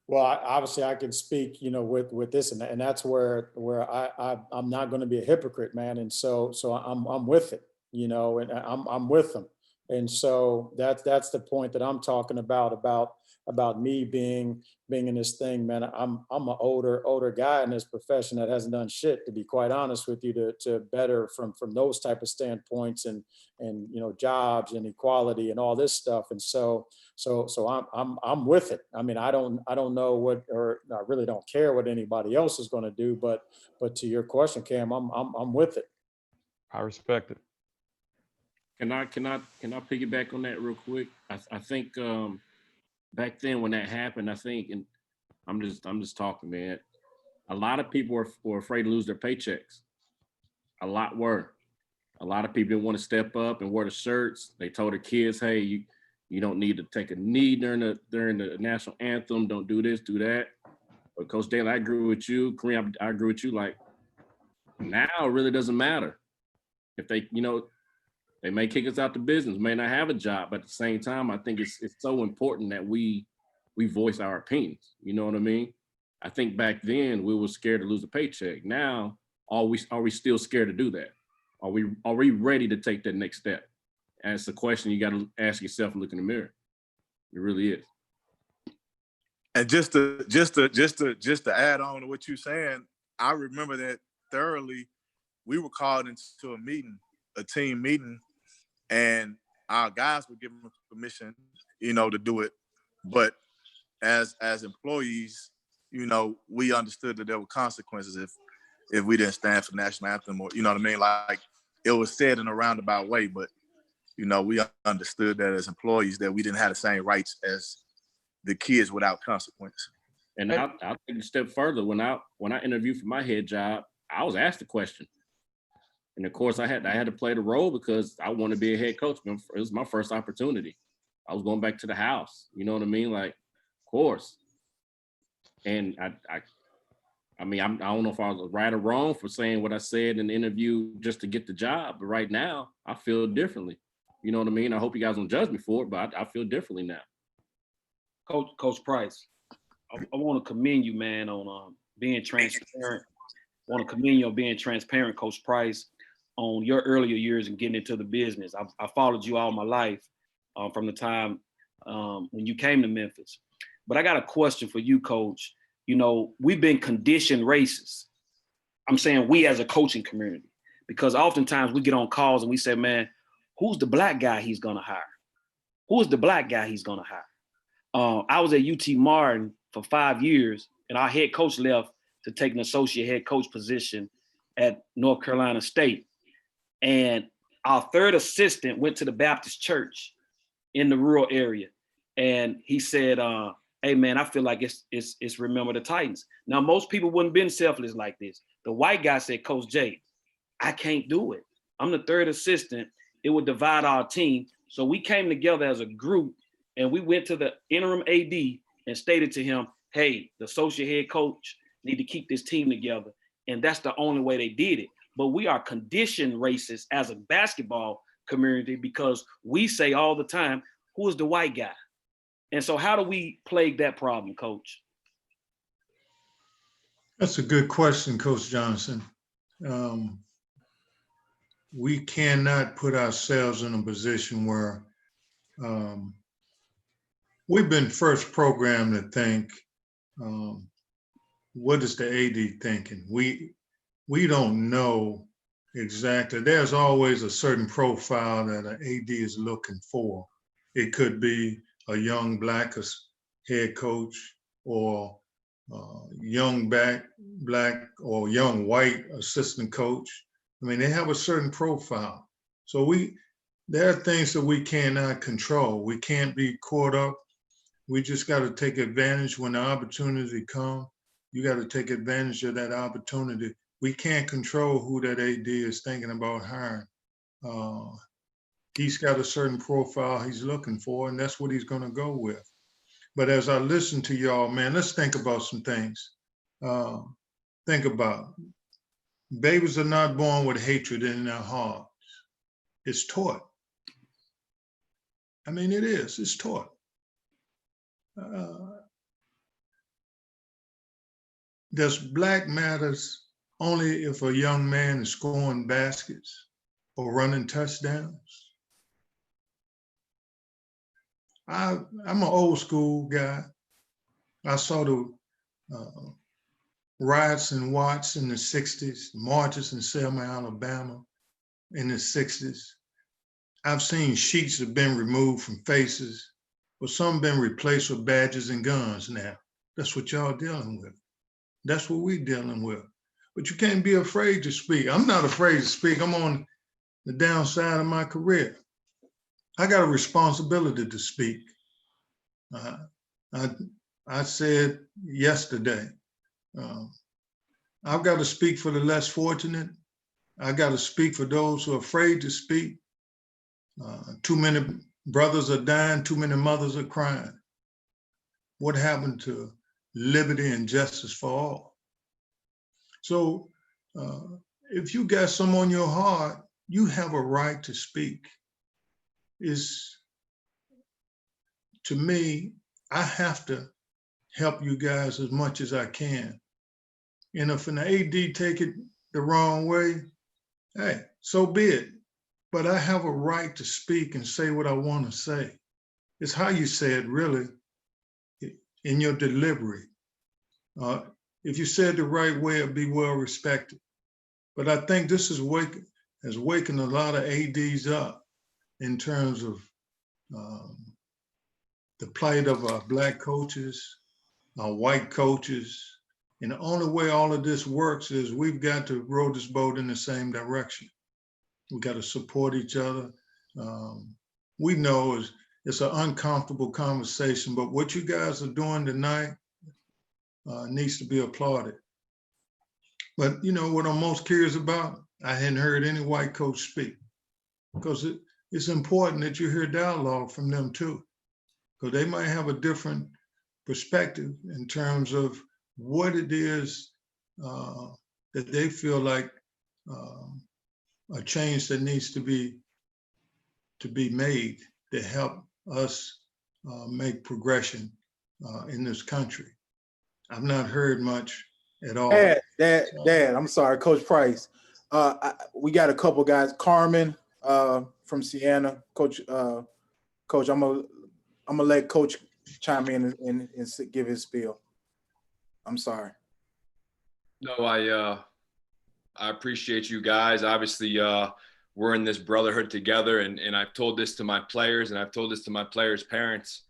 Well, obviously I can speak, with this, and that's where I'm not going to be a hypocrite, man. And so I'm with it, and I'm with them. And so that's the point that I'm talking about me being in this thing, man. I'm an older guy in this profession that hasn't done shit, to be quite honest with you, to better from those type of standpoints and jobs and equality and all this stuff. And so I'm with it. I mean, I don't know what, or I really don't care what anybody else is going to do, but to your question, Cam, I'm with it. I respect it. Can I piggyback on that real quick? I think back then when that happened, I think, and I'm just talking, man. A lot of people were afraid to lose their paychecks. A lot were. A lot of people didn't want to step up and wear the shirts. They told their kids, "Hey, you don't need to take a knee during the national anthem. Don't do this, do that." But Coach Daly, I agree with you. Kareem, I agree with you. Like, now it really doesn't matter if they, they may kick us out the business, may not have a job, but at the same time, I think it's so important that we voice our opinions. You know what I mean? I think back then we were scared to lose a paycheck. Now, are we still scared to do that? Are we ready to take that next step? And it's a question you got to ask yourself and look in the mirror. It really is. And just to add on to what you're saying, I remember that thoroughly. We were called into a team meeting, and our guys were given permission, to do it. But as employees, we understood that there were consequences if we didn't stand for the national anthem, or you know what I mean? Like, it was said in a roundabout way, but we understood that as employees that we didn't have the same rights as the kids without consequence. And I'll take it a step further. When I interviewed for my head job, I was asked the question. And of course I had to play the role because I wanted to be a head coach. It was my first opportunity. I was going back to the house. You know what I mean? Like, of course. And I mean, I don't know if I was right or wrong for saying what I said in the interview just to get the job. But right now I feel differently. You know what I mean? I hope you guys don't judge me for it, but I feel differently now. Coach Price, I want to commend you, man, on being transparent. I want to commend you on being transparent, Coach Price, on your earlier years and getting into the business. I followed you all my life from the time when you came to Memphis. But I got a question for you, Coach. You know, we've been conditioned racist. I'm saying we as a coaching community, because oftentimes we get on calls and we say, man, who's the black guy he's going to hire? Who is the black guy he's going to hire? I was at UT Martin for 5 years, and our head coach left to take an associate head coach position at North Carolina State. And our third assistant went to the Baptist church in the rural area. And he said, hey man, I feel like it's Remember the Titans. Now, most people wouldn't have been selfless like this. The white guy said, Coach J, I can't do it. I'm the third assistant. It would divide our team. So we came together as a group and we went to the interim AD and stated to him, hey, the associate head coach need to keep this team together. And that's the only way they did it. But we are conditioned racist as a basketball community because we say all the time, who is the white guy? And so how do we plague that problem, Coach? That's a good question, Coach Johnson. We cannot put ourselves in a position where we've been first programmed to think, what is the AD thinking? We don't know exactly. There's always a certain profile that an AD is looking for. It could be a young black head coach or young black or young white assistant coach. I mean, they have a certain profile. So there are things that we cannot control. We can't be caught up. We just got to take advantage when the opportunity comes. You got to take advantage of that opportunity. We can't control who that AD is thinking about hiring. He's got a certain profile he's looking for, and that's what he's going to go with. But as I listen to y'all, man, let's think about some things. Think about it. Babies are not born with hatred in their hearts. It's taught. I mean, it is. It's taught. Does black matters only if a young man is scoring baskets or running touchdowns? I'm an old school guy. I saw the riots in Watts in the 60s, marches in Selma, Alabama in the 60s. I've seen sheets have been removed from faces, but some been replaced with badges and guns now. That's what y'all dealing with. That's what we're dealing with. But you can't be afraid to speak. I'm not afraid to speak. I'm on the downside of my career. I got a responsibility to speak. I said yesterday, I've got to speak for the less fortunate. I got to speak for those who are afraid to speak. Too many brothers are dying, too many mothers are crying. What happened to liberty and justice for all? So if you got some on your heart, you have a right to speak. To me, I have to help you guys as much as I can. And if an AD take it the wrong way, hey, so be it. But I have a right to speak and say what I want to say. It's how you say it, really, in your delivery. If you said the right way, it'd be well respected. But I think this has wakened a lot of ADs up in terms of the plight of our black coaches, our white coaches. And the only way all of this works is we've got to row this boat in the same direction. We got to support each other. We know it's an uncomfortable conversation, but what you guys are doing tonight needs to be applauded. But you know what I'm most curious about? I hadn't heard any white coach speak, because it's important that you hear dialogue from them too, because they might have a different perspective in terms of what it is that they feel like a change that needs to be to be made to help us make progression in this country. I've not heard much at all. Dad, I'm sorry, Coach Price. We got a couple guys. Carmen from Siena. Coach, I'm gonna let Coach chime in and give his spiel. I'm sorry. No, I appreciate you guys. Obviously, we're in this brotherhood together, and I've told this to my players, and I've told this to my players' parents.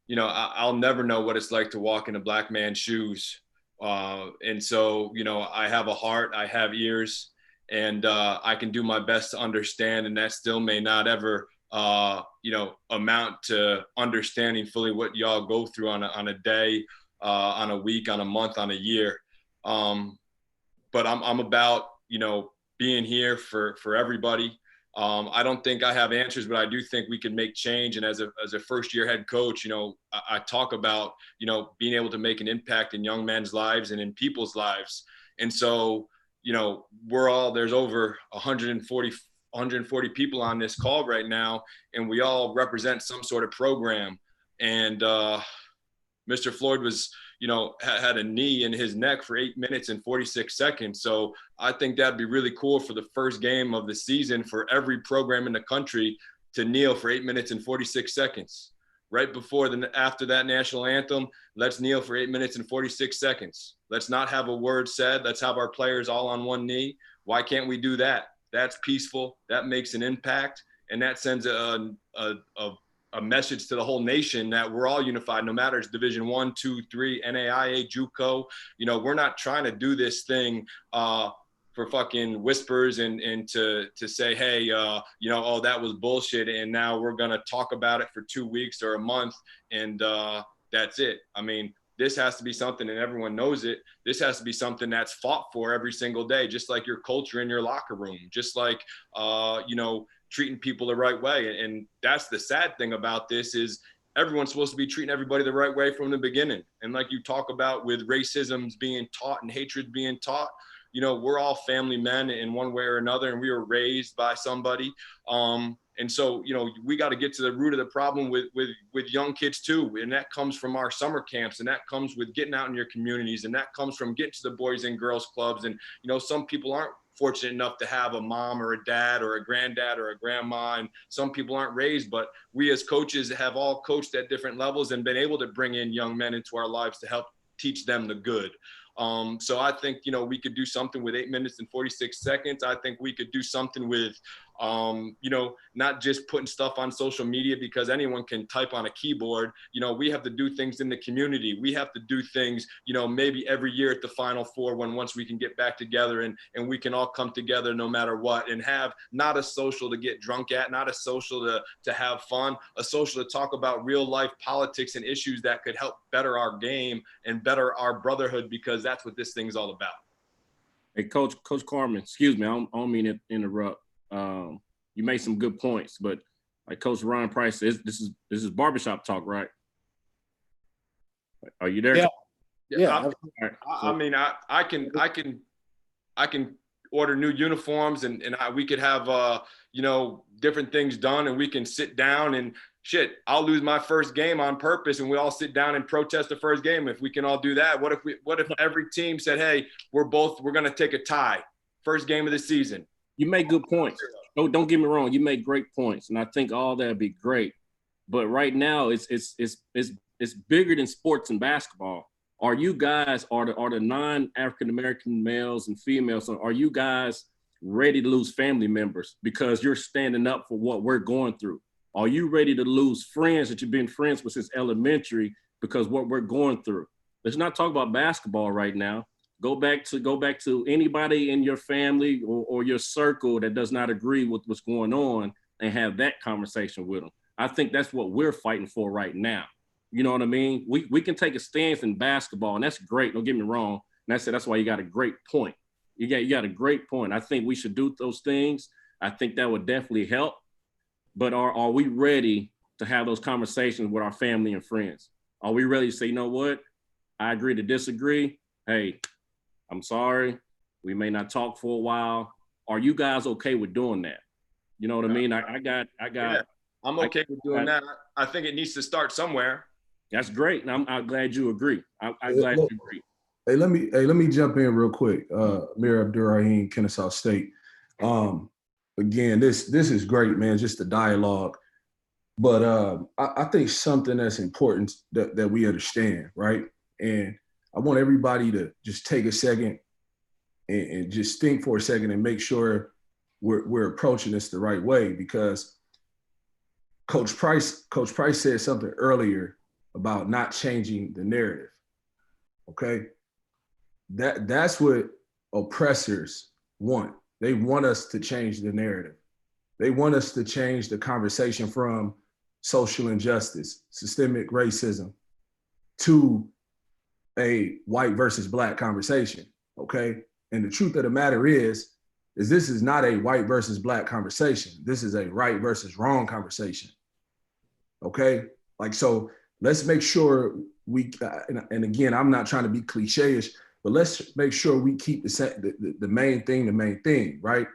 You know, I'll never know what it's like to walk in a black man's shoes. And so, you know, I have a heart, I have ears, and I can do my best to understand, and that still may not ever, you know, amount to understanding fully what y'all go through on a day, on a week, on a month, on a year. But I'm about, you know, being here for everybody. I don't think I have answers, but I do think we can make change. And as a first year head coach, you know, I talk about, you know, being able to make an impact in young men's lives and in people's lives. And so, you know, there's over 140 people on this call right now, and we all represent some sort of program. And Mr. Floyd was, you know, had a knee in his neck for 8 minutes and 46 seconds. So I think that'd be really cool for the first game of the season for every program in the country to kneel for 8 minutes and 46 seconds. Right after that national anthem, let's kneel for 8 minutes and 46 seconds. Let's not have a word said. Let's have our players all on one knee. Why can't we do that? That's peaceful. That makes an impact. And that sends a message to the whole nation that we're all unified, no matter it's Division 1, 2, 3, NAIA, JUCO. You know, we're not trying to do this thing for fucking whispers and to say, hey, you know, oh, that was bullshit, and now we're gonna talk about it for 2 weeks or a month, and that's it. I mean, this has to be something, and everyone knows it. This has to be something that's fought for every single day, just like your culture in your locker room, just like, you know, treating people the right way. And that's the sad thing about this is everyone's supposed to be treating everybody the right way from the beginning. And like you talk about with racism's being taught and hatred being taught, you know, we're all family men in one way or another, and we were raised by somebody. And so, you know, we got to get to the root of the problem with young kids too. And that comes from our summer camps, and that comes with getting out in your communities, and that comes from getting to the Boys and Girls Clubs. And, you know, some people aren't fortunate enough to have a mom or a dad or a granddad or a grandma, and some people aren't raised, but we as coaches have all coached at different levels and been able to bring in young men into our lives to help teach them the good. So I think, you know, we could do something with 8 minutes and 46 seconds. I think we could do something with, you know, not just putting stuff on social media because anyone can type on a keyboard. You know, we have to do things in the community. We have to do things, you know, maybe every year at the Final Four once we can get back together and we can all come together no matter what, and have not a social to get drunk at, not a social to have fun, a social to talk about real life politics and issues that could help better our game and better our brotherhood, because that's what this thing's all about. Hey, Coach Carmen, excuse me, I don't mean to interrupt. You made some good points, but like Coach Ryan Price says, this is barbershop talk, right? Are you there? Yeah. I mean, I can order new uniforms and we could have you know, different things done, and we can sit down and shit. I'll lose my first game on purpose, and we all sit down and protest the first game. If we can all do that, what if every team said, hey, we're gonna take a tie, first game of the season? You make good points. Don't get me wrong. You make great points, and I think all that'd be great. But right now, it's bigger than sports and basketball. Are you guys, are the non-African American males and females, are you guys ready to lose family members because you're standing up for what we're going through? Are you ready to lose friends that you've been friends with since elementary because what we're going through? Let's not talk about basketball right now. Go back to anybody in your family or your circle that does not agree with what's going on and have that conversation with them. I think that's what we're fighting for right now. You know what I mean? We can take a stance in basketball, and that's great. Don't get me wrong. And that's why you got a great point. You got a great point. I think we should do those things. I think that would definitely help. But are we ready to have those conversations with our family and friends? Are we ready to say, you know what? I agree to disagree. Hey, I'm sorry. We may not talk for a while. Are you guys okay with doing that? You know what I mean? I got. Yeah, I'm okay with doing that. I think it needs to start somewhere. That's great, and I'm glad you agree. I'm glad you agree. Hey, let me jump in real quick. Mir Abdurrahim, Kennesaw State. Again, this is great, man. Just the dialogue. But I think something that's important that we understand, right? And I want everybody to just take a second and just think for a second and make sure we're approaching this the right way, because Coach Price said something earlier about not changing the narrative. Okay, that's what oppressors want. They want us to change the narrative. They want us to change the conversation from social injustice, systemic racism, to a white versus black conversation. Okay, and the truth of the matter is this is not a white versus black conversation. This is a right versus wrong conversation. Okay, like, so let's make sure we, and again, I'm not trying to be cliche-ish, but let's make sure we keep the main thing, right?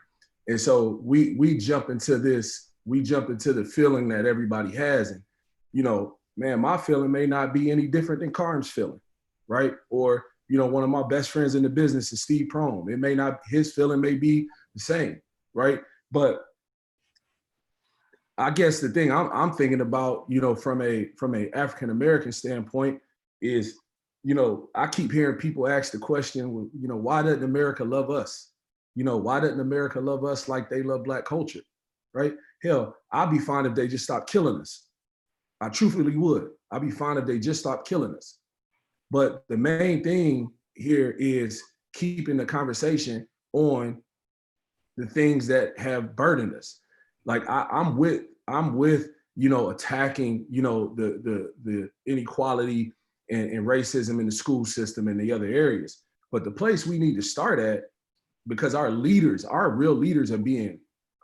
And so we jump into the feeling that everybody has. And, you know, man, my feeling may not be any different than Carm's feeling, right? Or, you know, one of my best friends in the business is Steve Prohm. It may not, his feeling may be the same, right? But I guess the thing I'm thinking about, you know, from a African-American standpoint is, you know, I keep hearing people ask the question, well, you know, why doesn't America love us? You know, why doesn't America love us like they love Black culture, right? Hell, I'd be fine if they just stopped killing us. I truthfully would. I'd be fine if they just stopped killing us. But the main thing here is keeping the conversation on the things that have burdened us. Like I'm with, you know, attacking, you know, the inequality and racism in the school system and the other areas. But the place we need to start at, because our real leaders are being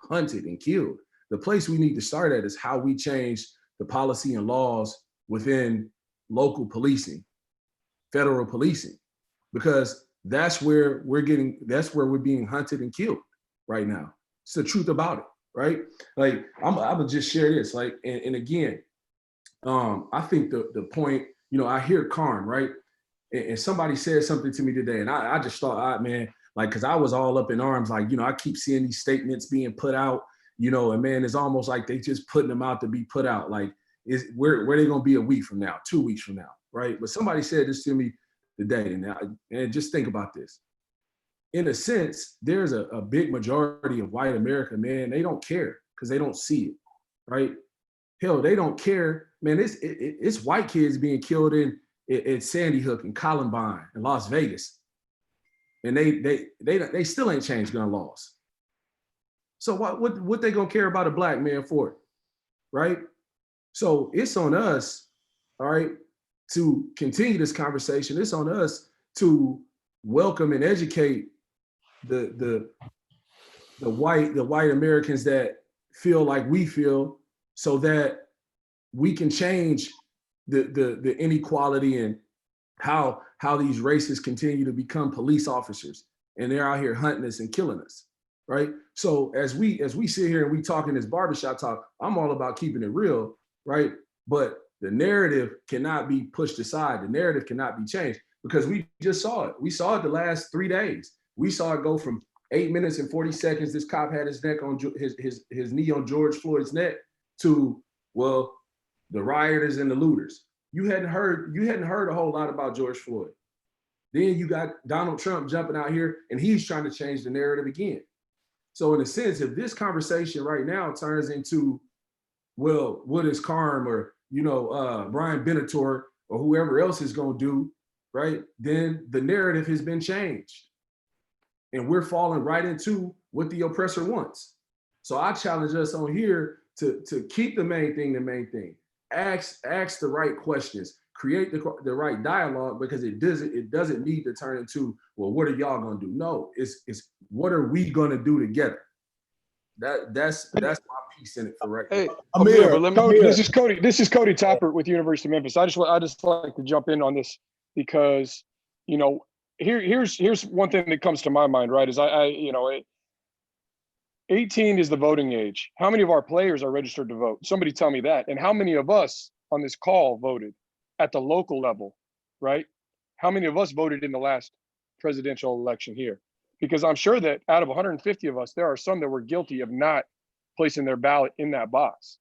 hunted and killed. The place we need to start at is how we change the policy and laws within local policing, federal policing, because that's where we're being hunted and killed right now. It's the truth about it, right? Like I'm gonna just share this, like, and again, I think the point, you know, I hear Karn, right? And somebody said something to me today, and I just thought, man, like, because I was all up in arms, like, you know, I keep seeing these statements being put out, you know, and man, it's almost like they just putting them out to be put out. Like, where they gonna be a week from now, 2 weeks from now, right? But somebody said this to me today, and just think about this. In a sense, there's a big majority of white America, man, they don't care because they don't see it, right? Hell, they don't care, man. It's white kids being killed in Sandy Hook and Columbine and Las Vegas, and they still ain't changed gun laws. So what they gonna care about a black man for, right? So it's on us, all right, to continue this conversation. It's on us to welcome and educate the white Americans that feel like we feel, so that we can change the inequality and how these races continue to become police officers, and they're out here hunting us and killing us, right? So as we sit here and we talk in this barbershop talk, I'm all about keeping it real, right? But the narrative cannot be pushed aside. The narrative cannot be changed, because we just saw it. We saw it the last 3 days. We saw it go from 8 minutes and 40 seconds. This cop had his neck on his knee on George Floyd's neck, to, well, the rioters and the looters. You hadn't heard a whole lot about George Floyd. Then you got Donald Trump jumping out here, and he's trying to change the narrative again. So in a sense, if this conversation right now turns into, well, what is Carm or, you know, Brian Benator or whoever else is going to do, right? Then the narrative has been changed, and we're falling right into what the oppressor wants. So I challenge us on here to keep the main thing. Ask the right questions, create the right dialogue, because it doesn't need to turn into, well, what are y'all gonna do? No, it's what are we gonna do together? That's my piece in it for right now. Hey, Amir, but let me. Cody, this is Cody Toppert with University of Memphis. I just like to jump in on this, because, you know, here's one thing that comes to my mind, right? Is I you know, 18 is the voting age. How many of our players are registered to vote? Somebody tell me that. And how many of us on this call voted at the local level, right? How many of us voted in the last presidential election here? Because I'm sure that out of 150 of us, there are some that were guilty of not placing their ballot in that box,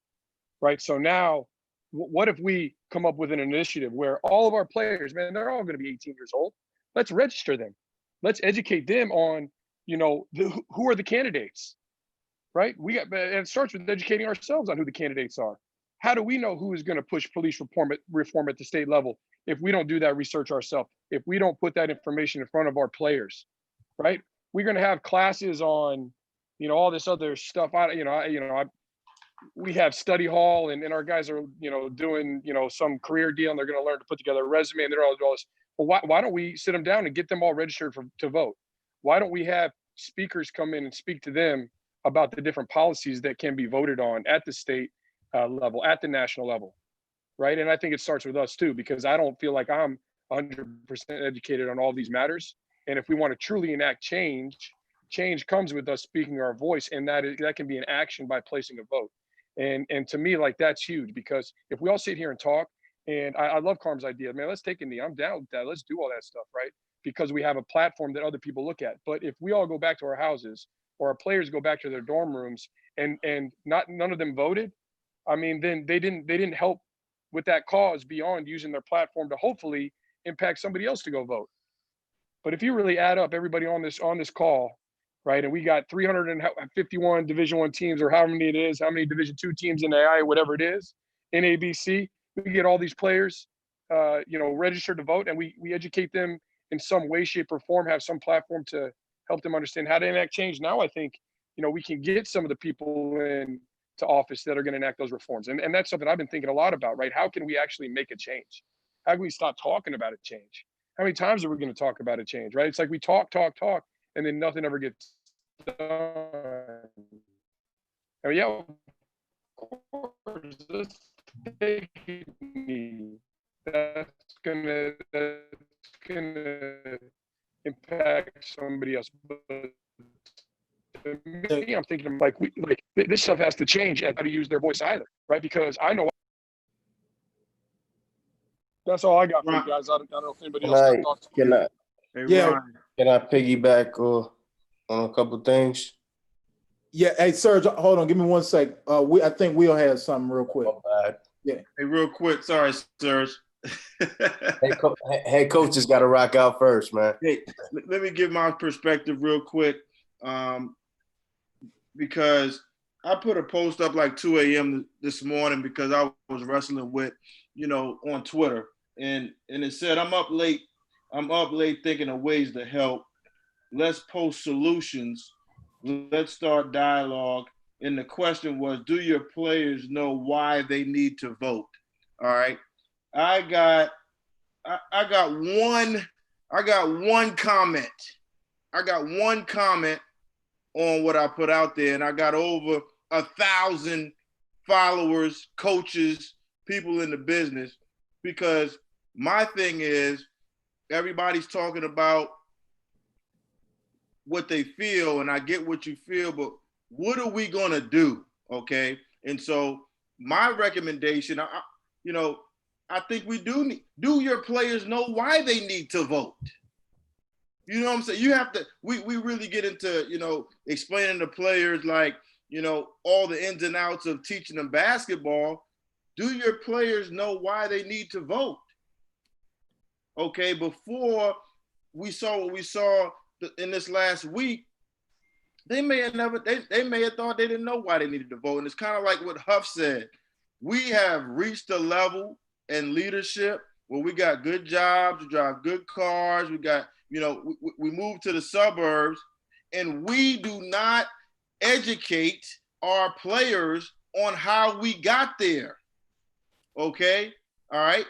right? So now, what if we come up with an initiative where all of our players, man, they're all going to be 18 years old. Let's register them. Let's educate them on, who are the candidates, right? And it starts with educating ourselves on who the candidates are. How do we know who is going to push police reform at the state level if we don't do that research ourselves? If we don't put that information in front of our players, right? We're going to have classes on, all this other stuff. We have study hall, and our guys are, doing, some career deal, and they're going to learn to put together a resume, and they're all this. Well, why don't we sit them down and get them all registered to vote? Why don't we have speakers come in and speak to them about the different policies that can be voted on at the state level, at the national level, right? And I think it starts with us too, because I don't feel like I'm 100% educated on all these matters. And if we want to truly enact change comes with us speaking our voice, and that can be an action by placing a vote. And to me, like, that's huge, because if we all sit here and talk, and I love Carm's idea, man, let's take a knee. I'm down with that. Let's do all that stuff, right? Because we have a platform that other people look at. But if we all go back to our houses, or our players go back to their dorm rooms, and none of them voted, I mean, then they didn't help with that cause beyond using their platform to hopefully impact somebody else to go vote. But if you really add up everybody on this call, right, and we got 351 Division I teams, or how many it is, how many Division II teams in AI, whatever it is, in ABC, we get all these players, registered to vote, and we educate them in some way, shape, or form, have some platform to help them understand how to enact change. Now I think, we can get some of the people in to office that are going to enact those reforms. And that's something I've been thinking a lot about, right? How can we actually make a change? How can we stop talking about a change? How many times are we going to talk about a change, right? It's like we talk, and then nothing ever gets done. Oh, yeah, of course, let's take me. That's gonna impact somebody else. But to me, I'm thinking like this stuff has to change, and how to use their voice either, right? Because I know that's all I got for you guys. I don't know if anybody else got thoughts. Can I? Yeah. Ryan, can I piggyback on a couple things? Yeah. Hey, Serge, hold on. Give me 1 sec. I think Will has something real quick. Yeah. Hey, real quick. Sorry, Serge. Hey, coach has got to rock out first, man. Hey, let me give my perspective real quick, because I put a post up like 2 a.m. this morning because I was wrestling with, on Twitter, and it said, I'm up late thinking of ways to help. Let's post solutions. Let's start dialogue. And the question was, do your players know why they need to vote? All right. I got one comment. I got one comment on what I put out there, and I got over 1,000 followers, coaches, people in the business, because my thing is, everybody's talking about what they feel, and I get what you feel, but what are we gonna do? Okay. And so my recommendation, I think we do your players know why they need to vote? You know what I'm saying? You have to, we really get into, explaining to players, like, all the ins and outs of teaching them basketball. Do your players know why they need to vote? Okay, before we saw what we saw in this last week, they may have thought they didn't know why they needed to vote. And it's kind of like what Huff said. We have reached a level in leadership where we got good jobs, we drive good cars, we got, we move to the suburbs, and we do not educate our players on how we got there. Okay, all right.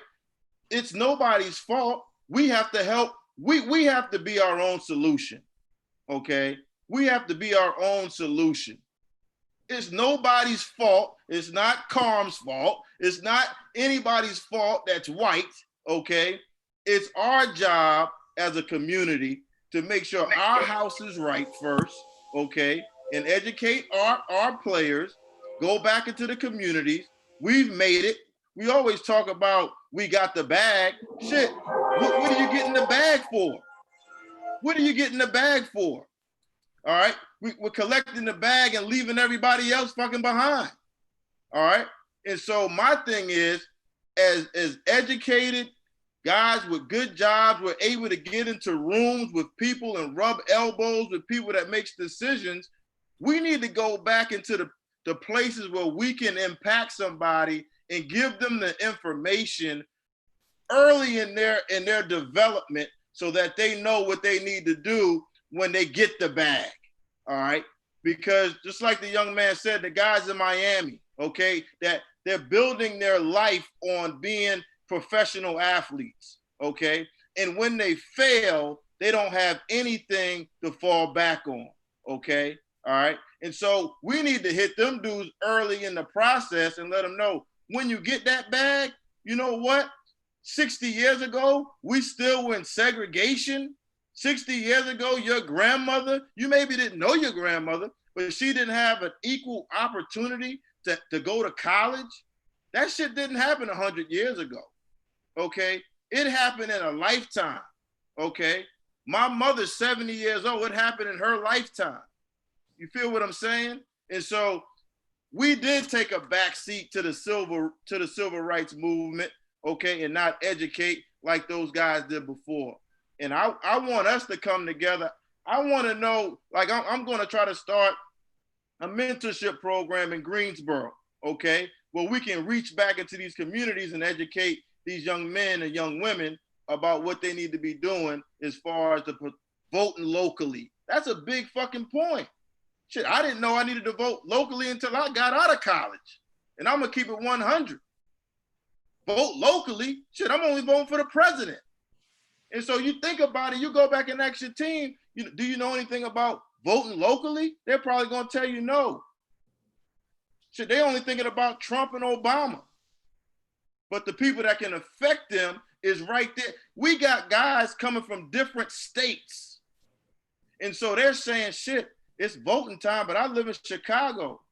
It's nobody's fault. We have to help. We have to be our own solution. Okay, we have to be our own solution. It's nobody's fault. It's not Carm's fault. It's not anybody's fault that's white. Okay, it's our job as a community to make sure our house is right first. Okay, and educate our players, go back into the communities. We've made it. We always talk about we got the bag. Shit, what are you getting the bag for? What are you getting the bag for? All right, we're collecting the bag and leaving everybody else fucking behind. All right, and so my thing is, as educated guys with good jobs, we're able to get into rooms with people and rub elbows with people that makes decisions. We need to go back into the places where we can impact somebody and give them the information early in their development so that they know what they need to do when they get the bag. All right, because just like the young man said, the guys in Miami, okay, that they're building their life on being professional athletes, okay? And when they fail, they don't have anything to fall back on, okay? All right? And so we need to hit them dudes early in the process and let them know, when you get that bag, you know what? 60 years ago, we still were in segregation. 60 years ago, your grandmother, you maybe didn't know your grandmother, but she didn't have an equal opportunity to go to college. That shit didn't happen 100 years ago, okay? It happened in a lifetime, okay? My mother's 70 years old. It happened in her lifetime. You feel what I'm saying? And so we did take a back seat to the civil rights movement, okay, and not educate like those guys did before. And I want us to come together. I want to know, like I'm going to try to start a mentorship program in Greensboro, okay, where we can reach back into these communities and educate these young men and young women about what they need to be doing as far as voting locally. That's a big fucking point. Shit, I didn't know I needed to vote locally until I got out of college. And I'm gonna keep it 100. Vote locally, shit, I'm only voting for the president. And so you think about it, you go back and ask your team, do you know anything about voting locally? They're probably gonna tell you no. Shit, they only thinking about Trump and Obama. But the people that can affect them is right there. We got guys coming from different states. And so they're saying, shit, it's voting time, but I live in Chicago.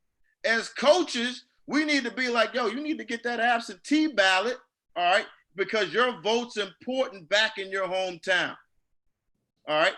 As coaches, we need to be like, yo, you need to get that absentee ballot, all right, because your vote's important back in your hometown. All right.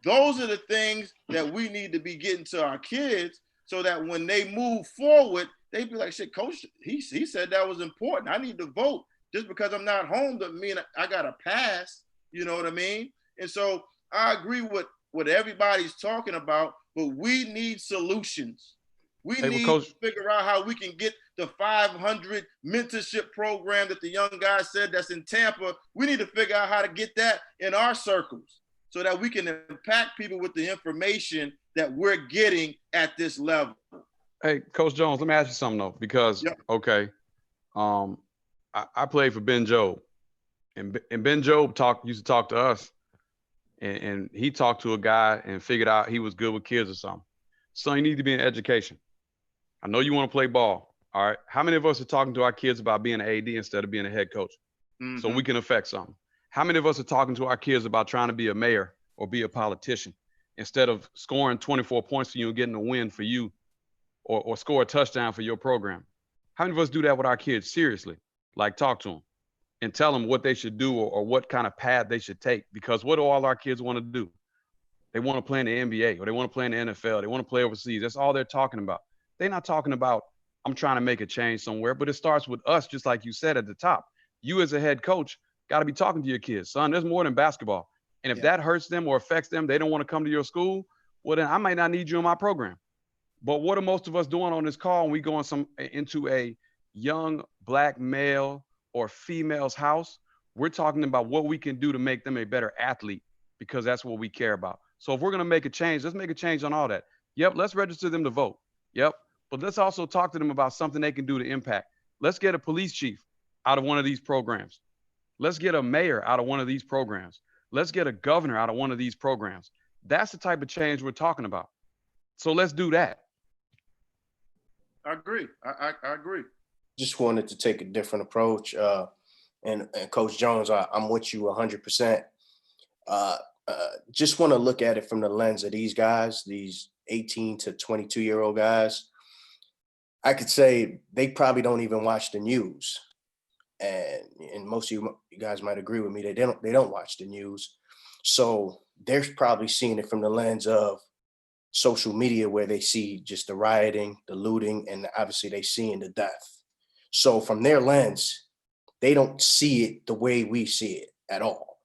Those are the things that we need to be getting to our kids so that when they move forward, they be like, shit, coach, he said that was important. I need to vote. Just because I'm not home doesn't mean I got to pass. You know what I mean? And so I agree with what everybody's talking about, but we need solutions. We need to figure out how we can get the 500 mentorship program that the young guy said that's in Tampa. We need to figure out how to get that in our circles so that we can impact people with the information that we're getting at this level. Hey, Coach Jones, let me ask you something though, because okay, I played for Ben Jobe, and Ben Jobe used to talk to us, and he talked to a guy and figured out he was good with kids or something. So you need to be in education. I know you want to play ball. All right. How many of us are talking to our kids about being an AD instead of being a head coach? Mm-hmm. So we can affect something. How many of us are talking to our kids about trying to be a mayor or be a politician instead of scoring 24 points for you and getting a win for you or score a touchdown for your program? How many of us do that with our kids seriously? Like talk to them and tell them what they should do or what kind of path they should take. Because what do all our kids want to do? They want to play in the NBA or they want to play in the NFL. They want to play overseas. That's all they're talking about. They're not talking about, I'm trying to make a change somewhere, but it starts with us, just like you said at the top. You as a head coach got to be talking to your kids. Son, there's more than basketball. And if that hurts them or affects them, they don't want to come to your school, well, then I might not need you in my program. But what are most of us doing on this call when we go into a young black male or female's house? We're talking about what we can do to make them a better athlete because that's what we care about. So if we're going to make a change, let's make a change on all that. Yep, let's register them to vote. Yep. But let's also talk to them about something they can do to impact. Let's get a police chief out of one of these programs. Let's get a mayor out of one of these programs. Let's get a governor out of one of these programs. That's the type of change we're talking about. So let's do that. I agree. I agree. Just wanted to take a different approach. And Coach Jones, I'm with you 100%. Just want to look at it from the lens of these guys, these 18 to 22-year-old guys, I could say they probably don't even watch the news. And most of you guys might agree with me, they don't watch the news. So they're probably seeing it from the lens of social media, where they see just the rioting, the looting, and obviously they seeing the death. So from their lens, they don't see it the way we see it at all.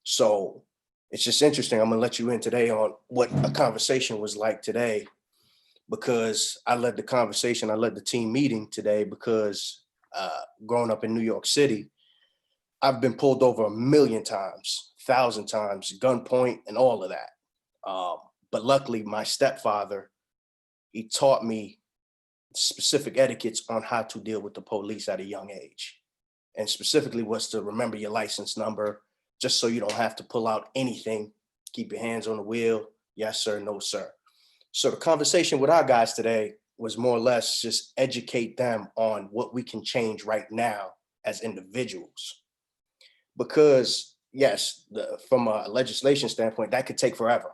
So it's just interesting. I'm gonna let you in today on what a conversation was like today, because I led the conversation, I led the team meeting today because growing up in New York City, I've been pulled over a million times, 1,000 times, gunpoint and all of that. But luckily, my stepfather, he taught me specific etiquettes on how to deal with the police at a young age. And specifically was to remember your license number, just so you don't have to pull out anything. Keep your hands on the wheel. Yes, sir. No, sir. So the conversation with our guys today was more or less just educate them on what we can change right now as individuals. Because yes, from a legislation standpoint, that could take forever.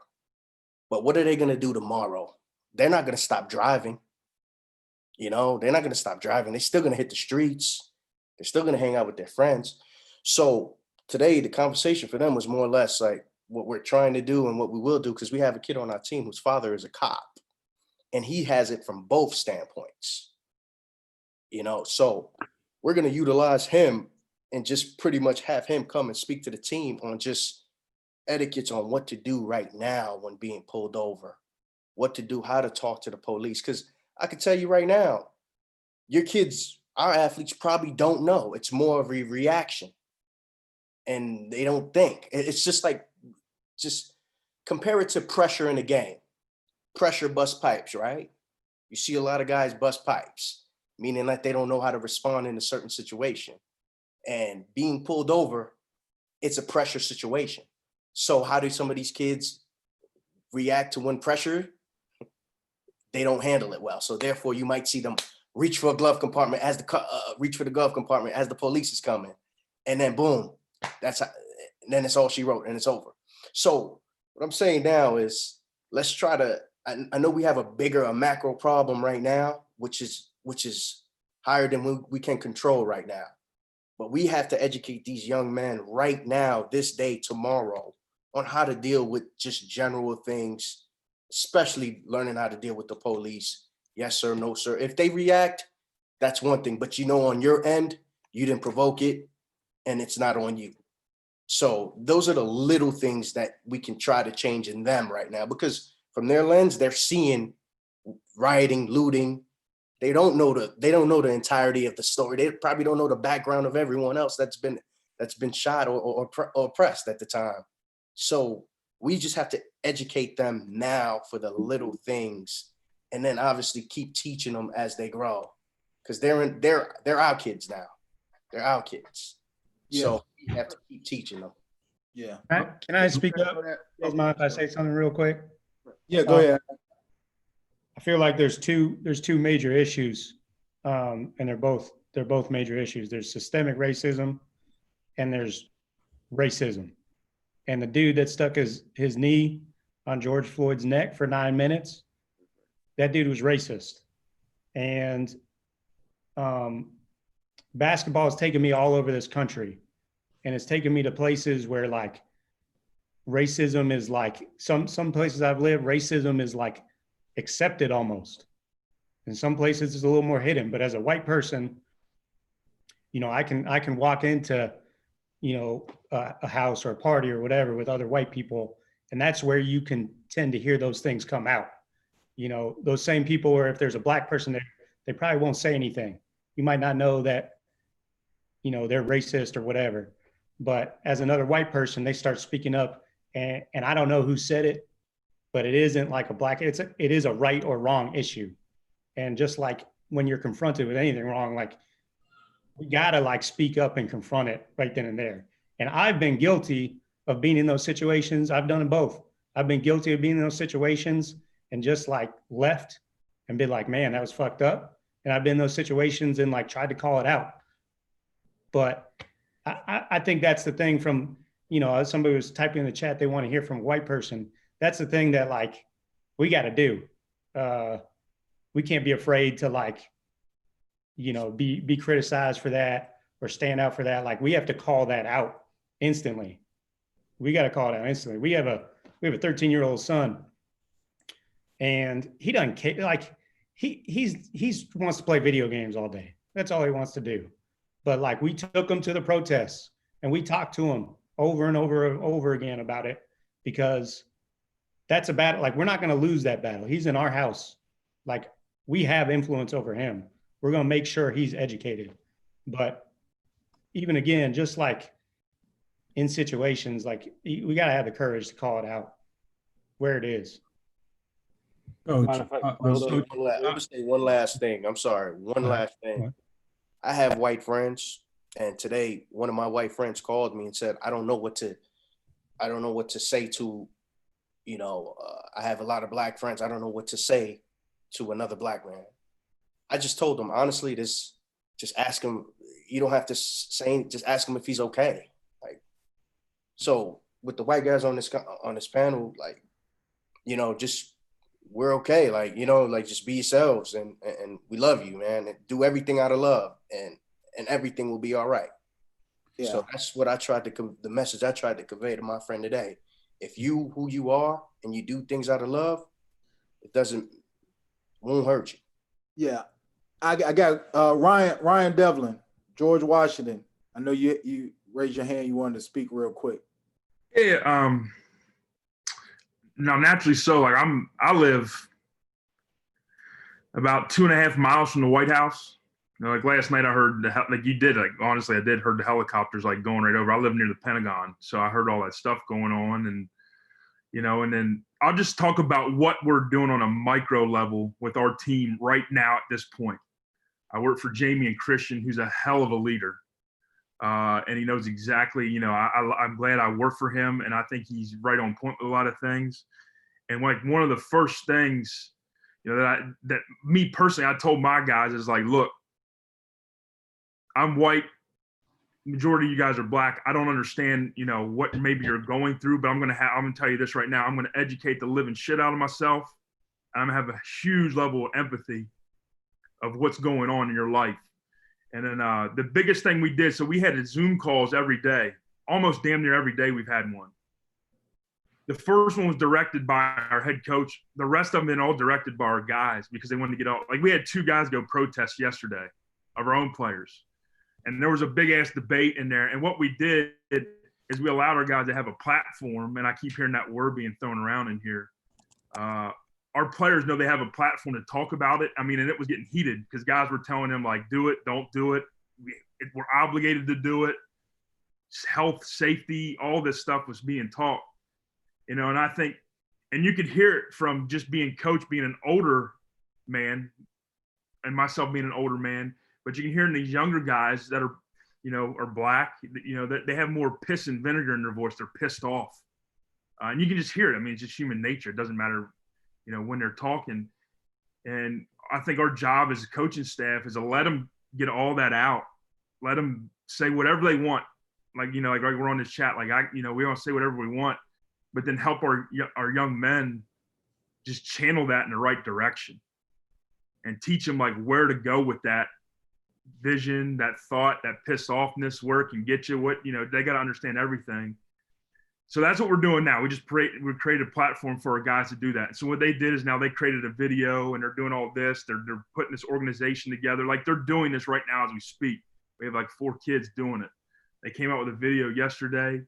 But what are they going to do tomorrow? They're not going to stop driving. They're not going to stop driving. They're still going to hit the streets. They're still going to hang out with their friends. So today, the conversation for them was more or less like what we're trying to do and what we will do, because we have a kid on our team whose father is a cop, and he has it from both standpoints. So we're going to utilize him and just pretty much have him come and speak to the team on just etiquettes on what to do right now when being pulled over, what to do, how to talk to the police. Because I can tell you right now, your kids, our athletes probably don't know. It's more of a reaction, and they don't think. It's just like, just compare it to pressure in a game. Pressure bust pipes, right? You see a lot of guys bust pipes, meaning that they don't know how to respond in a certain situation. And being pulled over, it's a pressure situation. So how do some of these kids react to when pressure? They don't handle it well. So therefore, you might see them reach for a glove compartment as the glove compartment as the police is coming, and then boom, then it's all she wrote and it's over. So what I'm saying now is, let's try to. I know we have a macro problem right now, which is higher than we can control right now. But we have to educate these young men right now, this day, tomorrow, on how to deal with just general things, especially learning how to deal with the police. Yes, sir, no, sir. If they react, that's one thing. But on your end, you didn't provoke it, and it's not on you. So those are the little things that we can try to change in them right now, because from their lens, they're seeing rioting, looting. They don't know the entirety of the story. They probably don't know the background of everyone else that's been shot or oppressed at the time. So we just have to educate them now for the little things, and then obviously keep teaching them as they grow, because they're our kids now. They're our kids. Yeah. So we have to keep teaching them. Yeah. Can I speak up? Does mind if I say something real quick? Yeah, go ahead. I feel like there's two major issues, and they're both major issues. There's systemic racism, and there's racism. And the dude that stuck his knee on George Floyd's neck for 9 minutes, that dude was racist. And basketball has taken me all over this country, and it's taken me to places where like racism is like, some places I've lived, racism is like accepted almost. In some places it's a little more hidden, but as a white person, I can walk into, a house or a party or whatever with other white people, and that's where you can tend to hear those things come out. Those same people where if there's a black person there, they probably won't say anything. You might not know that, they're racist or whatever, but as another white person, they start speaking up, and I don't know who said it, but it isn't like it is a right or wrong issue. And just like when you're confronted with anything wrong, like we gotta like speak up and confront it right then and there. And I've been guilty of being in those situations. I've done it both. I've been guilty of being in those situations and just like left and been like, man, that was fucked up. And I've been in those situations and like tried to call it out. But I think that's the thing from, somebody was typing in the chat, they want to hear from a white person. That's the thing that like we got to do. we can't be afraid to like, be criticized for that or stand out for that. Like we have to call that out instantly. We got to call it out instantly. We have a 13-year-old son, and he doesn't care. Like he's wants to play video games all day. That's all he wants to do. But like we took him to the protests and we talked to him over and over and over again about it, because that's a battle. Like we're not going to lose that battle. He's in our house. Like we have influence over him. We're going to make sure he's educated. But even again, just like in situations, like we got to have the courage to call it out where it is. Coach, Let me say one last thing. I'm sorry. One last thing. I have white friends, and today one of my white friends called me and said, I don't know what to say to, I have a lot of black friends. I don't know what to say to another black man. I just told him, honestly, just ask him. You don't have to say, just ask him if he's okay. Like, so with the white guys on this panel, like, just we're okay. Like, like just be yourselves, and we love you, man. And do everything out of love, and everything will be all right. Yeah. So that's what the message I tried to convey to my friend today. If you who you are and you do things out of love, it won't hurt you. Yeah. I got Ryan Devlin, George Washington. I know you raised your hand. You wanted to speak real quick. Yeah. Now, naturally so, like I live about 2.5 miles from the White House. Like last night I heard honestly, I did heard the helicopters like going right over. I live near the Pentagon, so I heard all that stuff going on, and and then I'll just talk about what we're doing on a micro level with our team right now at this point. I work for Jamie and Christian, who's a hell of a leader. And he knows exactly, I'm glad I work for him, and I think he's right on point with a lot of things. And like one of the first things, that me personally, I told my guys is like, look, I'm white. Majority of you guys are black. I don't understand, what maybe you're going through, but I'm gonna tell you this right now. I'm gonna educate the living shit out of myself. And I'm gonna have a huge level of empathy of what's going on in your life. And then the biggest thing we did, so we had Zoom calls every day, almost damn near every day we've had one. The first one was directed by our head coach. The rest of them been all directed by our guys because they wanted to get out. Like we had 2 guys go protest yesterday of our own players. And there was a big ass debate in there. And what we did is we allowed our guys to have a platform. And I keep hearing that word being thrown around in here. Our players know they have a platform to talk about it. I mean, and it was getting heated because guys were telling them like, do it, don't do it. We're obligated to do it. Health, safety, all this stuff was being taught. And I think, and you could hear it from just being coach, being an older man, and myself being an older man, but you can hear in these younger guys that are, are black, that they have more piss and vinegar in their voice. They're pissed off. And you can just hear it. I mean, it's just human nature. It doesn't matter, when they're talking. And I think our job as a coaching staff is to let them get all that out. Let them say whatever they want. Like, like we're on this chat, like we all say whatever we want, but then help our young men just channel that in the right direction and teach them like where to go with that vision, that thought, that pissed offness, where it can get you. What, they got to understand everything. So that's what we're doing now. We created a platform for our guys to do that. So what they did is now they created a video and they're doing all this. They're putting this organization together. Like they're doing this right now as we speak. We have like 4 kids doing it. They came out with a video yesterday.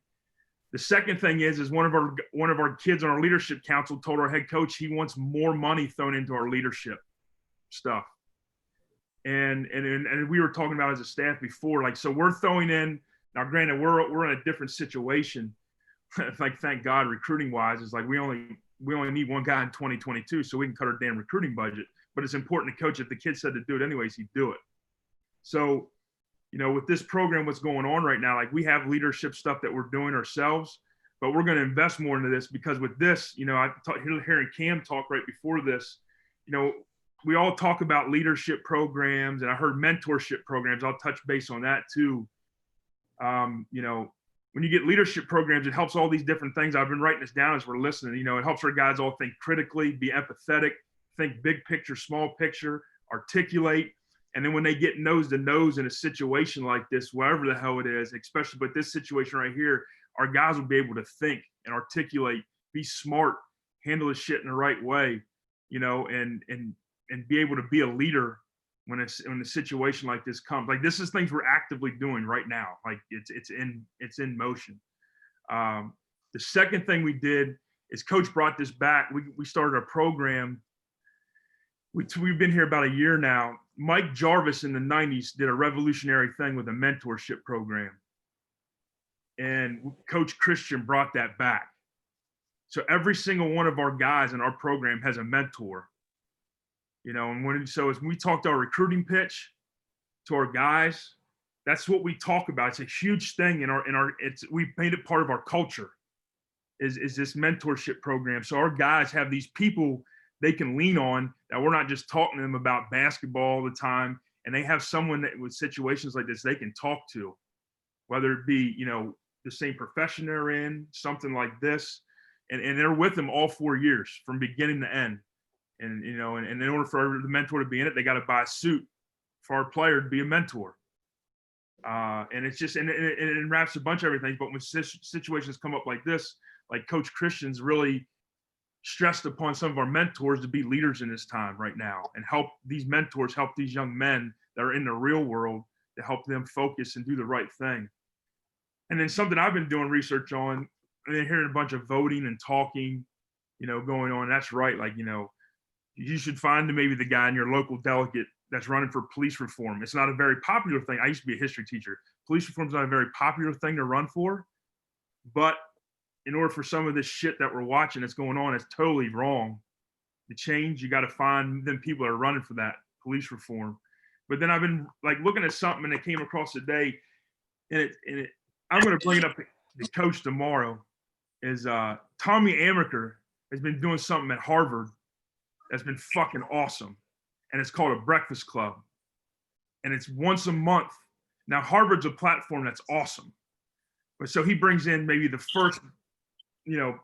The second thing is one of our kids on our leadership council told our head coach he wants more money thrown into our leadership stuff. And we were talking about as a staff before, like, so we're throwing in, now granted, we're in a different situation. Like, thank God, recruiting wise, is like we only need 1 guy in 2022, so we can cut our damn recruiting budget. But it's important to coach. If the kid said to do it anyways, he'd do it. So, with this program, what's going on right now, like we have leadership stuff that we're doing ourselves, but we're going to invest more into this because with this, hearing Cam talk right before this, we all talk about leadership programs, and I heard mentorship programs. I'll touch base on that too. When you get leadership programs, it helps all these different things. I've been writing this down as we're listening. It helps our guys all think critically, be empathetic, think big picture, small picture, articulate. And then when they get nose to nose in a situation like this, wherever the hell it is, especially but this situation right here, our guys will be able to think and articulate, be smart, handle the shit in the right way, you know, and be able to be a leader when a situation like this comes. Like this is things we're actively doing right now. Like it's in motion. The second thing we did is Coach brought this back. We started a program. We've been here about a year now. Mike Jarvis in the 90s did a revolutionary thing with a mentorship program. And Coach Christian brought that back. So every single one of our guys in our program has a mentor. You know, and as we talked our recruiting pitch to our guys, that's what we talk about. It's a huge thing we made it part of our culture is this mentorship program. So our guys have these people they can lean on, that we're not just talking to them about basketball all the time, and they have someone that with situations like this they can talk to, whether it be, you know, the same profession they're in, something like this, and they're with them all 4 years from beginning to end. And, you know, and in order for the mentor to be in it, they got to buy a suit for our player to be a mentor. And it's just, and it wraps a bunch of everything. But when situations come up like this, like Coach Christian's really stressed upon some of our mentors to be leaders in this time right now and help these mentors, help these young men that are in the real world to help them focus and do the right thing. And then something I've been doing research on, and then hearing a bunch of voting and talking, you know, going on. That's right. Like, you know, you should find maybe the guy in your local delegate that's running for police reform. It's not a very popular thing. I used to be a history teacher. Police reform is not a very popular thing to run for, but in order for some of this shit that we're watching that's going on, it's totally wrong to change. You got to find them people that are running for that police reform. But then I've been like looking at something and it came across today, and I'm going to bring it up to Coach tomorrow. Is Tommy Amaker has been doing something at Harvard that's been fucking awesome, and it's called a Breakfast Club, and it's once a month. Now Harvard's a platform that's awesome, but so he brings in maybe the first, you know,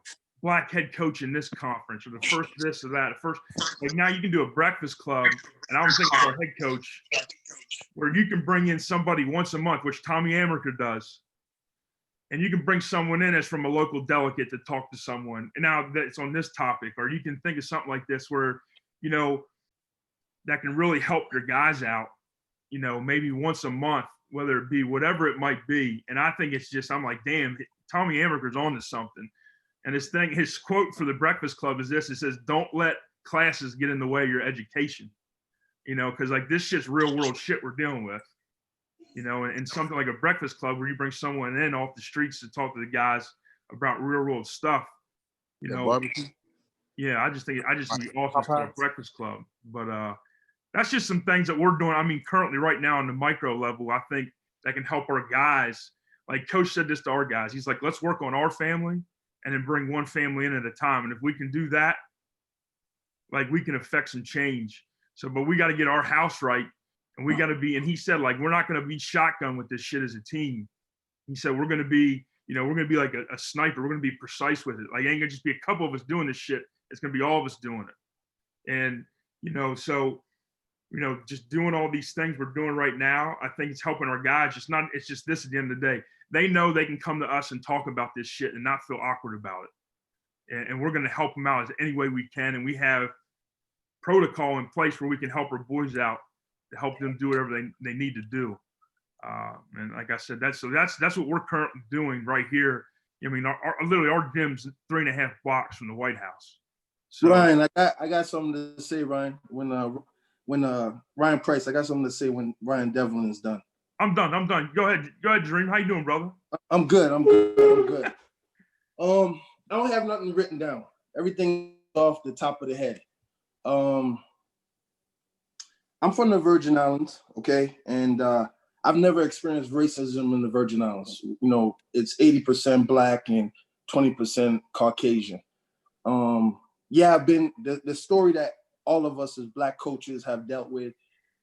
black head coach in this conference, or the first this or that. First, like now you can do a Breakfast Club, and I'm thinking for a head coach where you can bring in somebody once a month, which Tommy Amaker does. And you can bring someone in as from a local delegate to talk to someone. And now that it's on this topic, or you can think of something like this where, you know, that can really help your guys out, you know, maybe once a month, whether it be whatever it might be. And I think it's just, I'm like, damn, Tommy Amaker's on to something. And his quote for the Breakfast Club is this: it says, "Don't let classes get in the way of your education." You know, because like this shit's real world shit we're dealing with. You know, and something like a Breakfast Club where you bring someone in off the streets to talk to the guys about real world stuff, you know. Barbecue. Yeah, I just think it'd be awesome for a Breakfast Club. But that's just some things that we're doing. I mean, currently right now on the micro level, I think that can help our guys. Like Coach said this to our guys. He's like, let's work on our family and then bring one family in at a time. And if we can do that, like we can affect some change. So, but we got to get our house right. And we got to be, and he said, like, we're not going to be shotgun with this shit as a team. He said, we're going to be, you know, we're going to be like a sniper. We're going to be precise with it. Like, it ain't going to just be a couple of us doing this shit. It's going to be all of us doing it. And, you know, so, you know, just doing all these things we're doing right now, I think it's helping our guys. It's just this at the end of the day. They know they can come to us and talk about this shit and not feel awkward about it. And we're going to help them out as any way we can. And we have protocol in place where we can help our boys out to help them do whatever they need to do. And like I said, that's what we're currently doing right here. I mean, literally our gym's 3.5 blocks from the White House. So, Ryan, I got something to say, Ryan. When Ryan Price, I got something to say when Ryan Devlin is done. I'm done. Go ahead, Dream. How you doing, brother? I'm good. I don't have nothing written down. Everything off the top of the head. I'm from the Virgin Islands, okay? And I've never experienced racism in the Virgin Islands. You know, it's 80% Black and 20% Caucasian. Yeah, I've been, the story that all of us as Black coaches have dealt with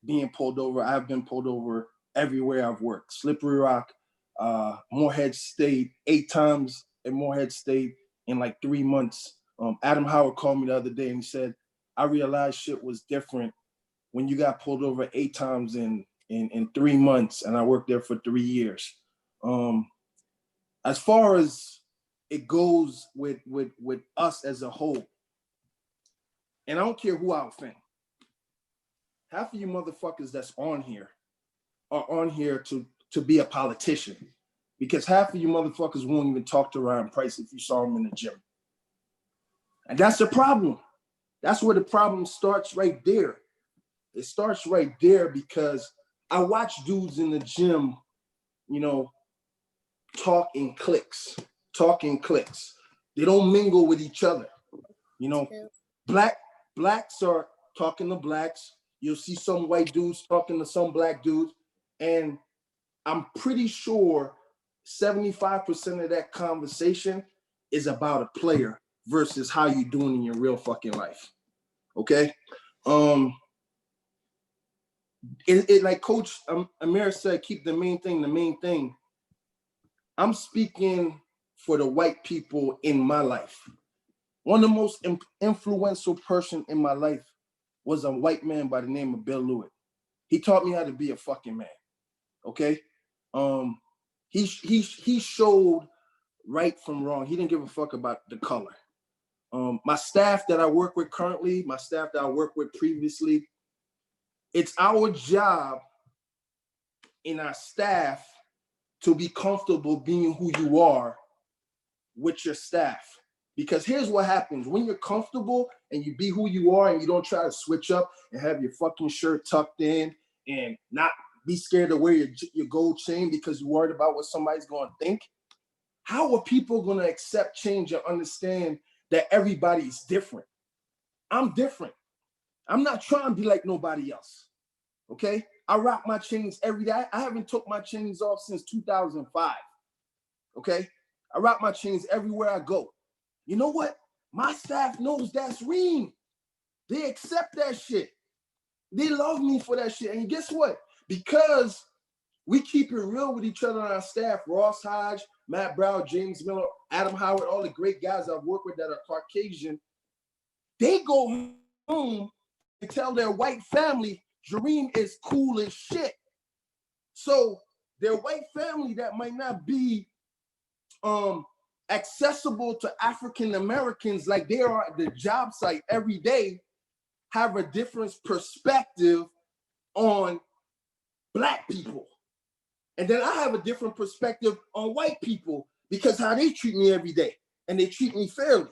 being pulled over, I've been pulled over everywhere I've worked. Slippery Rock, Morehead State, 8 times in Morehead State in like 3 months. Adam Howard called me the other day and he said, I realized shit was different when you got pulled over 8 times in 3 months, and I worked there for 3 years. As far as it goes with us as a whole, and I don't care who I offend, half of you motherfuckers that's on here are on here to be a politician, because half of you motherfuckers won't even talk to Ryan Price if you saw him in the gym. And that's the problem. That's where the problem starts, right there. It starts right there because I watch dudes in the gym, you know, talk in cliques. They don't mingle with each other. You know, blacks are talking to blacks. You'll see some white dudes talking to some black dudes. And I'm pretty sure 75% of that conversation is about a player versus how you doing in your real fucking life. Okay? It like Coach Amir said, keep the main thing the main thing. I'm speaking for the white people in my life. One of the most influential person in my life was a white man by the name of Bill Lewitt. He taught me how to be a fucking man. Okay? He showed right from wrong. He didn't give a fuck about the color. My staff that I work with currently, my staff that I worked with previously, it's our job in our staff to be comfortable being who you are with your staff. Because here's what happens. When you're comfortable and you be who you are and you don't try to switch up and have your fucking shirt tucked in and not be scared to wear your gold chain because you're worried about what somebody's going to think, how are people going to accept change and understand that everybody's different? I'm different. I'm not trying to be like nobody else. Okay? I rock my chains every day. I haven't took my chains off since 2005. Okay? I rock my chains everywhere I go. You know what? My staff knows that's Reem. They accept that shit. They love me for that shit. And guess what? Because we keep it real with each other on our staff, Ross Hodge, Matt Brown, James Miller, Adam Howard, all the great guys I've worked with that are Caucasian, they go home and tell their white family, Jareem is cool as shit. So their white family that might not be accessible to African Americans like they are at the job site every day, have a different perspective on Black people. And then I have a different perspective on white people because how they treat me every day, and they treat me fairly.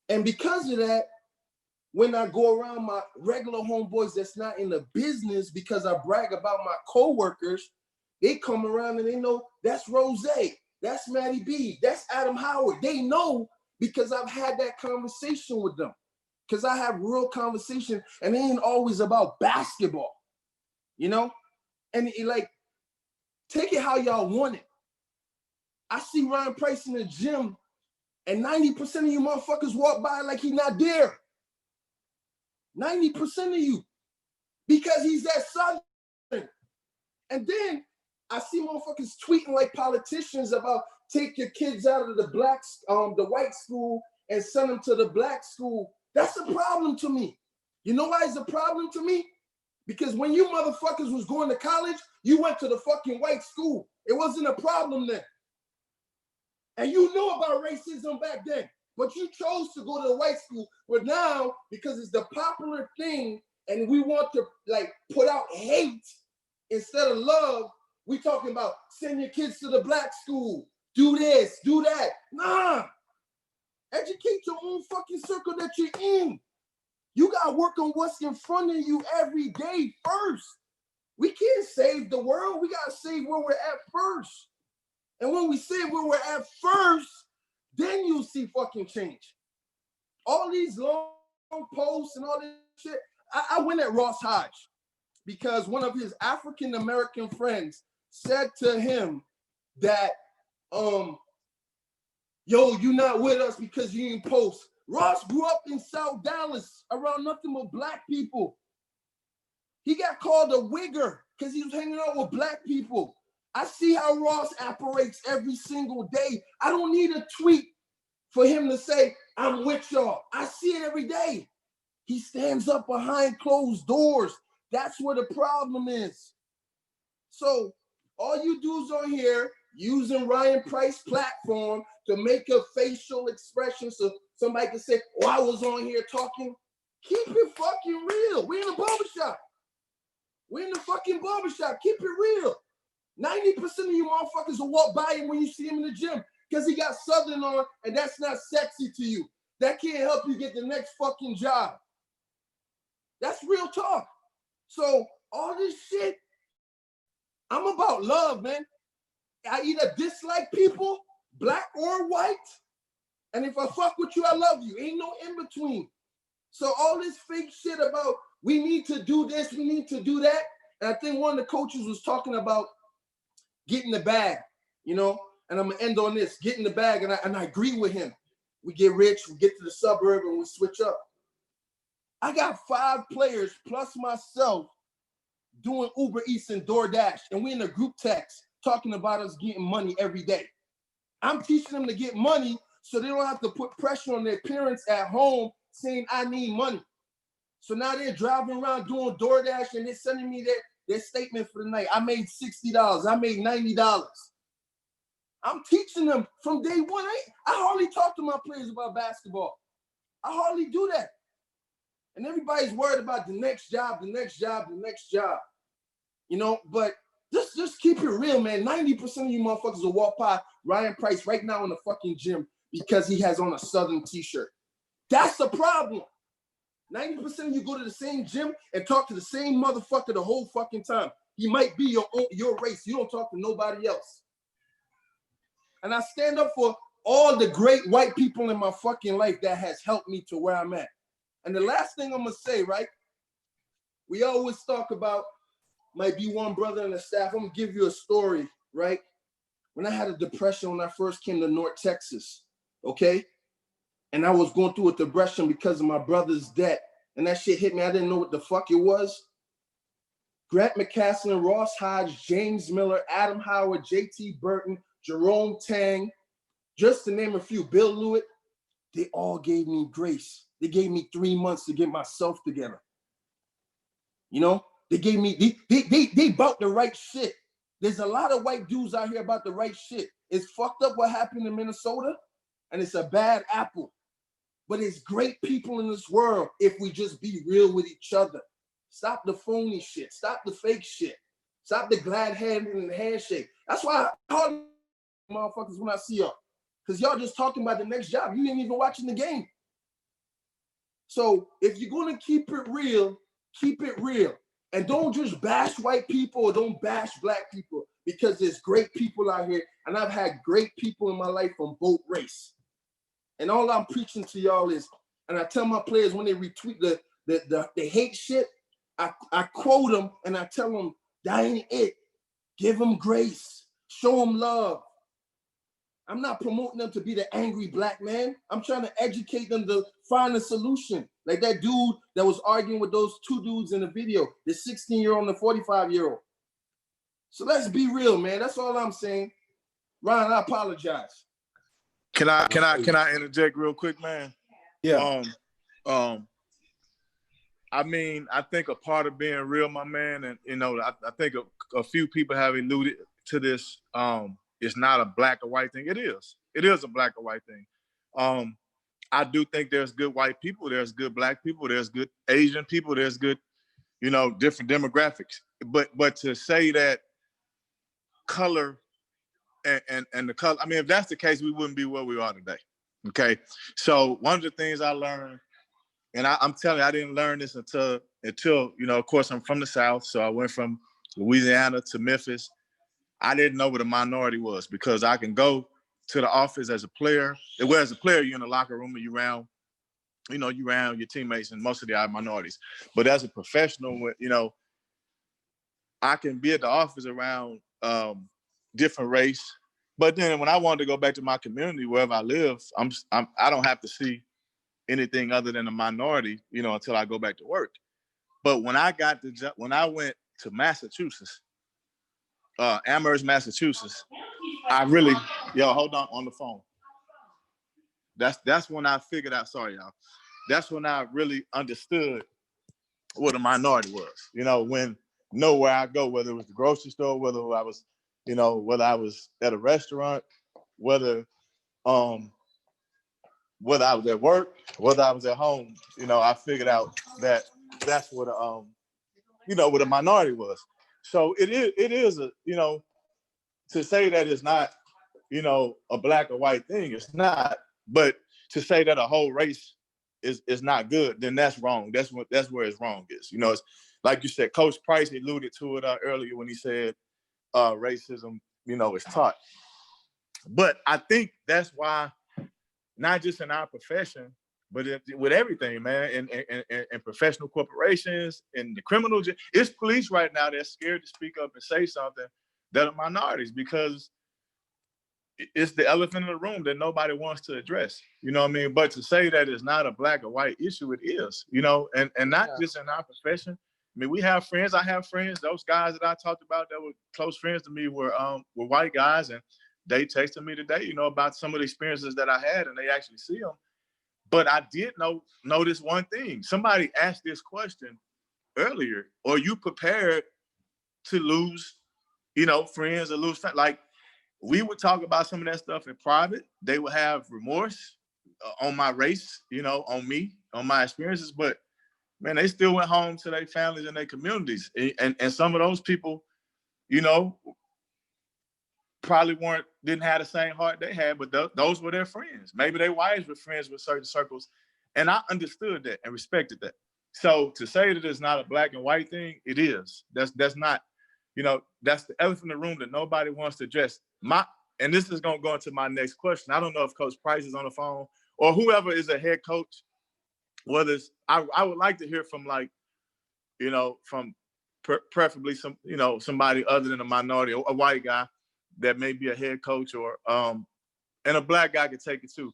And because of that, when I go around my regular homeboys that's not in the business, because I brag about my coworkers, they come around and they know that's Rose, that's Maddie B, that's Adam Howard. They know because I've had that conversation with them. Because I have real conversation, and it ain't always about basketball, you know? And it, like, take it how y'all want it. I see Ryan Price in the gym, and 90% of you motherfuckers walk by like he's not there. 90% of you, because he's that Southern. And then I see motherfuckers tweeting like politicians about take your kids out of the the white school and send them to the Black school. That's a problem to me. You know why it's a problem to me? Because when you motherfuckers was going to college, you went to the fucking white school. It wasn't a problem then. And you knew about racism back then, but you chose to go to the white school. But now, because it's the popular thing and we want to like put out hate instead of love, we talking about send your kids to the Black school, do this, do that. Nah, educate your own fucking circle that you're in. You gotta work on what's in front of you every day first. We can't save the world. We gotta save where we're at first. And when we save where we're at first, then you'll see fucking change. All these long posts and all this shit. I went at Ross Hodge because one of his African American friends said to him that, yo, you not with us because you didn't post. Ross grew up in South Dallas around nothing but Black people. He got called a wigger because he was hanging out with Black people. I see how Ross operates every single day. I don't need a tweet for him to say, I'm with y'all. I see it every day. He stands up behind closed doors. That's where the problem is. So all you dudes on here using Ryan Price platform to make a facial expression so somebody can say, oh, I was on here talking. Keep it fucking real. We're in the barbershop. We're in the fucking barbershop. Keep it real. 90% of you motherfuckers will walk by him when you see him in the gym because he got Southern on and that's not sexy to you. That can't help you get the next fucking job. That's real talk. So all this shit, I'm about love, man. I either dislike people, black or white, and if I fuck with you, I love you. Ain't no in between. So all this fake shit about we need to do this, we need to do that, and I think one of the coaches was talking about getting the bag, you know, and I'm gonna end on this, getting the bag, and I agree with him. We get rich, we get to the suburb, and we switch up. I got 5 players plus myself doing Uber Eats and DoorDash, and we in a group text talking about us getting money every day. I'm teaching them to get money so they don't have to put pressure on their parents at home saying, I need money. So now they're driving around doing DoorDash and they're sending me their statement for the night. I made $60. I made $90. I'm teaching them from day one. I hardly talk to my players about basketball. I hardly do that. And everybody's worried about the next job, the next job, the next job. You know, but just keep it real, man. 90% of you motherfuckers will walk by Ryan Price right now in the fucking gym because he has on a Southern t-shirt. That's the problem. 90% of you go to the same gym and talk to the same motherfucker the whole fucking time. He might be your race. You don't talk to nobody else. And I stand up for all the great white people in my fucking life that has helped me to where I'm at. And the last thing I'm gonna say, right? We always talk about might be one brother in the staff. I'm gonna give you a story, right? When I had a depression when I first came to North Texas, okay? And I was going through a depression because of my brother's debt. And that shit hit me. I didn't know what the fuck it was. Grant McCaslin, Ross Hodge, James Miller, Adam Howard, JT Burton, Jerome Tang, just to name a few, Bill Lewitt, they all gave me grace. They gave me 3 months to get myself together. You know, they gave me, they bought the right shit. There's a lot of white dudes out here about the right shit. It's fucked up what happened in Minnesota, and it's a bad apple. But it's great people in this world if we just be real with each other. Stop the phony shit. Stop the fake shit. Stop the glad hand and the handshake. That's why I call motherfuckers when I see y'all. Because y'all just talking about the next job. You ain't even watching the game. So if you're going to keep it real, keep it real. And don't just bash white people or don't bash black people because there's great people out here. And I've had great people in my life from both race. And all I'm preaching to y'all is, and I tell my players when they retweet the hate shit, I quote them and I tell them, that ain't it. Give them grace. Show them love. I'm not promoting them to be the angry black man. I'm trying to educate them to find a solution. Like that dude that was arguing with those 2 dudes in the video, the 16-year-old and the 45-year-old. So let's be real, man. That's all I'm saying. Ryan, I apologize. Can I interject real quick, man? Yeah. I mean, I think a part of being real, my man, and you know, I think a few people have alluded to this. It's not a black or white thing. It is. It is a black or white thing. I do think there's good white people, there's good black people, there's good Asian people, there's good, you know, different demographics. But to say that color and the color, I mean, if that's the case, we wouldn't be where we are today. Okay. So one of the things I learned, and I'm telling you, I didn't learn this until, you know, of course, I'm from the South. So I went from Louisiana to Memphis. I didn't know what a minority was because I can go to the office as a player. Well, as a player, you're in the locker room and you're around your teammates, and most of them are minorities. But as a professional, you know, I can be at the office around different race. But then when I wanted to go back to my community, wherever I live, I don't have to see anything other than a minority, you know, until I go back to work. But when I went to Massachusetts, Amherst, Massachusetts, I really, hold on the phone. That's when I figured out, sorry, y'all. that's when I really understood what a minority was. You know, when nowhere I go, whether it was the grocery store, whether I was, you know, whether I was at a restaurant, whether whether I was at work, whether I was at home, you know, I figured out that that's what you know, what a minority was. So it is a, you know, to say that it's not, you know, a black or white thing, it's not. But to say that a whole race is not good, then that's wrong. That's where it's wrong is. You know, it's like you said, Coach Price alluded to it earlier when he said racism, you know, is taught. But I think that's why, not just in our profession, but with everything, man, in professional corporations, in the criminal, it's police right now that's scared to speak up and say something that are minorities, because it's the elephant in the room that nobody wants to address. You know what I mean? But to say that it's not a black or white issue, it is, you know, and not just in our profession. I mean, we have friends, I have friends, those guys that I talked about that were close friends to me were white guys, and they texted me today, you know, about some of the experiences that I had, and they actually see them. But I did notice one thing. Somebody asked this question earlier: are you prepared to lose, you know, friends or lose family? Like, we would talk about some of that stuff in private. They would have remorse on my race, you know, on me, on my experiences. But man, they still went home to their families and their communities. And some of those people, you know, probably didn't have the same heart they had, but those were their friends. Maybe their wives were friends with certain circles. And I understood that and respected that. So to say that it's not a black and white thing, it is. That's not, you know, that's the elephant in the room that nobody wants to address. And this is gonna go into my next question. I don't know if Coach Price is on the phone or whoever is a head coach, whether it's, I would like to hear from, like, you know, from preferably some, you know, somebody other than a minority, a white guy that may be a head coach, or and a black guy could take it too.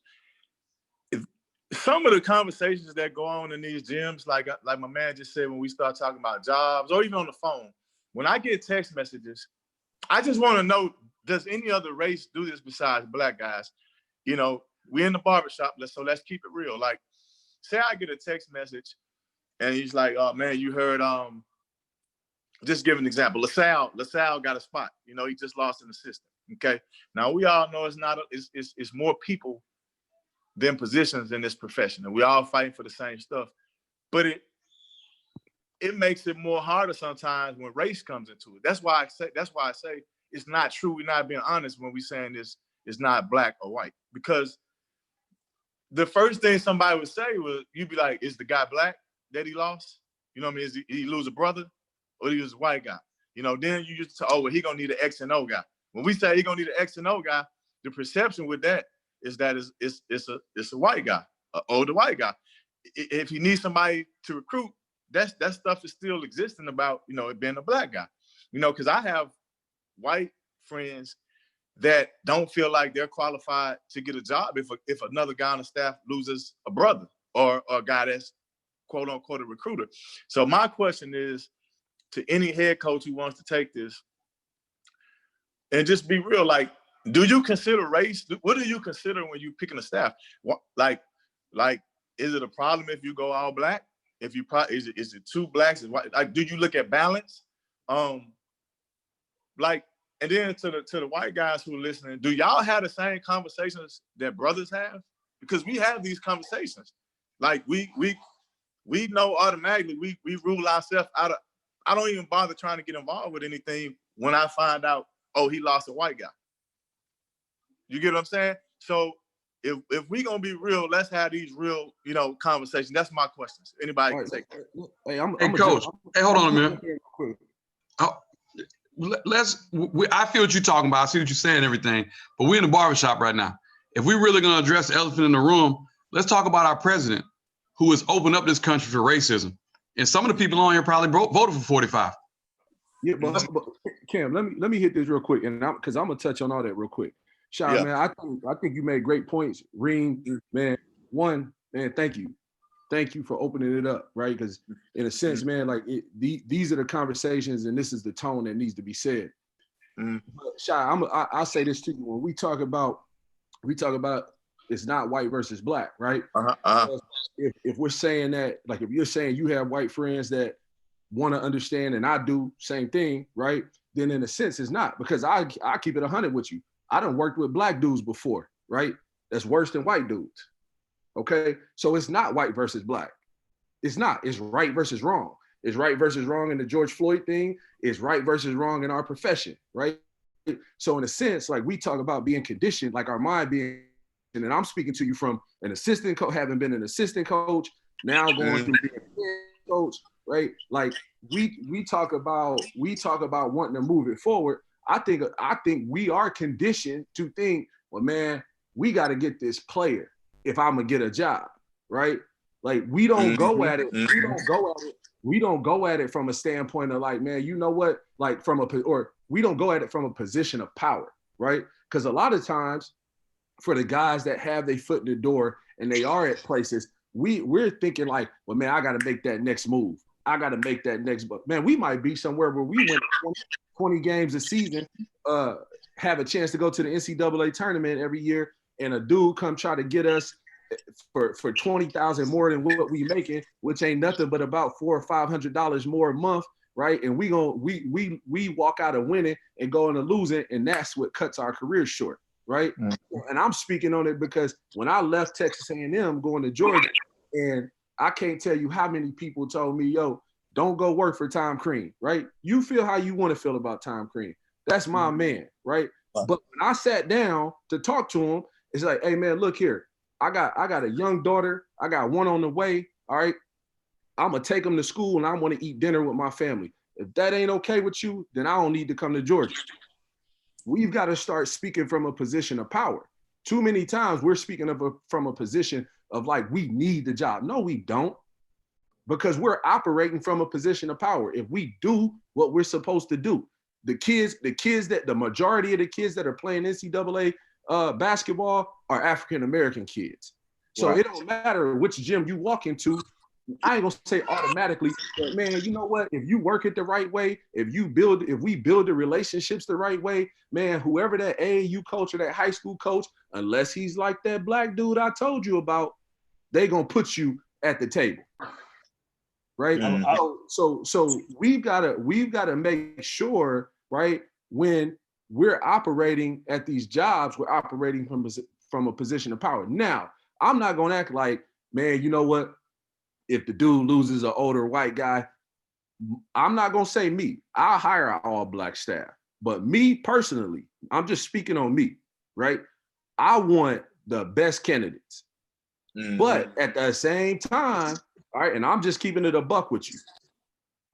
If some of the conversations that go on in these gyms, like my man just said, when we start talking about jobs or even on the phone, when I get text messages, I just want to know, does any other race do this besides black guys? You know, we in the barbershop, so let's keep it real. Like, say I get a text message and he's like, oh man, you heard, just give an example. LaSalle got a spot. You know, he just lost an assistant. Okay. Now we all know it's more people than positions in this profession, and we all fighting for the same stuff. But it makes it more harder sometimes when race comes into it. That's why I say it's not true. We're not being honest when we're saying this is not black or white, because the first thing somebody would say was, you'd be like, is the guy black that he lost? You know what I mean? Is he lose a brother, or he was a white guy? You know, then you just say, oh, well, he gonna need an X and O guy. When we say he gonna need an X and O guy, the perception with that is that it's a white guy, an older white guy. If he needs somebody to recruit, that stuff is still existing about, you know, it being a black guy. You know, because I have white friends that don't feel like they're qualified to get a job if another guy on the staff loses a brother or a guy that's quote unquote a recruiter. So my question is to any head coach who wants to take this, and just be real, like, do you consider race? What do you consider when you picking a staff? Like, is it a problem if you go all black? If you is it two blacks and white? Like, do you look at balance? Like, and then to the white guys who are listening, do y'all have the same conversations that brothers have? Because we have these conversations. Like, we know automatically we rule ourselves out of. I don't even bother trying to get involved with anything when I find out, oh, he lost a white guy. You get what I'm saying? So if we gonna be real, let's have these real, you know, conversations. That's my questions. Anybody can take that. Hey, Coach. Hey, hold on a minute. I feel what you're talking about. I see what you're saying and everything, but we're in the barbershop right now. If we're really gonna address the elephant in the room, let's talk about our president, who has opened up this country for racism. And some of the people on here probably voted for 45. Yeah, but Cam, let me hit this real quick, and because I'm gonna touch on all that real quick. Sean, Yeah. man, I think you made great points. Reem, man, thank you for opening it up, right? Because in a sense, man, like these are the conversations, and this is the tone that needs to be said. But Sean, I'll say this to you: when we talk about It's not white versus black, right? If we're saying that, like if you're saying you have white friends that want to understand and I do same thing, right? Then in a sense it's not, because I keep it 100 with you. I done worked with black dudes before, right? That's worse than white dudes. Okay, so it's not white versus black. It's not. It's right versus wrong. It's right versus wrong in the George Floyd thing. It's right versus wrong in our profession, right? So in a sense, like we talk about being conditioned, like our mind being, and I'm speaking to you from an assistant coach, having been an assistant coach, now going through being a coach, right? Like we talk about wanting to move it forward. I think we are conditioned to think, well, man, we got to get this player if I'm gonna get a job, right? Like we don't go at it. We don't go at it from a standpoint of like, man, you know what? Like we don't go at it from a position of power, right? Because a lot of times, for the guys that have their foot in the door and they are at places, we're thinking like, well, man, I got to make that next move. I got to make that next. But man, we might be somewhere where we win 20 games a season, have a chance to go to the NCAA tournament every year, and a dude come try to get us for 20,000 more than what we making, which ain't nothing but about $400 or $500 more a month, right? And we walk out of winning and go into losing, and that's what cuts our career short, right? And I'm speaking on it because when I left Texas A&M going to Georgia, and I can't tell you how many people told me, yo, don't go work for Tom Crean, right? You feel how you want to feel about Tom Crean. That's my man, right? But when I sat down to talk to him, it's like, hey man, look here. I got a young daughter. I got one on the way. All right. I'm gonna take them to school and I want to eat dinner with my family. If that ain't okay with you, then I don't need to come to Georgia. We've got to start speaking from a position of power. Too many times we're speaking from a position of like, we need the job. No, we don't. Because we're operating from a position of power. If we do what we're supposed to do, the majority of the kids that are playing NCAA basketball are African-American kids. So It don't matter which gym you walk into. I ain't gonna say automatically, but man, you know what? If you work it the right way, if we build the relationships the right way, man, whoever that AAU coach or that high school coach, unless he's like that black dude I told you about, they gonna put you at the table. Right. So we've got to make sure, right, when we're operating at these jobs, we're operating from a position of power. Now, I'm not going to act like, man, you know what? If the dude loses an older white guy, I'm not going to say me. I'll hire an all black staff. But me personally, I'm just speaking on me, right? I want the best candidates. But at the same time, all right, and I'm just keeping it a buck with you.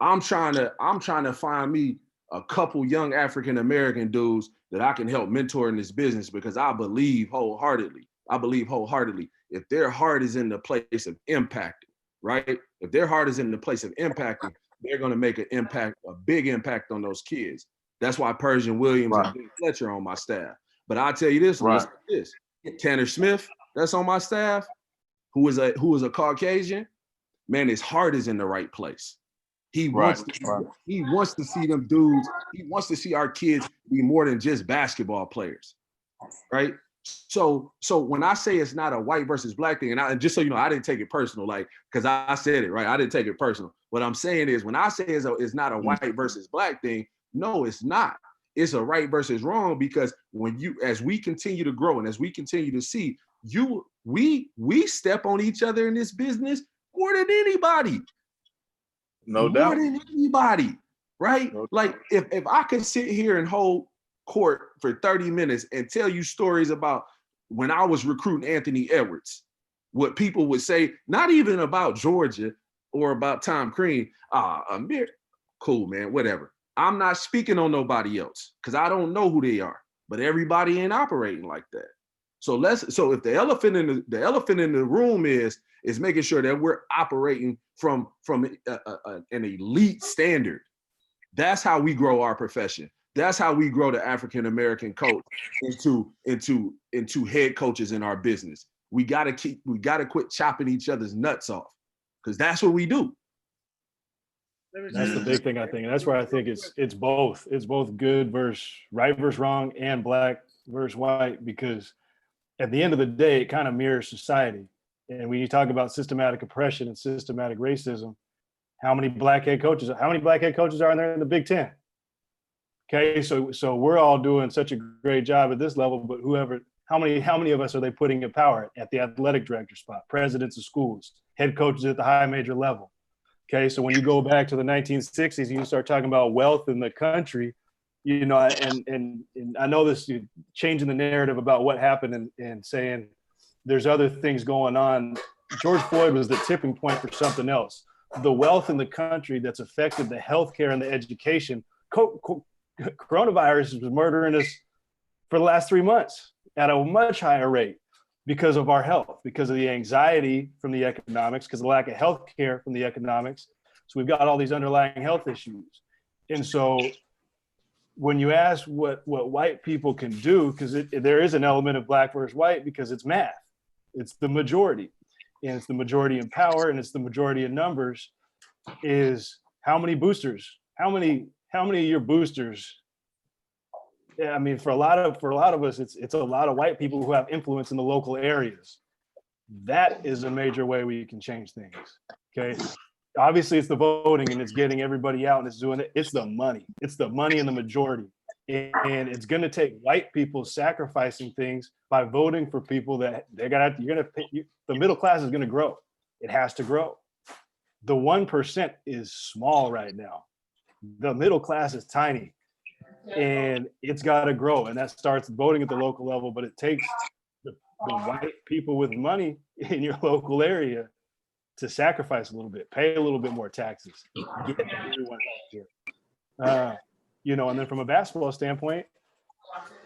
I'm trying to find me a couple young African-American dudes that I can help mentor in this business, because I believe wholeheartedly, if their heart is in the place of impacting, right? If their heart is in the place of impacting, they're going to make a big impact on those kids. That's why Persian Williams and Ben Fletcher are on my staff. But I'll tell you this, listen to this. Tanner Smith, that's on my staff, who is a Caucasian. Man, his heart is in the right place. He wants to see them dudes. He wants to see our kids be more than just basketball players, right? So when I say it's not a white versus black thing, and just so you know, I didn't take it personal, like, because I said it, right? I didn't take it personal. What I'm saying is, when I say it's not a white versus black thing, no, it's not. It's a right versus wrong, because as we continue to grow and as we continue to see, we step on each other in this business more than anybody. No doubt. More than anybody, right? Like if I could sit here and hold court for 30 minutes and tell you stories about when I was recruiting Anthony Edwards, what people would say, not even about Georgia or about Tom Crean, Amir, cool, man, whatever. I'm not speaking on nobody else because I don't know who they are, but everybody ain't operating like that. So if the elephant in the room is making sure that we're operating from an elite standard. That's how we grow our profession. That's how we grow the African American coach into head coaches in our business. We gotta quit chopping each other's nuts off, because that's what we do. That's the big thing, I think. And that's where I think it's both. It's both good versus right versus wrong, and black versus white, because at the end of the day, it kind of mirrors society. And when you talk about systematic oppression and systematic racism, how many black head coaches are there in the Big Ten? Okay, so we're all doing such a great job at this level, but how many of us are they putting in power at the athletic director spot, presidents of schools, head coaches at the high major level? Okay, so when you go back to the 1960s and you start talking about wealth in the country, you know, and I know this, changing the narrative about what happened and saying there's other things going on. George Floyd was the tipping point for something else. The wealth in the country that's affected the healthcare and the education. Coronavirus was murdering us for the last 3 months at a much higher rate because of our health, because of the anxiety from the economics, because of the lack of healthcare from the economics. So we've got all these underlying health issues. And so when you ask what white people can do, because there is an element of black versus white, because it's math, it's the majority, and it's the majority in power, and it's the majority in numbers, is how many boosters, how many of your boosters? Yeah, I mean, for a lot of us, it's a lot of white people who have influence in the local areas. That is a major way we can change things. Okay. Obviously it's the voting and it's getting everybody out and it's doing it. It's the money in the majority. And it's going to take white people sacrificing things by voting for people that the middle class is going to grow. It has to grow. The 1% is small right now. The middle class is tiny and it's got to grow. And that starts voting at the local level, but it takes the white people with money in your local area to sacrifice a little bit, pay a little bit more taxes, get everyone healthcare. You know, and then from a basketball standpoint,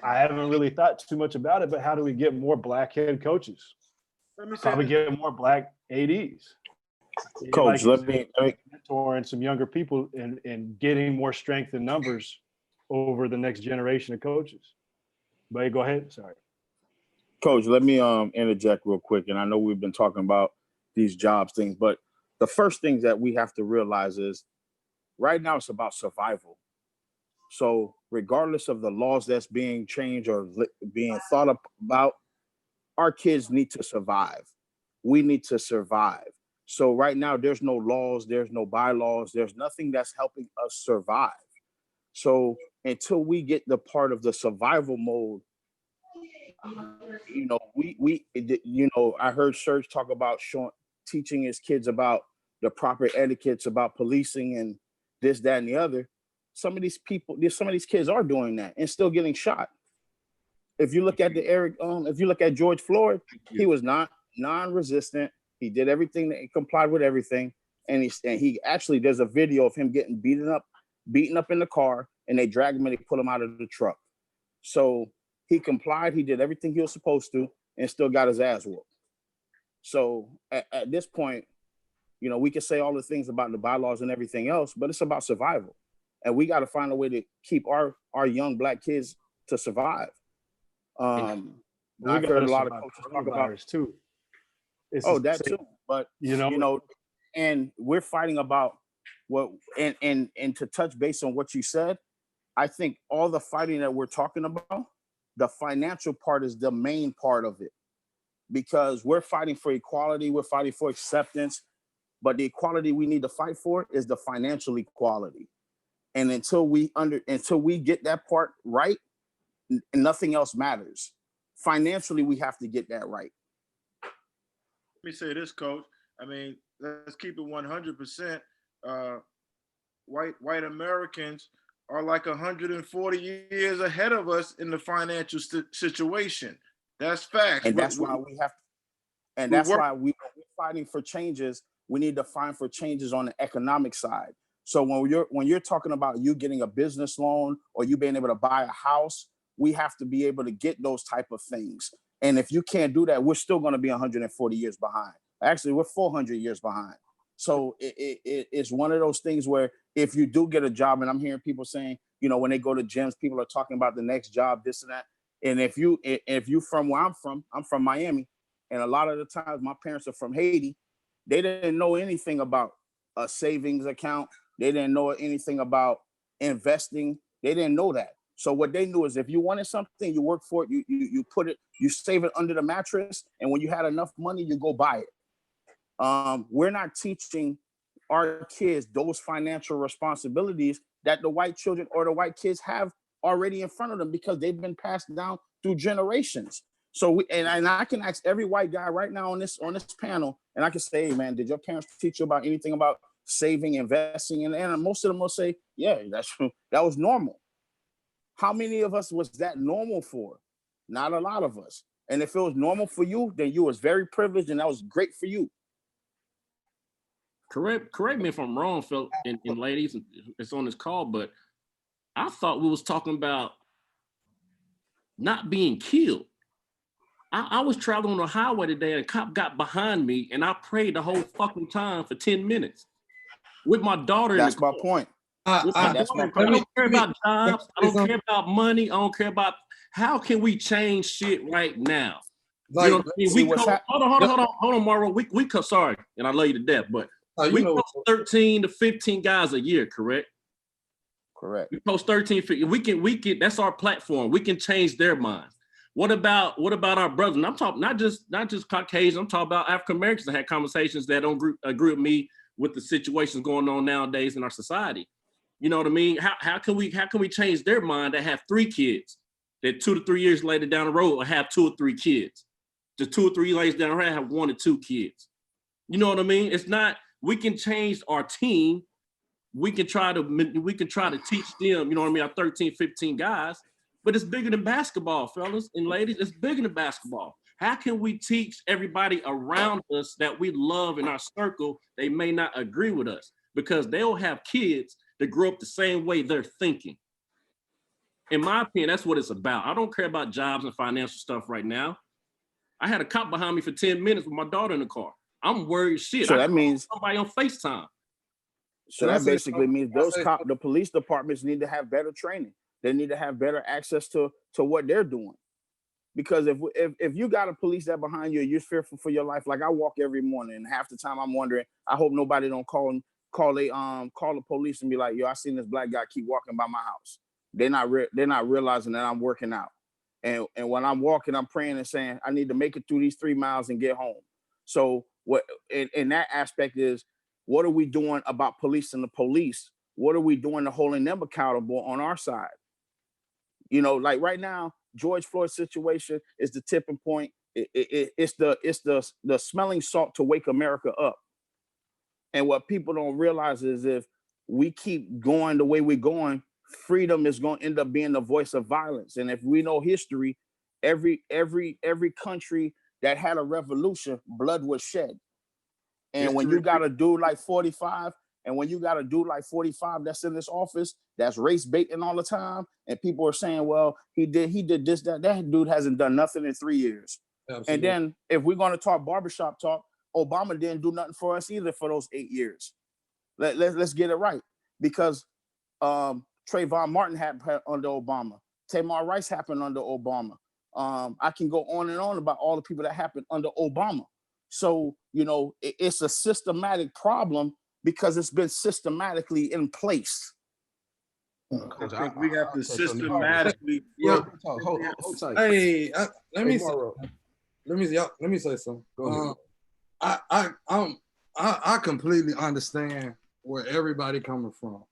I haven't really thought too much about it, but how do we get more black head coaches? Probably get more black ADs. Coach, like let me mentoring some younger people and getting more strength in numbers over the next generation of coaches. But go ahead. Sorry. Coach, let me interject real quick. And I know we've been talking about these jobs things, but the first things that we have to realize is right now it's about survival. So regardless of the laws that's being changed or being thought about, our kids need to survive. We need to survive. So right now there's no laws, there's no bylaws, there's nothing that's helping us survive. So until we get the part of the survival mode, you know, I heard Serge talk about teaching his kids about the proper etiquettes, about policing and this, that, and the other. Some of these kids are doing that and still getting shot. If you look at if you look at George Floyd, he was not non-resistant. He did everything, that he complied with everything. And he actually, there's a video of him getting beaten up in the car, and they dragged him and they put him out of the truck. So he complied, he did everything he was supposed to, and still got his ass whooped. So at this point, you know, we can say all the things about the bylaws and everything else, but it's about survival. And we got to find a way to keep our young black kids to survive. I've heard a lot of coaches talk about too. That too. But you know, and we're fighting about what and to touch base on what you said, I think all the fighting that we're talking about, the financial part is the main part of it. Because we're fighting for equality, we're fighting for acceptance, but the equality we need to fight for is the financial equality. And until we get that part right, nothing else matters. Financially, we have to get that right. Let me say this, Coach. I mean, let's keep it 100%. White Americans are like 140 years ahead of us in the financial situation. That's facts. And that's why we have, and that's why we're fighting for changes. We need to fight for changes on the economic side. So when you're talking about you getting a business loan or you being able to buy a house, we have to be able to get those type of things. And if you can't do that, we're still going to be 140 years behind. Actually, we're 400 years behind. So it's one of those things where if you do get a job, and I'm hearing people saying, you know, when they go to gyms, people are talking about the next job, this and that. And if you from where I'm from Miami, and a lot of the times my parents are from Haiti, they didn't know anything about a savings account. They didn't know anything about investing. They didn't know that. So what they knew is if you wanted something, you work for it, you put it, you save it under the mattress, and when you had enough money, you go buy it. We're not teaching our kids those financial responsibilities that the white children or the white kids have already in front of them because they've been passed down through generations. So and I can ask every white guy right now on this panel, and I can say, hey man, did your parents teach you about anything about saving, investing? And most of them will say, yeah, that was normal. How many of us was that normal for? Not a lot of us. And if it was normal for you, then you was very privileged and that was great for you. Correct me if I'm wrong, Phil, and ladies, it's on this call, but I thought we was talking about not being killed. I was traveling on the highway today and a cop got behind me and I prayed the whole fucking time for 10 minutes with my daughter. That's my point. I don't care about jobs. I don't care about money. I don't care about how can we change shit right now. Like, you know what I mean? Hold on, Mauro. We sorry, and I love you to death, but we post 13 to 15 guys a year, correct? Correct. We post 13, 15. We can. That's our platform. We can change their minds. What about our brothers? And I'm talking not just Caucasian. I'm talking about African Americans that had conversations that don't agree with me with the situations going on nowadays in our society. You know what I mean? How can we change their mind that have 3 kids that 2 to 3 years later down the road will have 2 or 3 kids? Just 2 or 3 years down the road have 1 or 2 kids. You know what I mean? It's not. We can change our team. We can try to teach them. You know what I mean? Our 13, 15 guys. But it's bigger than basketball, fellas and ladies. It's bigger than basketball. How can we teach everybody around us that we love in our circle? They may not agree with us because they'll have kids that grow up the same way they're thinking. In my opinion, that's what it's about. I don't care about jobs and financial stuff right now. I had a cop behind me for 10 minutes with my daughter in the car. I'm worried as shit. So that means somebody on FaceTime. So that basically means the police departments need to have better training. They need to have better access to what they're doing. Because if you got a police that behind you, you're fearful for your life. Like I walk every morning, and half the time I'm wondering, I hope nobody don't call the police and be like, yo, I seen this black guy keep walking by my house. They're not realizing that I'm working out. And when I'm walking, I'm praying and saying, I need to make it through these 3 miles and get home. So what in that aspect is, what are we doing about policing the police? What are we doing to holding them accountable on our side? You know, like right now, George Floyd's situation is the tipping point. It's the smelling salt to wake America up. And what people don't realize is if we keep going the way we're going, freedom is going to end up being the voice of violence. And if we know history, every country that had a revolution, blood was shed. And when you got a dude like 45, that's in this office, that's race baiting all the time, and people are saying, well, he did this, that dude hasn't done nothing in 3 years. Absolutely. And then if we're going to talk barbershop talk, Obama didn't do nothing for us either for those 8 years. Let's get it right. Because Trayvon Martin happened under Obama. Tamar Rice happened under Obama. I can go on and on about all the people that happened under Obama. So, you know, it's a systematic problem because it's been systematically in place. I think we have to systematically. Hold tight. Hey, let me say something. Go ahead. I completely understand where everybody coming from.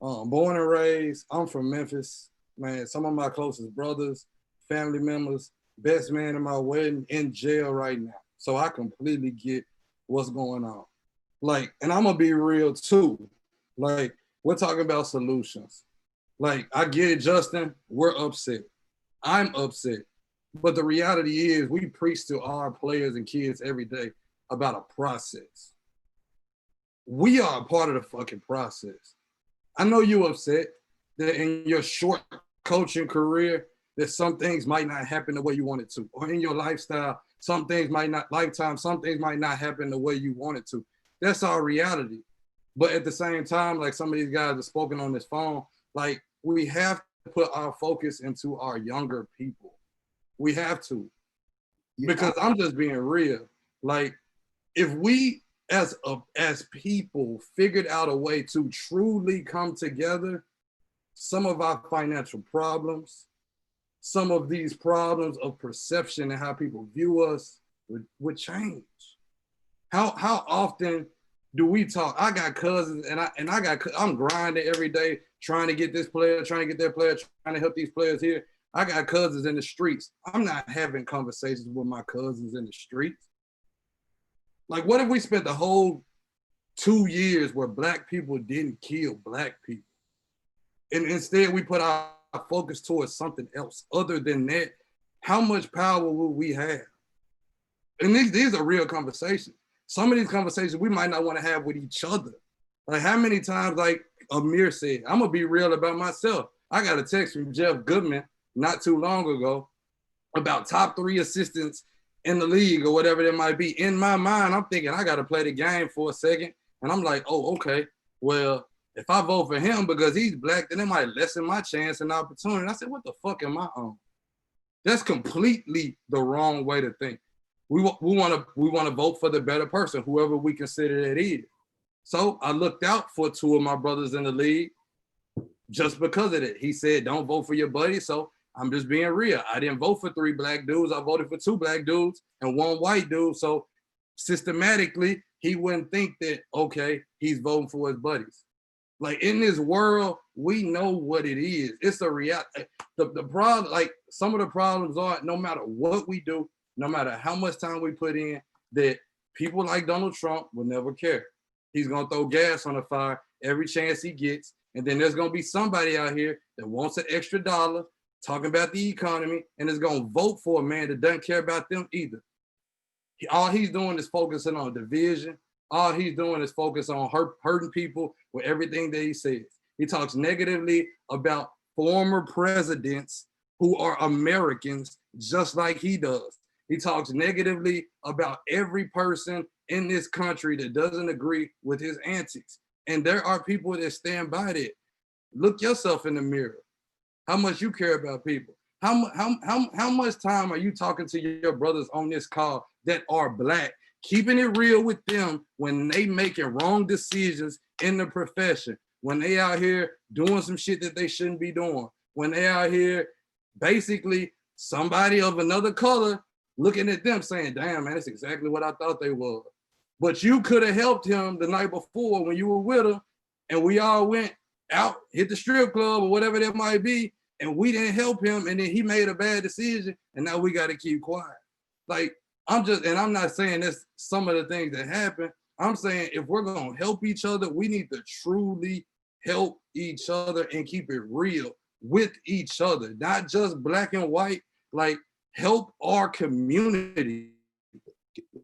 Born and raised, I'm from Memphis. Man, some of my closest brothers, family members, best man in my wedding in jail right now. So I completely get what's going on. Like, and I'm gonna be real too. Like, we're talking about solutions. Like, I get it, Justin, we're upset. I'm upset. But the reality is we preach to our players and kids every day about a process. We are a part of the fucking process. I know you're upset that in your short coaching career, that some things might not happen the way you want it to, or in your lifestyle, some things might not happen the way you want it to. That's our reality. But at the same time, like some of these guys have spoken on this phone, like we have to put our focus into our younger people. We have to. Because I'm just being real. Like if we as people figured out a way to truly come together some of our financial problems, some of these problems of perception and how people view us would change. How often do we talk? I got cousins I'm grinding every day trying to get this player, trying to get that player, trying to help these players here. I got cousins in the streets. I'm not having conversations with my cousins in the streets. Like, what if we spent the whole 2 years where Black people didn't kill Black people? And instead we put our focus towards something else. Other than that, how much power will we have? And these are real conversations. Some of these conversations we might not want to have with each other. Like, how many times, like Amir said, I'm gonna be real about myself. I got a text from Jeff Goodman not too long ago about top 3 assistants in the league or whatever that might be. In my mind, I'm thinking I got to play the game for a second. And I'm like, oh, okay. Well, if I vote for him because he's Black, then it might lessen my chance and opportunity. And I said, what the fuck am I on? That's completely the wrong way to think. We want to vote for the better person, whoever we consider that is. So I looked out for 2 of my brothers in the league just because of it. He said, don't vote for your buddy. So I'm just being real. I didn't vote for 3 Black dudes. I voted for 2 Black dudes and 1 white dude. So systematically, he wouldn't think that, okay, he's voting for his buddies. Like, in this world, we know what it is. It's a reality. The problem, like, some of the problems are, no matter what we do, no matter how much time we put in, that people like Donald Trump will never care. He's gonna throw gas on the fire every chance he gets. And then there's gonna be somebody out here that wants an extra dollar, talking about the economy, and is gonna vote for a man that doesn't care about them either. All he's doing is focusing on division. All he's doing is focus on hurting people with everything that he says. He talks negatively about former presidents who are Americans, just like he does. He talks negatively about every person in this country that doesn't agree with his antics. And there are people that stand by that. Look yourself in the mirror. How much you care about people. How much time are you talking to your brothers on this call that are Black, keeping it real with them when they making wrong decisions in the profession, when they out here doing some shit that they shouldn't be doing, when they out here basically somebody of another color looking at them saying, damn, man, that's exactly what I thought they were. But you could have helped him the night before when you were with him, and we all went out, hit the strip club or whatever that might be, and we didn't help him, and then he made a bad decision, and now we got to keep quiet. Like, I'm not saying that's some of the things that happen. I'm saying if we're gonna help each other, we need to truly help each other and keep it real with each other, not just Black and white. Like, help our community.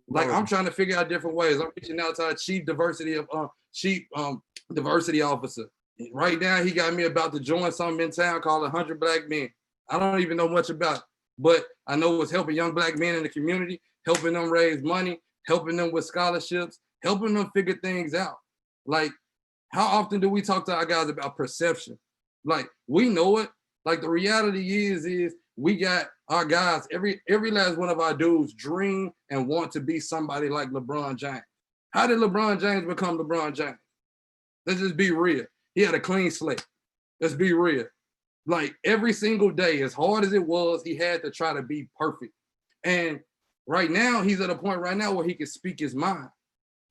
Like, I'm trying to figure out different ways. I'm reaching out to our chief diversity officer. Right now, he got me about to join something in town called 100 Black Men. I don't even know much about it, but I know it's helping young Black men in the community, helping them raise money, helping them with scholarships, helping them figure things out. Like, how often do we talk to our guys about perception? Like, we know it. Like, the reality is we got our guys, every last one of our dudes dream and want to be somebody like LeBron James. How did LeBron James become LeBron James? Let's just be real. He had a clean slate. Let's be real. Like, every single day, as hard as it was, he had to try to be perfect. And right now, he's at a point right now where he can speak his mind.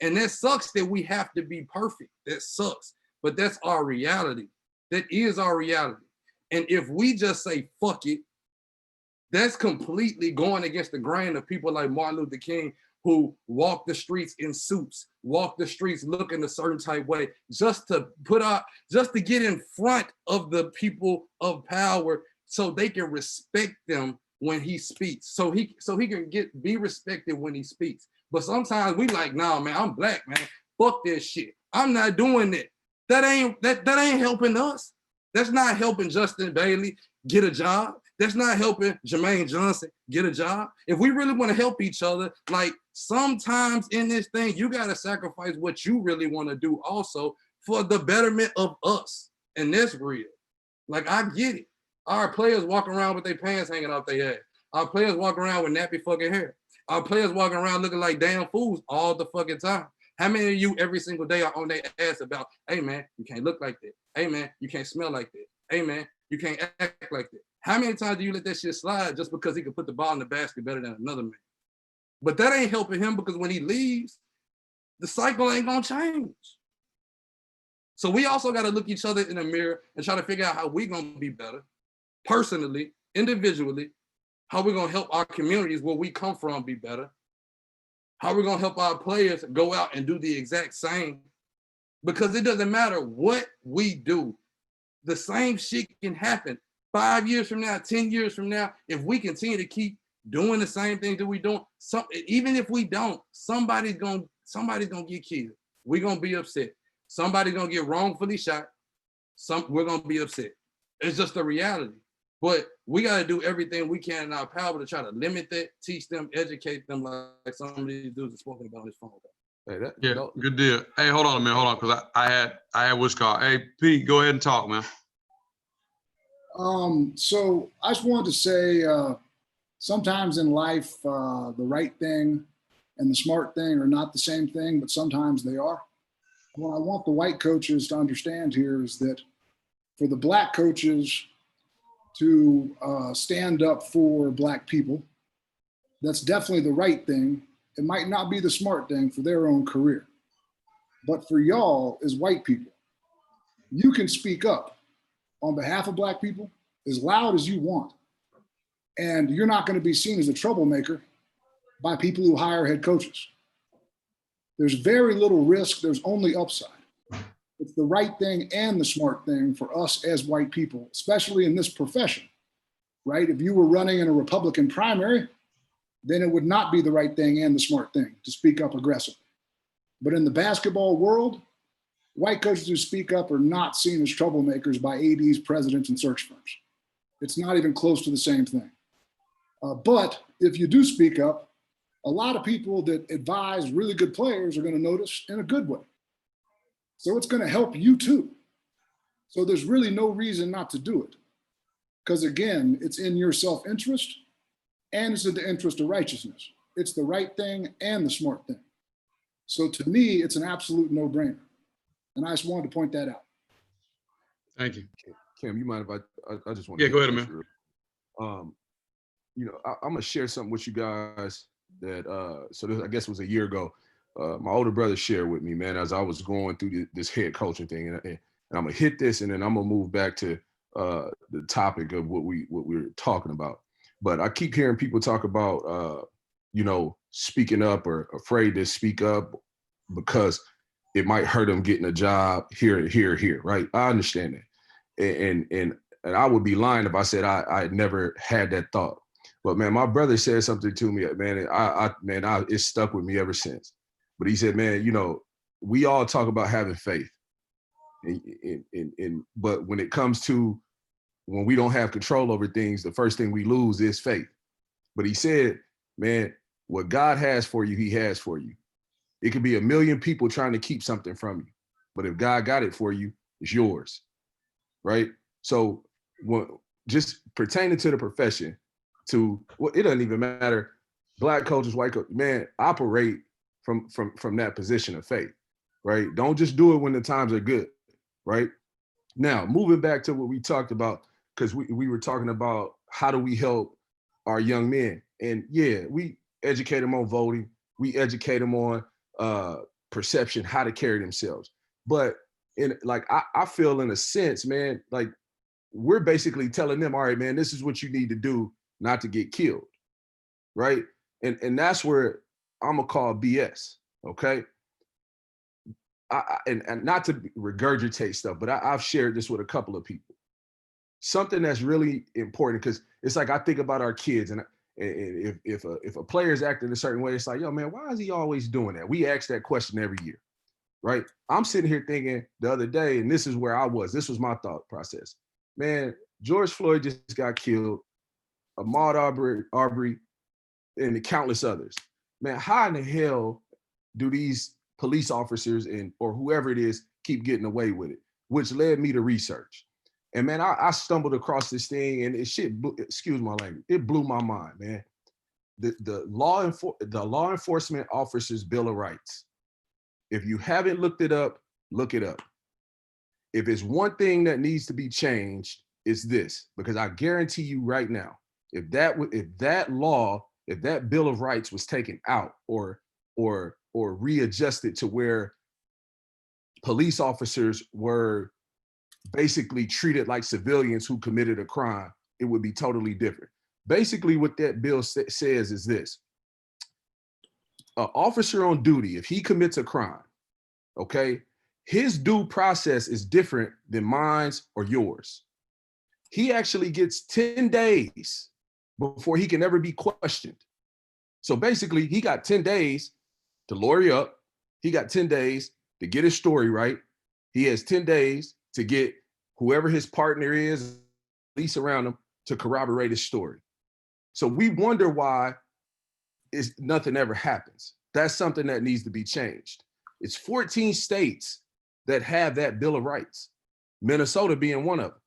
And that sucks that we have to be perfect. That sucks. But that's our reality. That is our reality. And if we just say, fuck it, that's completely going against the grain of people like Martin Luther King, who walk the streets in suits, walk the streets looking a certain type way, just to get in front of the people of power so they can respect them when he speaks. So he can be respected when he speaks. But sometimes we like, nah, man, I'm Black, man. Fuck this shit. I'm not doing it. That ain't helping us. That's not helping Justin Bailey get a job. That's not helping Jermaine Johnson get a job. If we really want to help each other, like, sometimes in this thing, you got to sacrifice what you really want to do also for the betterment of us. And that's real. Like, I get it. Our players walking around with their pants hanging off their head. Our players walking around with nappy fucking hair. Our players walking around looking like damn fools all the fucking time. How many of you every single day are on their ass about, hey man, you can't look like that. Hey man, you can't smell like that. hey man, you can't act like that. How many times do you let that shit slide just because he can put the ball in the basket better than another man? But that ain't helping him because when he leaves, the cycle ain't gonna change. So we also got to look each other in the mirror and try to figure out how we gonna be better, personally, individually, how we're gonna help our communities where we come from be better, how we're gonna help our players go out and do the exact same. Because it doesn't matter what we do, the same shit can happen 5 years from now, 10 years from now, if we continue to keep doing the same things that we're doing. Even if we don't, somebody's gonna get killed. We're gonna be upset. Somebody's gonna get wrongfully shot. We're gonna be upset. It's just the reality. But we gotta do everything we can in our power to try to limit that, teach them, educate them, like some of these dudes are spoken about on this phone. Hey, yeah, good deal. Hey, hold on a minute, hold on, because I had what's called. Hey, Pete, go ahead and talk, man. So I just wanted to say, sometimes in life, the right thing and the smart thing are not the same thing, but sometimes they are. What I want the white coaches to understand here is that for the black coaches to stand up for black people, that's definitely the right thing. It might not be the smart thing for their own career. But for y'all as white people, you can speak up on behalf of black people as loud as you want. And you're not going to be seen as a troublemaker by people who hire head coaches. There's very little risk, there's only upside. It's the right thing and the smart thing for us as white people, especially in this profession, right? If you were running in a Republican primary, then it would not be the right thing and the smart thing to speak up aggressively. But in the basketball world, white coaches who speak up are not seen as troublemakers by ADs, presidents, and search firms. It's not even close to the same thing. But if you do speak up, a lot of people that advise really good players are going to notice in a good way. So it's going to help you too. So there's really no reason not to do it. Because again, it's in your self-interest and it's in the interest of righteousness. It's the right thing and the smart thing. So to me, it's an absolute no-brainer. And I just wanted to point that out. Thank you. Cam, you mind if I just want to— Yeah, go ahead, man. I'm gonna share something with you guys that I guess it was a year ago. My older brother shared with me, man, as I was going through this head coaching thing, and I'm gonna hit this, and then I'm gonna move back to the topic of what we're talking about. But I keep hearing people talk about speaking up or afraid to speak up because it might hurt them getting a job here, right? I understand that, and I would be lying if I said I had never had that thought. But man, my brother said something to me, man, it stuck with me ever since. But he said, man, we all talk about having faith, but when it comes to when we don't have control over things, the first thing we lose is faith. But he said, man, what God has for you, he has for you. It could be 1 million people trying to keep something from you, but if God got it for you, it's yours, right? So just pertaining to the profession, it doesn't even matter, black coaches, white coaches, man, operate from that position of faith, right? Don't just do it when the times are good, right? Now, moving back to what we talked about, because we were talking about how do we help our young men. And yeah, we educate them on voting. We educate them on perception, how to carry themselves. But I feel in a sense, man, like we're basically telling them, all right, man, this is what you need to do not to get killed, right? And that's where I'm gonna call BS, okay? And not to regurgitate stuff, but I've shared this with a couple of people. Something that's really important, because it's like I think about our kids, and if a player is acting a certain way, it's like, yo, man, why is he always doing that? We ask that question every year, right? I'm sitting here thinking the other day, and this is where I was. This was my thought process. Man, George Floyd just got killed, Ahmaud Arbery, and the countless others. Man, how in the hell do these police officers or whoever it is keep getting away with it? Which led me to research. And man, I stumbled across this thing, and excuse my language, it blew my mind, man. The law enforcement officers' Bill of Rights. If you haven't looked it up, look it up. if it's one thing that needs to be changed, it's this, because I guarantee you right now, if that law, if that Bill of Rights was taken out or readjusted to where police officers were basically treated like civilians who committed a crime, it would be totally different. Basically, what that bill says is this: an officer on duty, if he commits a crime, okay, his due process is different than mine's or yours. He actually gets 10 days before he can ever be questioned. So basically, he got 10 days to lawyer up. He got 10 days to get his story right. He has 10 days to get whoever his partner is, police around him, to corroborate his story. So we wonder why nothing ever happens. That's something that needs to be changed. It's 14 states that have that Bill of Rights, Minnesota being one of them.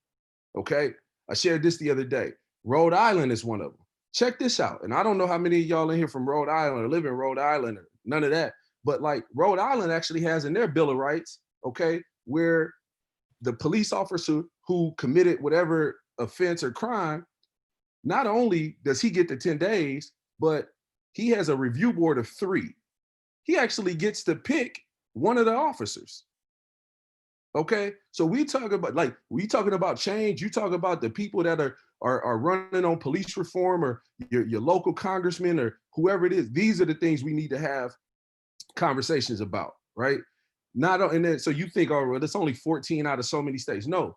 Okay, I shared this the other day. Rhode Island is one of them. Check this out. And I don't know how many of y'all in here from Rhode Island or live in Rhode Island or none of that, but like Rhode Island actually has in their Bill of Rights, okay, where the police officer who committed whatever offense or crime, not only does he get the 10 days, but he has a review board of 3. He actually gets to pick one of the officers. Okay, so we talking about change. You talk about the people that are running on police reform, or your local congressman or whoever it is. These are the things we need to have conversations about, right? And then so you think, oh, well, it's only 14 out of so many states. No,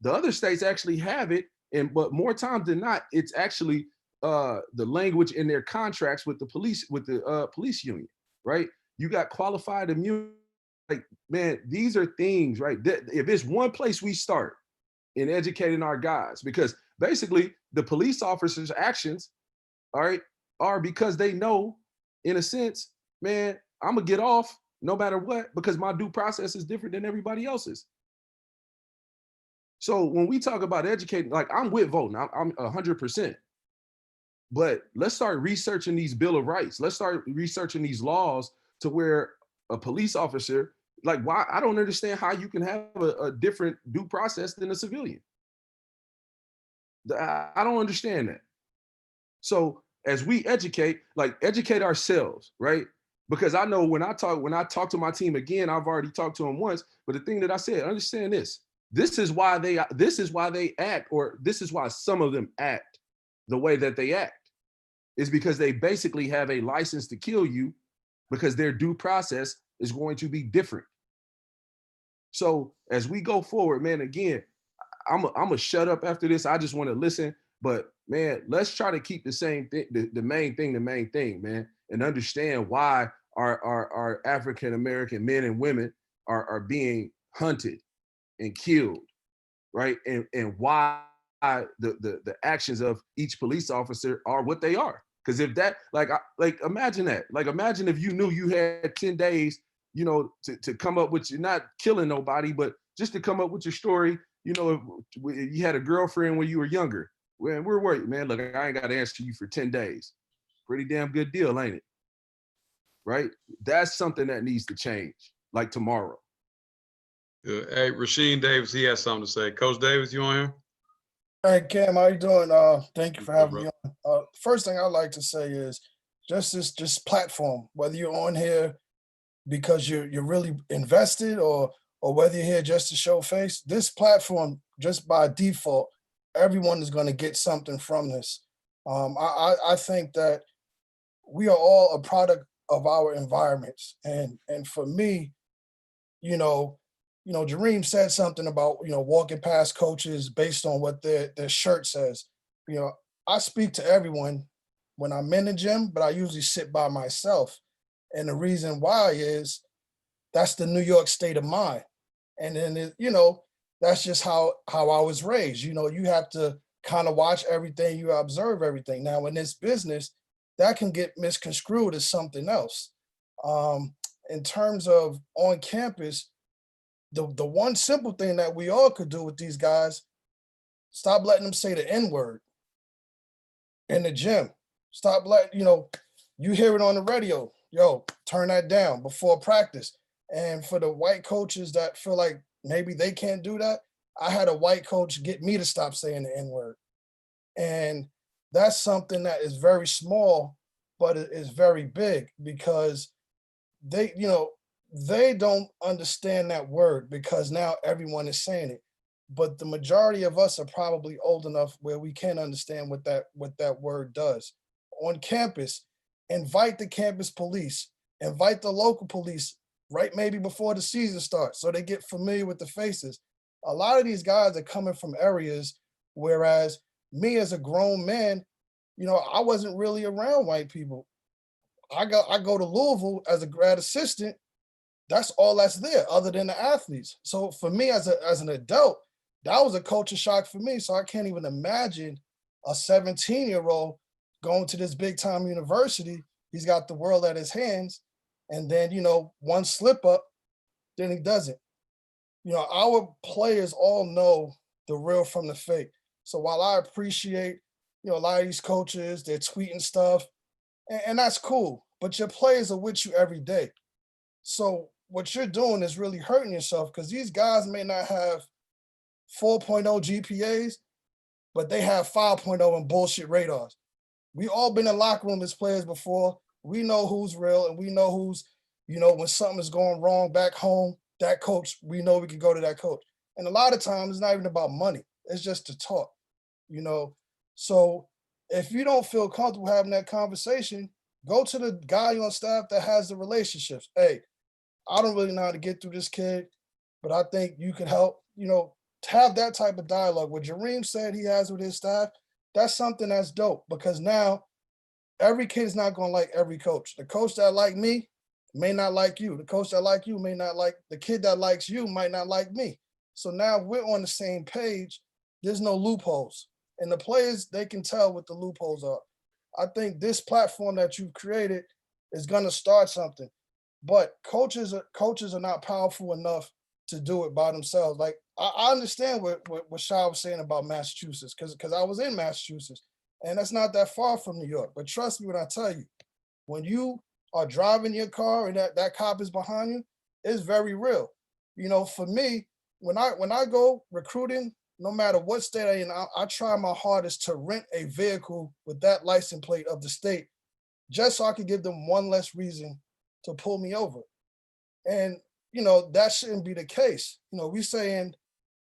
the other states actually have it, but more times than not, it's actually the language in their contracts with the police union, right? You got qualified immunity. Like, man, these are things, right? If it's one place we start in educating our guys, because basically the police officers' actions, all right, are because they know, in a sense, man, I'm gonna get off no matter what because my due process is different than everybody else's. So when we talk about educating, like, I'm with voting, I'm 100%. But let's start researching these Bill of Rights. Let's start researching these laws to where a police officer, like, why? I don't understand how you can have a different due process than a civilian. I don't understand that. So as we educate ourselves, right? Because I know when I talk to my team again, I've already talked to them once, but the thing that I said, understand this. This is why they act, or this is why some of them act the way that they act, is because they basically have a license to kill you because their due process is going to be different. So as we go forward, man, again, I'm gonna shut up after this. I just want to listen, but man, let's try to keep the same thing, the main thing, man, and understand why our African American men and women are being hunted and killed, right? And why the actions of each police officer are what they are. Because if that, imagine that. Like, imagine if you knew you had 10 days, to come up with, you're not killing nobody, but just to come up with your story. If you had a girlfriend when you were younger, we're worried, man, look, I ain't got to answer you for 10 days. Pretty damn good deal, ain't it? Right? That's something that needs to change, like tomorrow. Hey, Rasheed Davis, he has something to say. Coach Davis, you on here? Hey, Cam, how you doing? Thank you for having me on. First thing I'd like to say is just this platform, whether you're on here because you're really invested, or whether you're here just to show face, this platform, just by default, everyone is going to get something from this. I think that we are all a product of our environments. And for me, Jareem said something about, walking past coaches based on what their shirt says. I speak to everyone when I'm in the gym, but I usually sit by myself. And the reason why is that's the New York state of mind. And then, that's just how I was raised. You have to kind of watch everything, you observe everything. Now, in this business, that can get misconstrued as something else. In terms of on campus, the one simple thing that we all could do with these guys, stop letting them say the N-word in the gym. Stop letting, you hear it on the radio, turn that down before practice. And for the white coaches that feel like maybe they can't do that. I had a white coach get me to stop saying the N-word. And that's something that is very small, but it is very big because they, you know, they don't understand that word because now everyone is saying it. But the majority of us are probably old enough where we can understand what that word does. On campus, invite the campus police, invite the local police, right? Maybe before the season starts, so they get familiar with the faces. A lot of these guys are coming from areas, whereas me as a grown man, you know, I wasn't really around white people. I go to Louisville as a grad assistant. That's all that's there other than the athletes. So for me as an adult, that was a culture shock for me. So I can't even imagine a 17-year-old going to this big time university. He's got the world at his hands. And then, you know, one slip up, then he doesn't. You know, our players all know the real from the fake. So while I appreciate, you know, a lot of these coaches, they're tweeting stuff, and that's cool, but your players are with you every day. So what you're doing is really hurting yourself because these guys may not have 4.0 GPAs, but they have 5.0 and bullshit radars. We all been in locker room as players before. We know who's real and we know who's, you know, when something is going wrong back home, that coach, we know we can go to that coach. And a lot of times it's not even about money. It's just to talk, you know. So if you don't feel comfortable having that conversation, go to the guy on staff that has the relationships. Hey, I don't really know how to get through this kid, but I think you could help, you know, to have that type of dialogue. What Jareem said he has with his staff, that's something that's dope because now every kid is not going to like every coach. The coach that like me may not like you. The coach that like you may not like, the kid that likes you might not like me. So now we're on the same page. There's no loopholes. And the players, they can tell what the loopholes are. I think this platform that you've created is going to start something. But coaches are not powerful enough to do it by themselves. Like I understand what Shah was saying about Massachusetts, because I was in Massachusetts, and that's not that far from New York. But trust me when I tell you, when you are driving your car and that cop is behind you, it's very real. You know, for me, when I go recruiting, no matter what state I'm in, I try my hardest to rent a vehicle with that license plate of the state, just so I could give them one less reason to pull me over. And, you know, that shouldn't be the case. You know, we saying,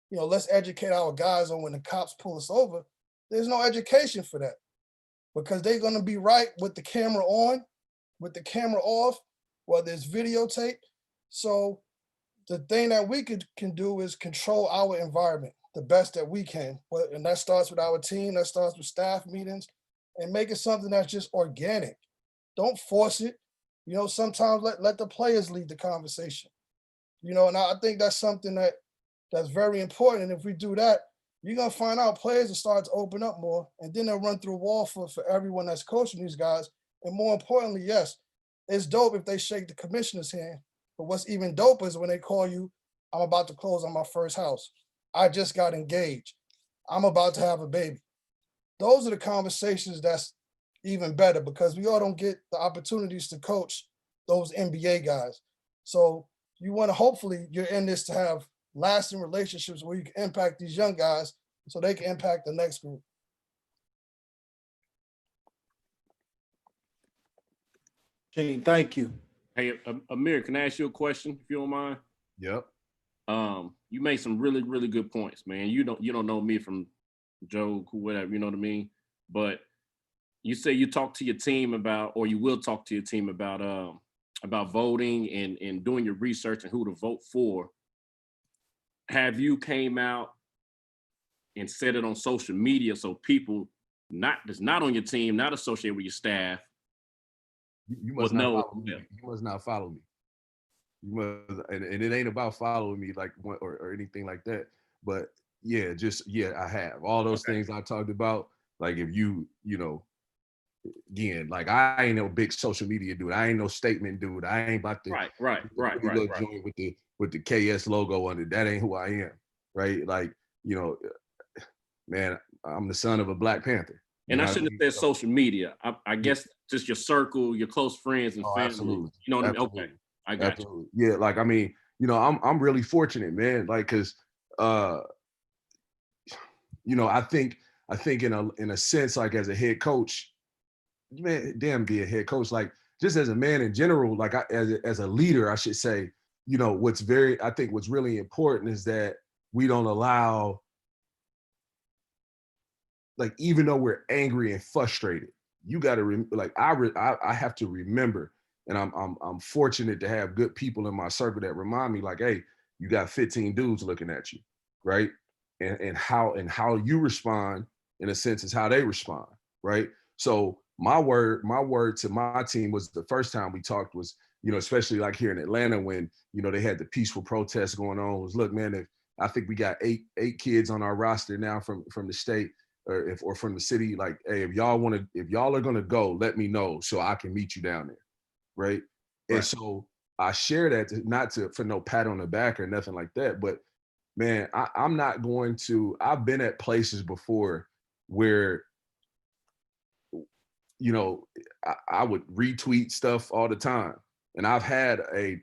you know, let's educate our guys on when the cops pull us over. There's no education for that because they're going to be right with the camera on, with the camera off, whether it's videotape. So the thing that we can do is control our environment the best that we can. And that starts with our team, that starts with staff meetings, and make it something that's just organic. Don't force it. You know, sometimes let the players lead the conversation. You know, and I think that's something that's very important. And if we do that, you're gonna find out players will start to open up more, and then they'll run through a wall for everyone that's coaching these guys. And more importantly, yes, it's dope if they shake the commissioner's hand. But what's even doper is when they call you, I'm about to close on my first house. I just got engaged. I'm about to have a baby. Those are the conversations that's even better because we all don't get the opportunities to coach those NBA guys. So you want to, hopefully you're in this to have lasting relationships where you can impact these young guys so they can impact the next group. Gene, thank you. Hey, Amir, can I ask you a question if you don't mind? Yep. You made some really, really good points, man. You don't know me from Joe, whatever, you know what I mean? But you say you talk to your team about, or you will talk to your team about voting and doing your research and who to vote for. Have you came out and said it on social media so people that's not on your team, not associated with your staff? You must not follow me. You must not follow me. You must, and it ain't about following me like or anything like that. But yeah, I have all those things I talked about. Like if you know, again, like I ain't no big social media dude. I ain't no statement dude. I ain't about to right. joint with the KS logo on it. That ain't who I am, right? Like, you know, man, I'm the son of a Black Panther. And I shouldn't have said social media. I guess just your circle, your close friends and family. Absolutely. You know what Absolutely. I mean? Okay, I got Absolutely. You. Yeah, like I mean, you know, I'm really fortunate, man. Like, cause you know, I think in a sense, like as a head coach, man, damn, be a head coach. Like just as a man in general, like as a leader, I should say, you know, I think what's really important is that we don't allow, like, even though we're angry and frustrated, you got to I have to remember, and I'm fortunate to have good people in my circle that remind me, like, hey, you got 15 dudes looking at you, right? And how you respond, in a sense, is how they respond, right? So my word to my team was, the first time we talked was, you know, especially like here in Atlanta when, you know, they had the peaceful protests going on, was, look, man, if I think we got eight kids on our roster now from the state, or from the city, like, hey, if y'all are gonna go, let me know so I can meet you down there, right? And so I share that not for no pat on the back or nothing like that, but man, I'm not going to. I've been at places before where, you know, I would retweet stuff all the time, and I've had a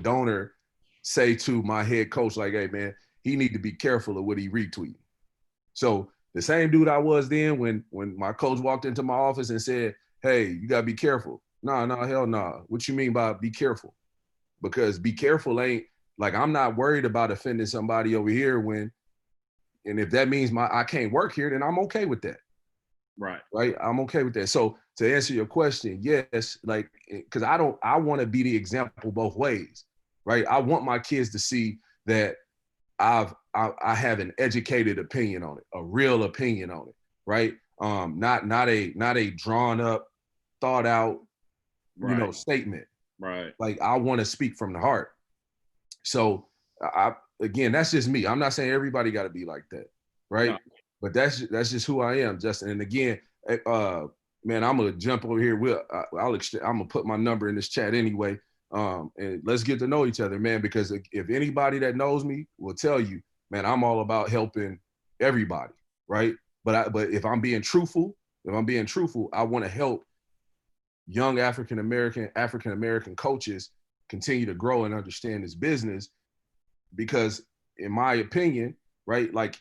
donor say to my head coach, like, hey man, he need to be careful of what he retweet. So the same dude I was then, when my coach walked into my office and said, hey, you gotta be careful. No, hell no. What you mean by be careful? Because be careful ain't, like, I'm not worried about offending somebody over here and if that means I can't work here, then I'm okay with that. Right. I'm okay with that. So to answer your question, yes, like, because I want to be the example both ways, right? I want my kids to see that I have an educated opinion on it, a real opinion on it, right? Not a drawn up, thought out, you know, statement. Right. Like, I want to speak from the heart. So again, that's just me. I'm not saying everybody got to be like that, right? No. But that's just who I am, Justin. And again, man, I'm gonna jump over here. I'm gonna put my number in this chat anyway. And let's get to know each other, man, because if anybody that knows me will tell you, man, I'm all about helping everybody, right? But if I'm being truthful, I want to help young African American coaches continue to grow and understand this business, because in my opinion, right, like,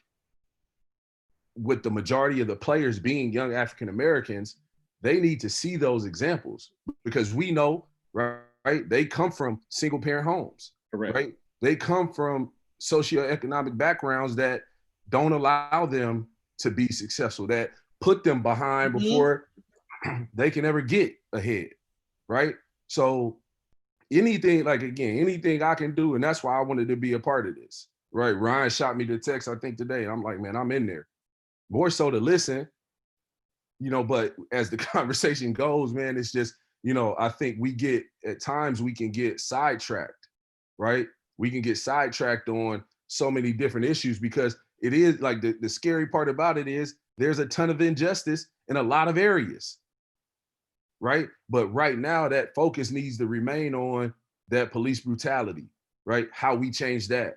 with the majority of the players being young African Americans, they need to see those examples, because we know, right, they come from single parent homes. Correct. Right? They come from socioeconomic backgrounds that don't allow them to be successful, that put them behind before they can ever get ahead, right? So anything I can do, and that's why I wanted to be a part of this, right? Ryan shot me the text, I think, today. I'm like, man, I'm in there. More so to listen, you know, but as the conversation goes, man, it's just, you know, I think at times we can get sidetracked, right? We can get sidetracked on so many different issues, because it is like, the scary part about it is there's a ton of injustice in a lot of areas, right? But right now that focus needs to remain on that police brutality, right? How we change that.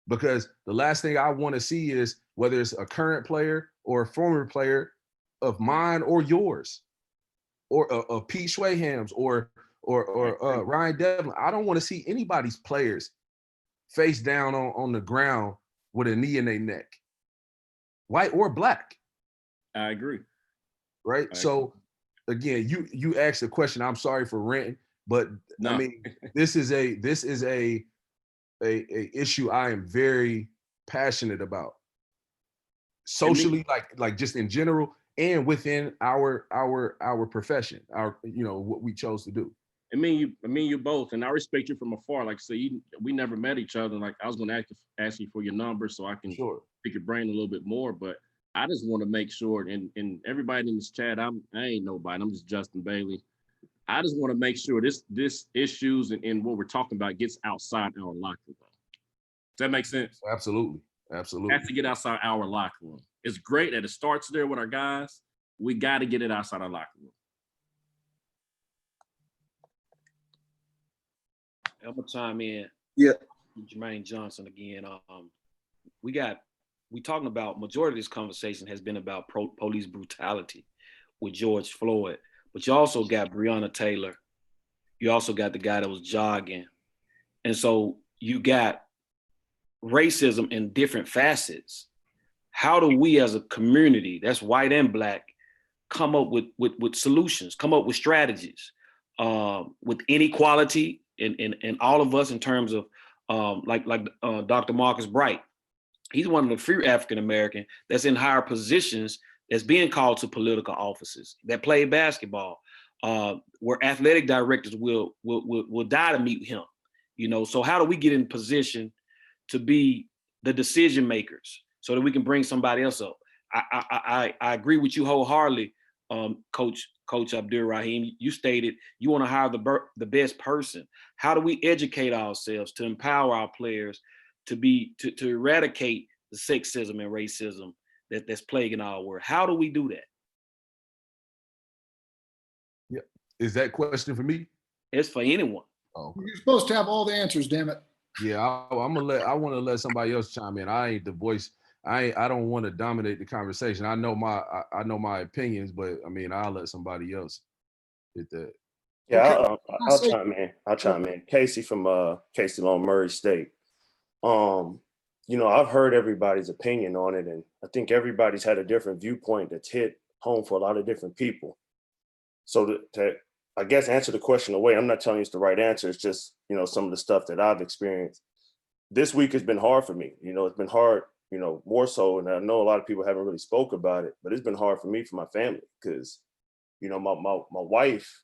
Because the last thing I want to see is, whether it's a current player or a former player of mine or yours, or of Pete Schwayham's or Ryan Devlin, I don't want to see anybody's players face down on the ground with a knee in their neck, white or black. I agree. Right. So again, you asked the question. I'm sorry for ranting, but no. I mean, this is a issue I am very passionate about, socially, like just in general, and within our profession, you know, what we chose to do. I mean you both, and I respect you from afar. Like I said, we never met each other. Like, I was going to ask you for your number so I can pick your brain a little bit more, but I just want to make sure, and everybody in this chat, I ain't nobody. I'm just Justin Bailey. I just want to make sure this issues and what we're talking about gets outside our locker room. Does that make sense? Absolutely. Has to get outside our locker room. It's great that it starts there with our guys. We got to get it outside our locker room. I'm gonna chime in. Yeah. Jermaine Johnson again. We talking about, majority of this conversation has been about police brutality with George Floyd, but you also got Breonna Taylor. You also got the guy that was jogging. And so you got racism in different facets. How do we as a community, that's white and black, come up with solutions, come up with strategies with inequality in all of us in terms of like Dr. Marcus Bright. He's one of the few African American that's in higher positions that's being called to political offices that play basketball, where athletic directors will die to meet him. You know, so how do we get in position to be the decision makers so that we can bring somebody else up? I agree with you wholeheartedly, Coach Abdul Rahim. You stated you want to hire the best person. How do we educate ourselves to empower our players to eradicate the sexism and racism that's plaguing our world? How do we do that? Yeah, is that question for me? It's for anyone. Oh, You're supposed to have all the answers, damn it. yeah. I want to let somebody else chime in. I ain't the voice. I don't want to dominate the conversation. I know my opinions, but I mean, I'll let somebody else hit that. Yeah, I'll chime in. I'll chime in. Casey from Casey Long Murray State. You know, I've heard everybody's opinion on it, and I think everybody's had a different viewpoint that's hit home for a lot of different people. So to I guess answer the question away, I'm not telling you it's the right answer. It's just, you know, some of the stuff that I've experienced. This week has been hard for me. You know, it's been hard, you know, more so, and I know a lot of people haven't really spoke about it, but it's been hard for me, for my family, because, you know, my wife,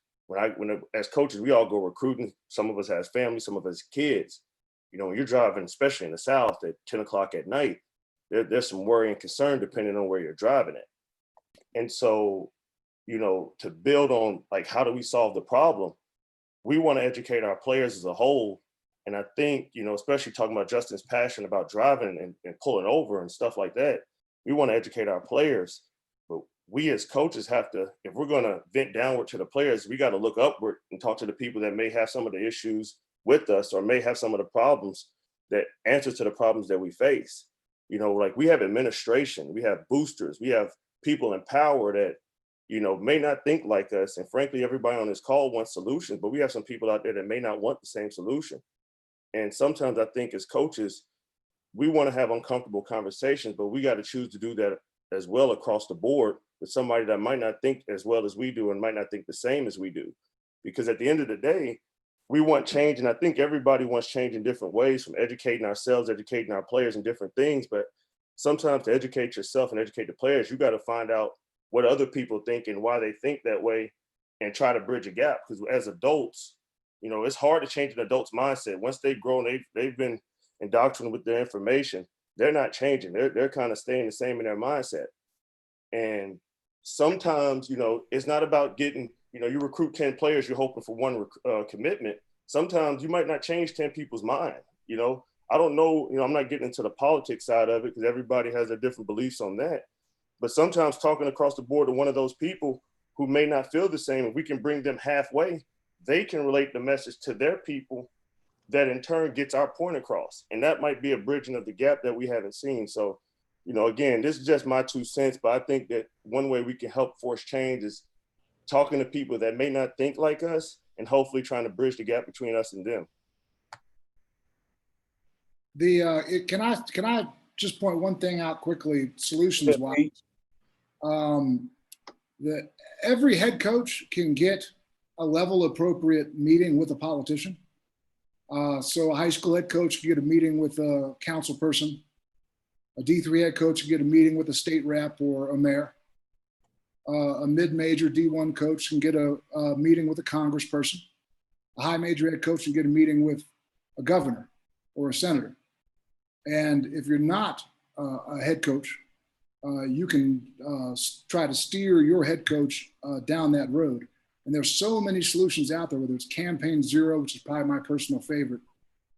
as coaches, we all go recruiting. Some of us has families, some of us kids. You know, when you're driving, especially in the South at 10 o'clock at night, there's some worry and concern depending on where you're driving at. And so, you know, to build on, like, how do we solve the problem? We want to educate our players as a whole. And I think, you know, especially talking about Justin's passion about driving and pulling over and stuff like that, we want to educate our players. But we as coaches have to, if we're going to vent downward to the players, we got to look upward and talk to the people that may have some of the issues with us or may have some of the problems that answer to the problems that we face. You know, like, we have administration, we have boosters, we have people in power that, you know, may not think like us. And frankly, everybody on this call wants solutions, but we have some people out there that may not want the same solution. And sometimes I think as coaches, we want to have uncomfortable conversations, but we got to choose to do that as well across the board with somebody that might not think as well as we do and might not think the same as we do. Because at the end of the day, we want change. And I think everybody wants change in different ways, from educating ourselves, educating our players in different things. But sometimes to educate yourself and educate the players, you got to find out what other people think and why they think that way and try to bridge a gap. Because as adults, you know, it's hard to change an adult's mindset. Once they've grown, they've been indoctrinated with their information, they're not changing. They're kind of staying the same in their mindset. And sometimes, you know, it's not about getting, you know, you recruit 10 players, you're hoping for one commitment. Sometimes you might not change 10 people's mind. You know, I don't know, you know, I'm not getting into the politics side of it because everybody has their different beliefs on that. But sometimes talking across the board to one of those people who may not feel the same, if we can bring them halfway, they can relate the message to their people that in turn gets our point across. And that might be a bridging of the gap that we haven't seen. So, you know, again, this is just my 2 cents, but I think that one way we can help force change is talking to people that may not think like us and hopefully trying to bridge the gap between us and them. Can I just point one thing out quickly, solutions wise? That every head coach can get a level appropriate meeting with a politician. So a high school head coach can get a meeting with a council person. A D3 head coach can get a meeting with a state rep or a mayor. A mid-major D1 coach can get a meeting with a congressperson. A high major head coach can get a meeting with a governor or a senator. And if you're not a head coach, you can try to steer your head coach down that road. And there's so many solutions out there, whether it's Campaign Zero, which is probably my personal favorite.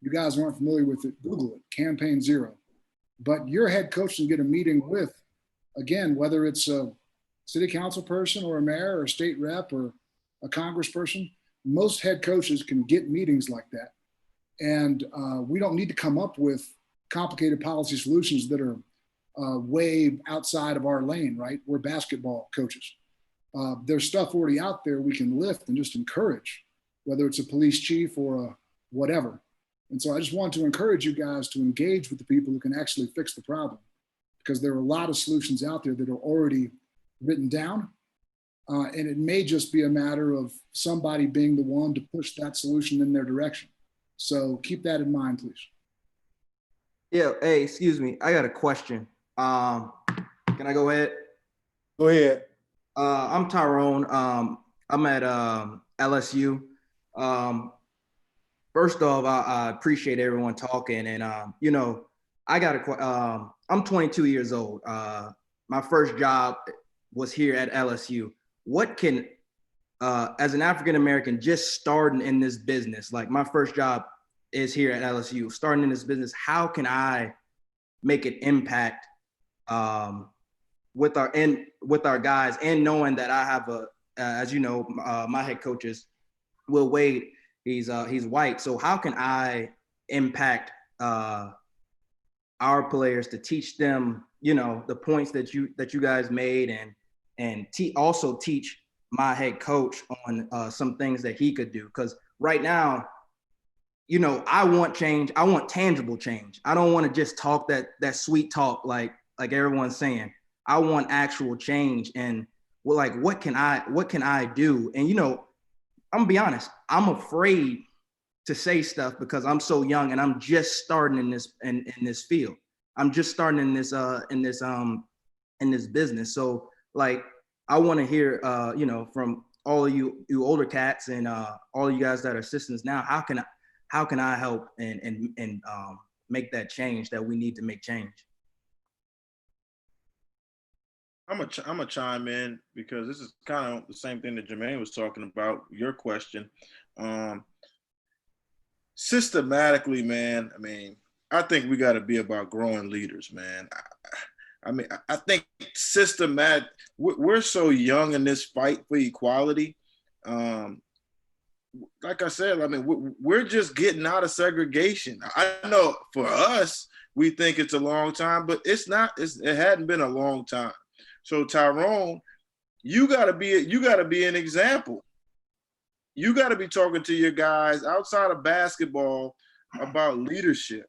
If you guys aren't familiar with it, Google it, Campaign Zero. But your head coach can get a meeting with, again, whether it's a city council person or a mayor or a state rep or a congressperson, most head coaches can get meetings like that. And we don't need to come up with complicated policy solutions that are way outside of our lane, right? We're basketball coaches. There's stuff already out there we can lift and just encourage, whether it's a police chief or a whatever. And so I just want to encourage you guys to engage with the people who can actually fix the problem, because there are a lot of solutions out there that are already written down. And it may just be a matter of somebody being the one to push that solution in their direction. So keep that in mind, please. Yeah, hey, excuse me. I got a question. Can I go ahead? Go ahead. I'm Tyrone. I'm at LSU. First off, I appreciate everyone talking, and you know, I got a. I'm 22 years old. My first job was here at LSU. What can, as an African American, just starting in this business, like my first job is here at LSU, starting in this business, how can I make an impact with our guys, and knowing that I have a, as you know, my head coach is Will Wade. He's white. So how can I impact our players to teach them, you know, the points that you guys made, and also teach my head coach on some things that he could do? Because right now, you know, I want change. I want tangible change. I don't want to just talk that sweet talk like everyone's saying. I want actual change. And well, like, what can I do? And you know, I'm gonna be honest, I'm afraid to say stuff because I'm so young and I'm just starting in this field. I'm just starting in this business. So like, I want to hear you know, from all of you older cats and all of you guys that are assistants now, how can I help and make that change that we need to make change? I'm gonna chime in because this is kind of the same thing that Jermaine was talking about. Your question, systematically, man. I mean, I think we got to be about growing leaders, man. I think systematic. We're so young in this fight for equality. Like I said, I mean, we're just getting out of segregation. I know for us, we think it's a long time, but it's not. It hadn't been a long time. So Tyrone, you gotta be an example. You gotta be talking to your guys outside of basketball about leadership.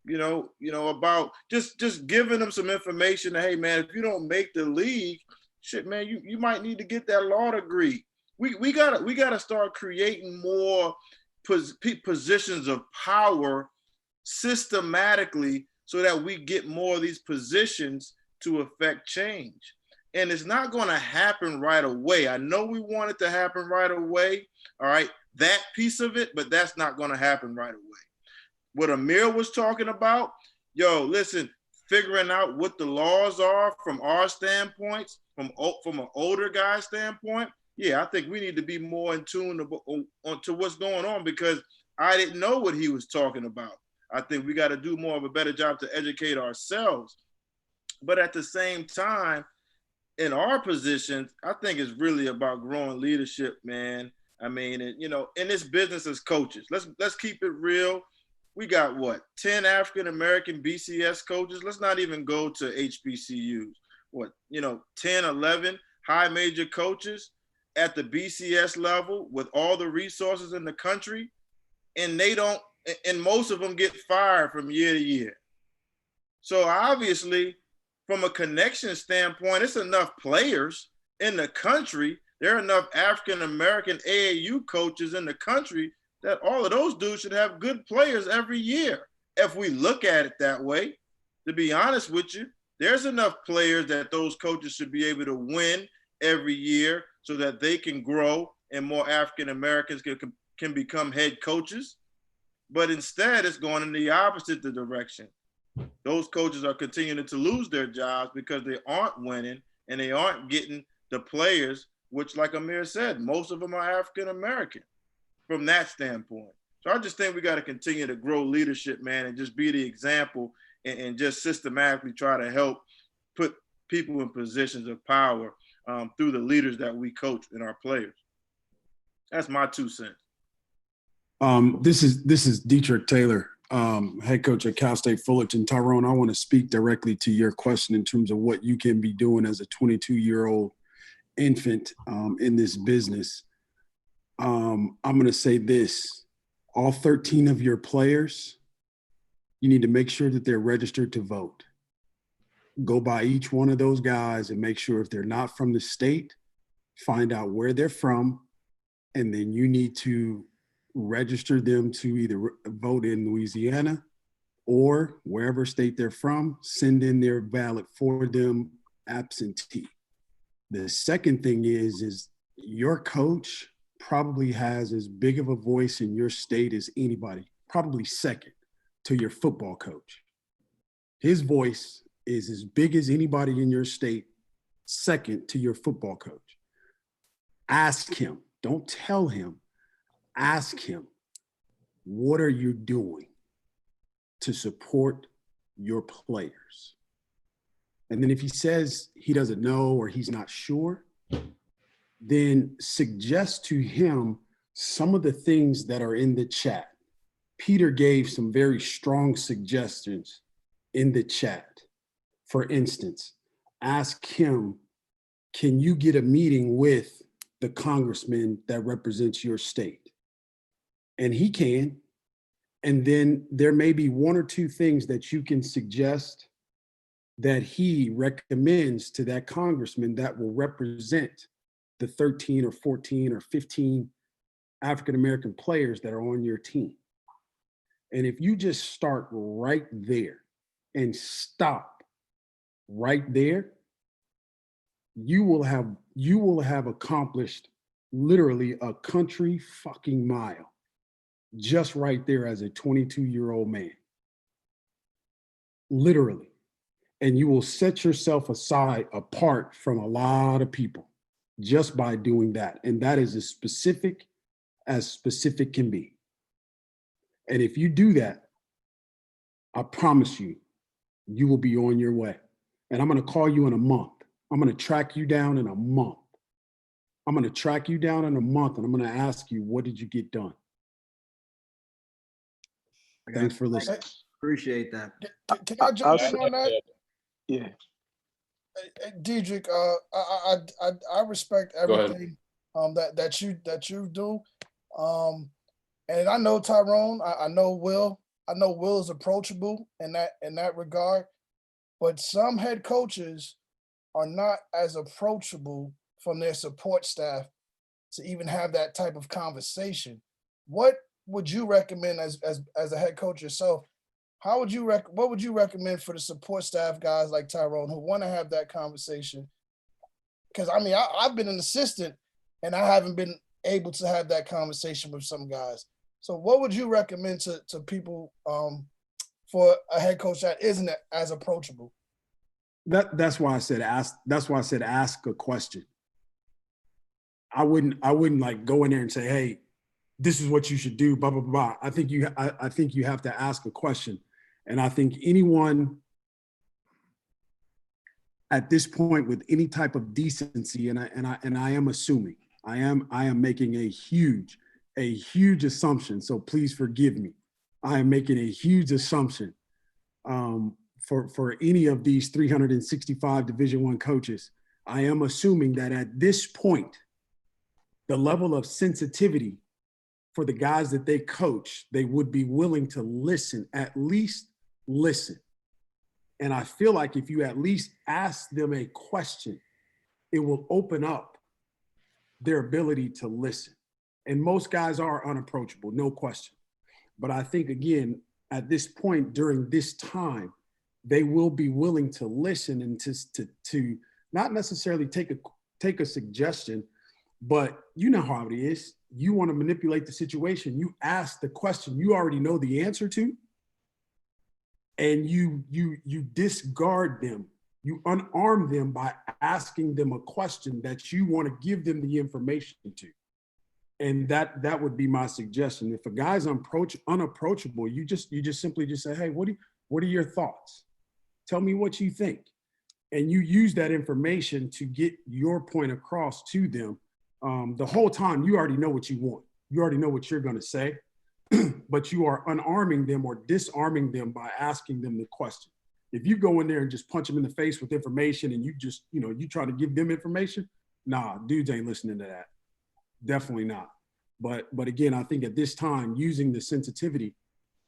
You know, about just giving them some information that, hey man, if you don't make the league, shit, man, you might need to get that law degree. We gotta start creating more positions of power systematically so that we get more of these positions to affect change. And it's not going to happen right away. I know we want it to happen right away. All right, that piece of it, but that's not going to happen right away. What Amir was talking about, yo, listen, figuring out what the laws are from our standpoints, from an older guy standpoint, yeah, I think we need to be more in tune to what's going on, because I didn't know what he was talking about. I think we got to do more of a better job to educate ourselves. But at the same time, in our positions, I think it's really about growing leadership, man. I mean, you know, in this business as coaches, let's keep it real. We got what, 10 African-American BCS coaches? Let's not even go to HBCUs. What, you know, 10, 11 high major coaches at the BCS level with all the resources in the country. And most of them get fired from year to year. So obviously, from a connection standpoint, it's enough players in the country. There are enough African-American AAU coaches in the country that all of those dudes should have good players every year. If we look at it that way, to be honest with you, there's enough players that those coaches should be able to win every year so that they can grow and more African-Americans can become head coaches. But instead, it's going in the opposite direction. Those coaches are continuing to lose their jobs because they aren't winning and they aren't getting the players, which, like Amir said, most of them are African-American from that standpoint. So I just think we got to continue to grow leadership, man, and just be the example and just systematically try to help put people in positions of power through the leaders that we coach and our players. That's my 2 cents. This is Dietrich Taylor, head coach at Cal State Fullerton. Tyrone, I want to speak directly to your question in terms of what you can be doing as a 22-year-old infant in this business. I'm going to say this. all 13 of your players, you need to make sure that they're registered to vote. Go by each one of those guys and make sure if they're not from the state, find out where they're from, and then you need to register them to either vote in Louisiana or wherever state they're from, send in their ballot for them absentee. The second thing is your coach probably has as big of a voice in your state as anybody, probably second to your football coach. His voice is as big as anybody in your state, second to your football coach. Ask him, don't tell him, ask him, what are you doing to support your players? And then if he says he doesn't know or he's not sure, then suggest to him some of the things that are in the chat. Peter gave some very strong suggestions in the chat. For instance, ask him, can you get a meeting with the congressman that represents your state? And he can. And then there may be one or two things that you can suggest that he recommends to that congressman that will represent the 13 or 14 or 15 African-American players that are on your team. And if you just start right there and stop right there, you will have accomplished literally a country fucking mile just right there as a 22-year-old man. Literally. And you will set yourself aside apart from a lot of people just by doing that. And that is as specific can be. And if you do that, I promise you, you will be on your way. And I'm going to call you in a month. I'm going to track you down in a month. I'm going to track you down in a month, and I'm going to ask you, what did you get done? Thanks for listening. Appreciate that. Can I jump in on that? Yeah. Diedrich, I respect Go ahead. everything that you do. And I know Tyrone, I know Will. I know Will is approachable in that regard, but some head coaches are not as approachable from their support staff to even have that type of conversation. What would you recommend as a head coach yourself? What would you recommend for the support staff guys like Tyrone who want to have that conversation? Because I mean, I've been an assistant and I haven't been able to have that conversation with some guys. So what would you recommend to people for a head coach that isn't as approachable? That's why I said ask. That's why I said ask a question. I wouldn't like go in there and say, hey, this is what you should do, blah, blah, blah. I think you have to ask a question. And I think anyone at this point with any type of decency, and I am assuming, I am making a huge assumption. So please forgive me. I am making a huge assumption for any of these 365 Division I coaches. I am assuming that at this point, the level of sensitivity for the guys that they coach, they would be willing to listen, at least listen. And I feel like if you at least ask them a question, it will open up their ability to listen. And most guys are unapproachable, no question. But I think, again, at this point during this time, they will be willing to listen and to not necessarily take a suggestion, but you know how it is. You want to manipulate the situation. You ask the question you already know the answer to, and you discard them. You unarm them by asking them a question that you want to give them the information to. And that would be my suggestion. If a guy's unapproachable, you just simply say, hey, what are your thoughts? Tell me what you think. And you use that information to get your point across to them. The whole time you already know what you want. You already know what you're going to say, but you are unarming them or disarming them by asking them the question. If you go in there and just punch them in the face with information and you try to give them information, nah, dudes ain't listening to that. Definitely not. But again, I think at this time, using the sensitivity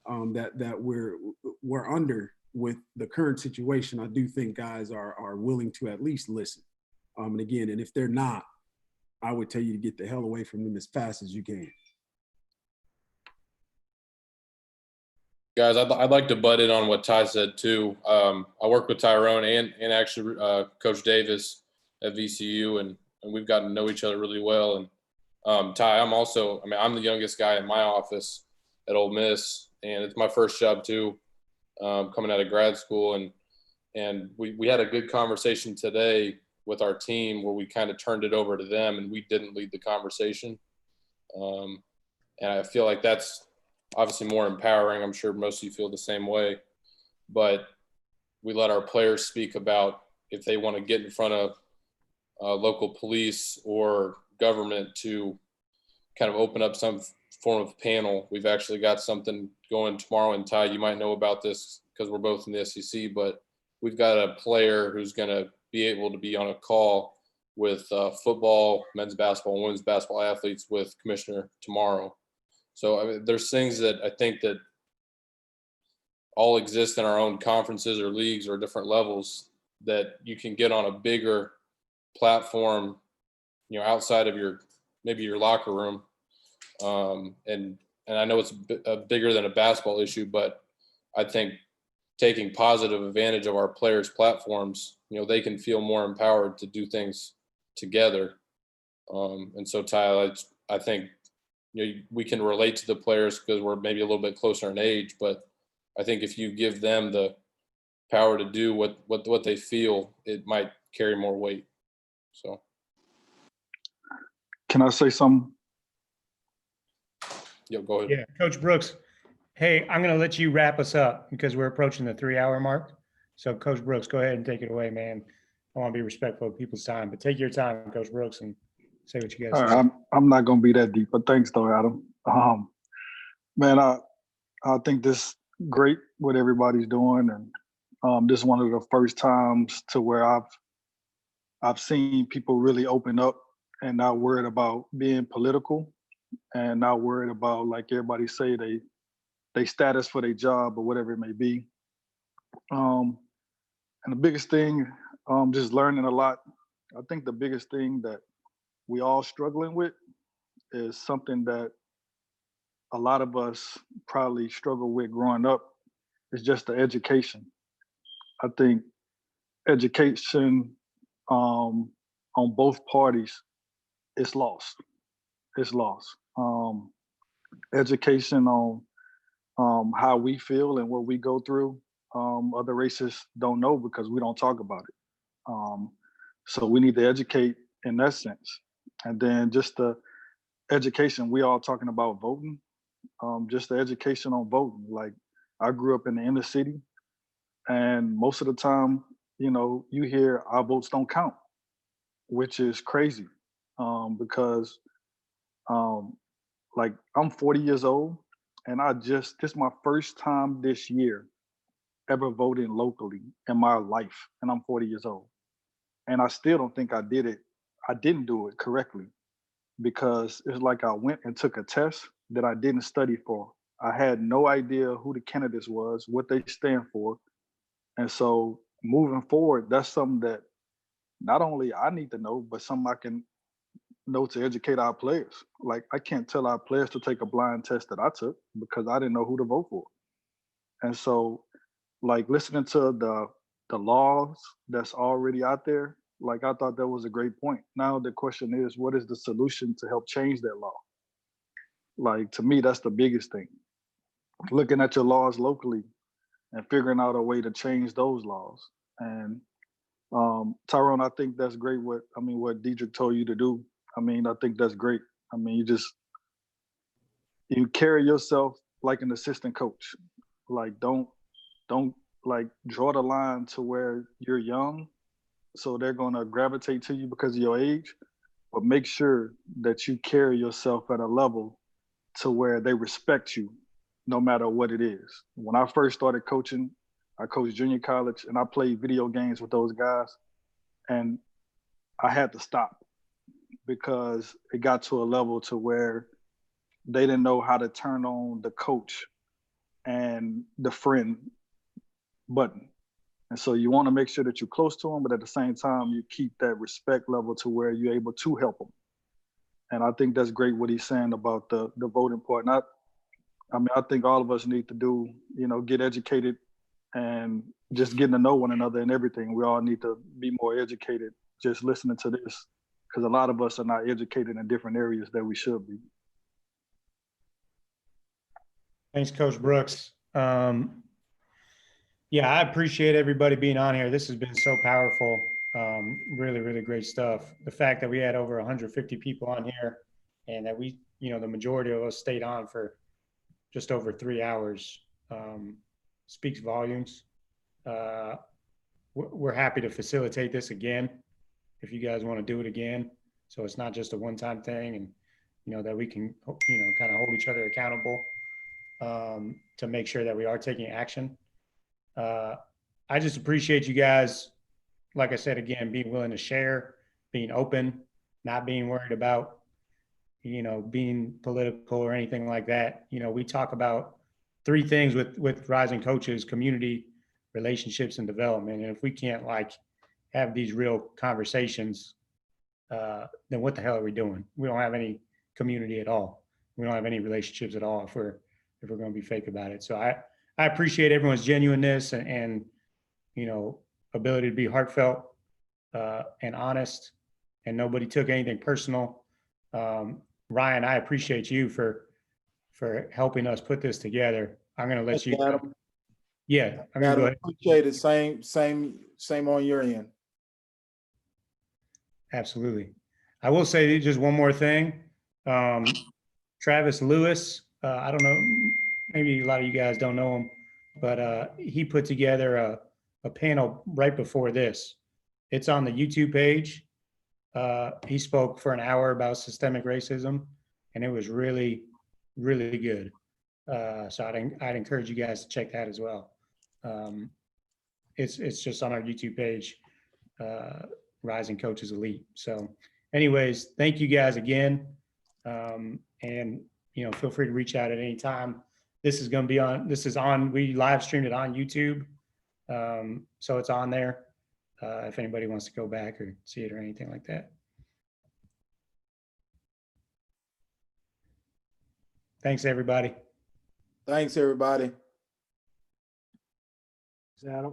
that we're under with the current situation, I do think guys are willing to at least listen. And again, and if they're not, I would tell you to get the hell away from them as fast as you can. Guys, I'd like to butt in on what Ty said too. I work with Tyrone and actually Coach Davis at VCU, and we've gotten to know each other really well. And Ty, I'm the youngest guy in my office at Ole Miss, and it's my first job too, coming out of grad school. And we had a good conversation today with our team where we kind of turned it over to them and we didn't lead the conversation. And I feel like that's obviously more empowering. I'm sure most of you feel the same way, but we let our players speak about if they want to get in front of local police or government to kind of open up some form of panel. We've actually got something going tomorrow, and Ty, you might know about this because we're both in the SEC, but we've got a player who's going to be able to be on a call with football, men's basketball, and women's basketball athletes with Commissioner tomorrow. So I mean, there's things that I think that all exist in our own conferences or leagues or different levels that you can get on a bigger platform, outside of maybe your locker room. And I know it's bigger than a basketball issue, but I think taking positive advantage of our players' platforms, they can feel more empowered to do things together. And so, Ty, I think we can relate to the players because we're maybe a little bit closer in age, but I think if you give them the power to do what they feel, it might carry more weight. So, can I say something? Yeah, go ahead. Yeah, Coach Brooks. Hey, I'm going to let you wrap us up because we're approaching the 3-hour mark. So, Coach Brooks, go ahead and take it away, man. I want to be respectful of people's time, but take your time, Coach Brooks, and say what you guys say. I'm not going to be that deep, but thanks though, Adam. Man, I think this great what everybody's doing, and this is one of the first times to where I've seen people really open up and not worried about being political and not worried about, like everybody say, they status for their job or whatever it may be. And the biggest thing, just learning a lot. I think the biggest thing that we all struggling with is something that a lot of us probably struggle with growing up. Is just the education. I think education on both parties is lost. It's lost. Education on how we feel and what we go through. Other races don't know because we don't talk about it. So we need to educate in that sense. And then just the education, we all talking about voting, just the education on voting. Like I grew up in the inner city and most of the time, you hear our votes don't count, which is crazy because like I'm 40 years old and this is my first time this year ever voting locally in my life. And I'm 40 years old. And I still don't think I didn't do it correctly because it's like I went and took a test that I didn't study for. I had no idea who the candidates was, what they stand for. And so moving forward, that's something that not only I need to know, but something I can know to educate our players. Like I can't tell our players to take a blind test that I took because I didn't know who to vote for. And so like listening to the laws that's already out there, like I thought that was a great point. Now the question is, what is the solution to help change that law? Like to me, that's the biggest thing. Looking at your laws locally and figuring out a way to change those laws. And Tyrone, I think that's great what Diedrich told you to do. I think that's great. You carry yourself like an assistant coach. Like don't like draw the line to where you're young, so they're gonna gravitate to you because of your age, but make sure that you carry yourself at a level to where they respect you no matter what it is. When I first started coaching, I coached junior college and I played video games with those guys and I had to stop because it got to a level to where they didn't know how to turn on the coach and the friend button. And so you want to make sure that you're close to them, but at the same time, you keep that respect level to where you're able to help them. And I think that's great what he's saying about the voting part. And I think all of us need to do, get educated and just getting to know one another and everything. We all need to be more educated just listening to this, because a lot of us are not educated in different areas that we should be. Thanks, Coach Brooks. Yeah, I appreciate everybody being on here. This has been so powerful. Really, really great stuff. The fact that we had over 150 people on here and that we, the majority of us stayed on for just over 3 hours speaks volumes. We're happy to facilitate this again if you guys want to do it again. So it's not just a one-time thing, and, that we can, kind of hold each other accountable to make sure that we are taking action. I just appreciate you guys, like I said, again, being willing to share, being open, not being worried about, being political or anything like that. We talk about 3 things with Rising Coaches: community, relationships, and development. And if we can't have these real conversations, then what the hell are we doing? We don't have any community at all. We don't have any relationships at all if we're going to be fake about it. So I appreciate everyone's genuineness and ability to be heartfelt and honest, and nobody took anything personal. Ryan, I appreciate you for helping us put this together. I'm going to let you. Adam. Yeah, I'm going to go ahead. Appreciate it. Same on your end. Absolutely. I will say just one more thing. Travis Lewis, I don't know, maybe a lot of you guys don't know him, but he put together a panel right before this. It's on the YouTube page. He spoke for an hour about systemic racism, and it was really, really good. So I'd encourage you guys to check that as well. It's just on our YouTube page, Rising Coaches Elite. So anyways, thank you guys again. And, feel free to reach out at any time. This is going to be we live streamed it on YouTube. So it's on there. If anybody wants to go back or see it or anything like that. Thanks, everybody. Thanks, everybody. Adam.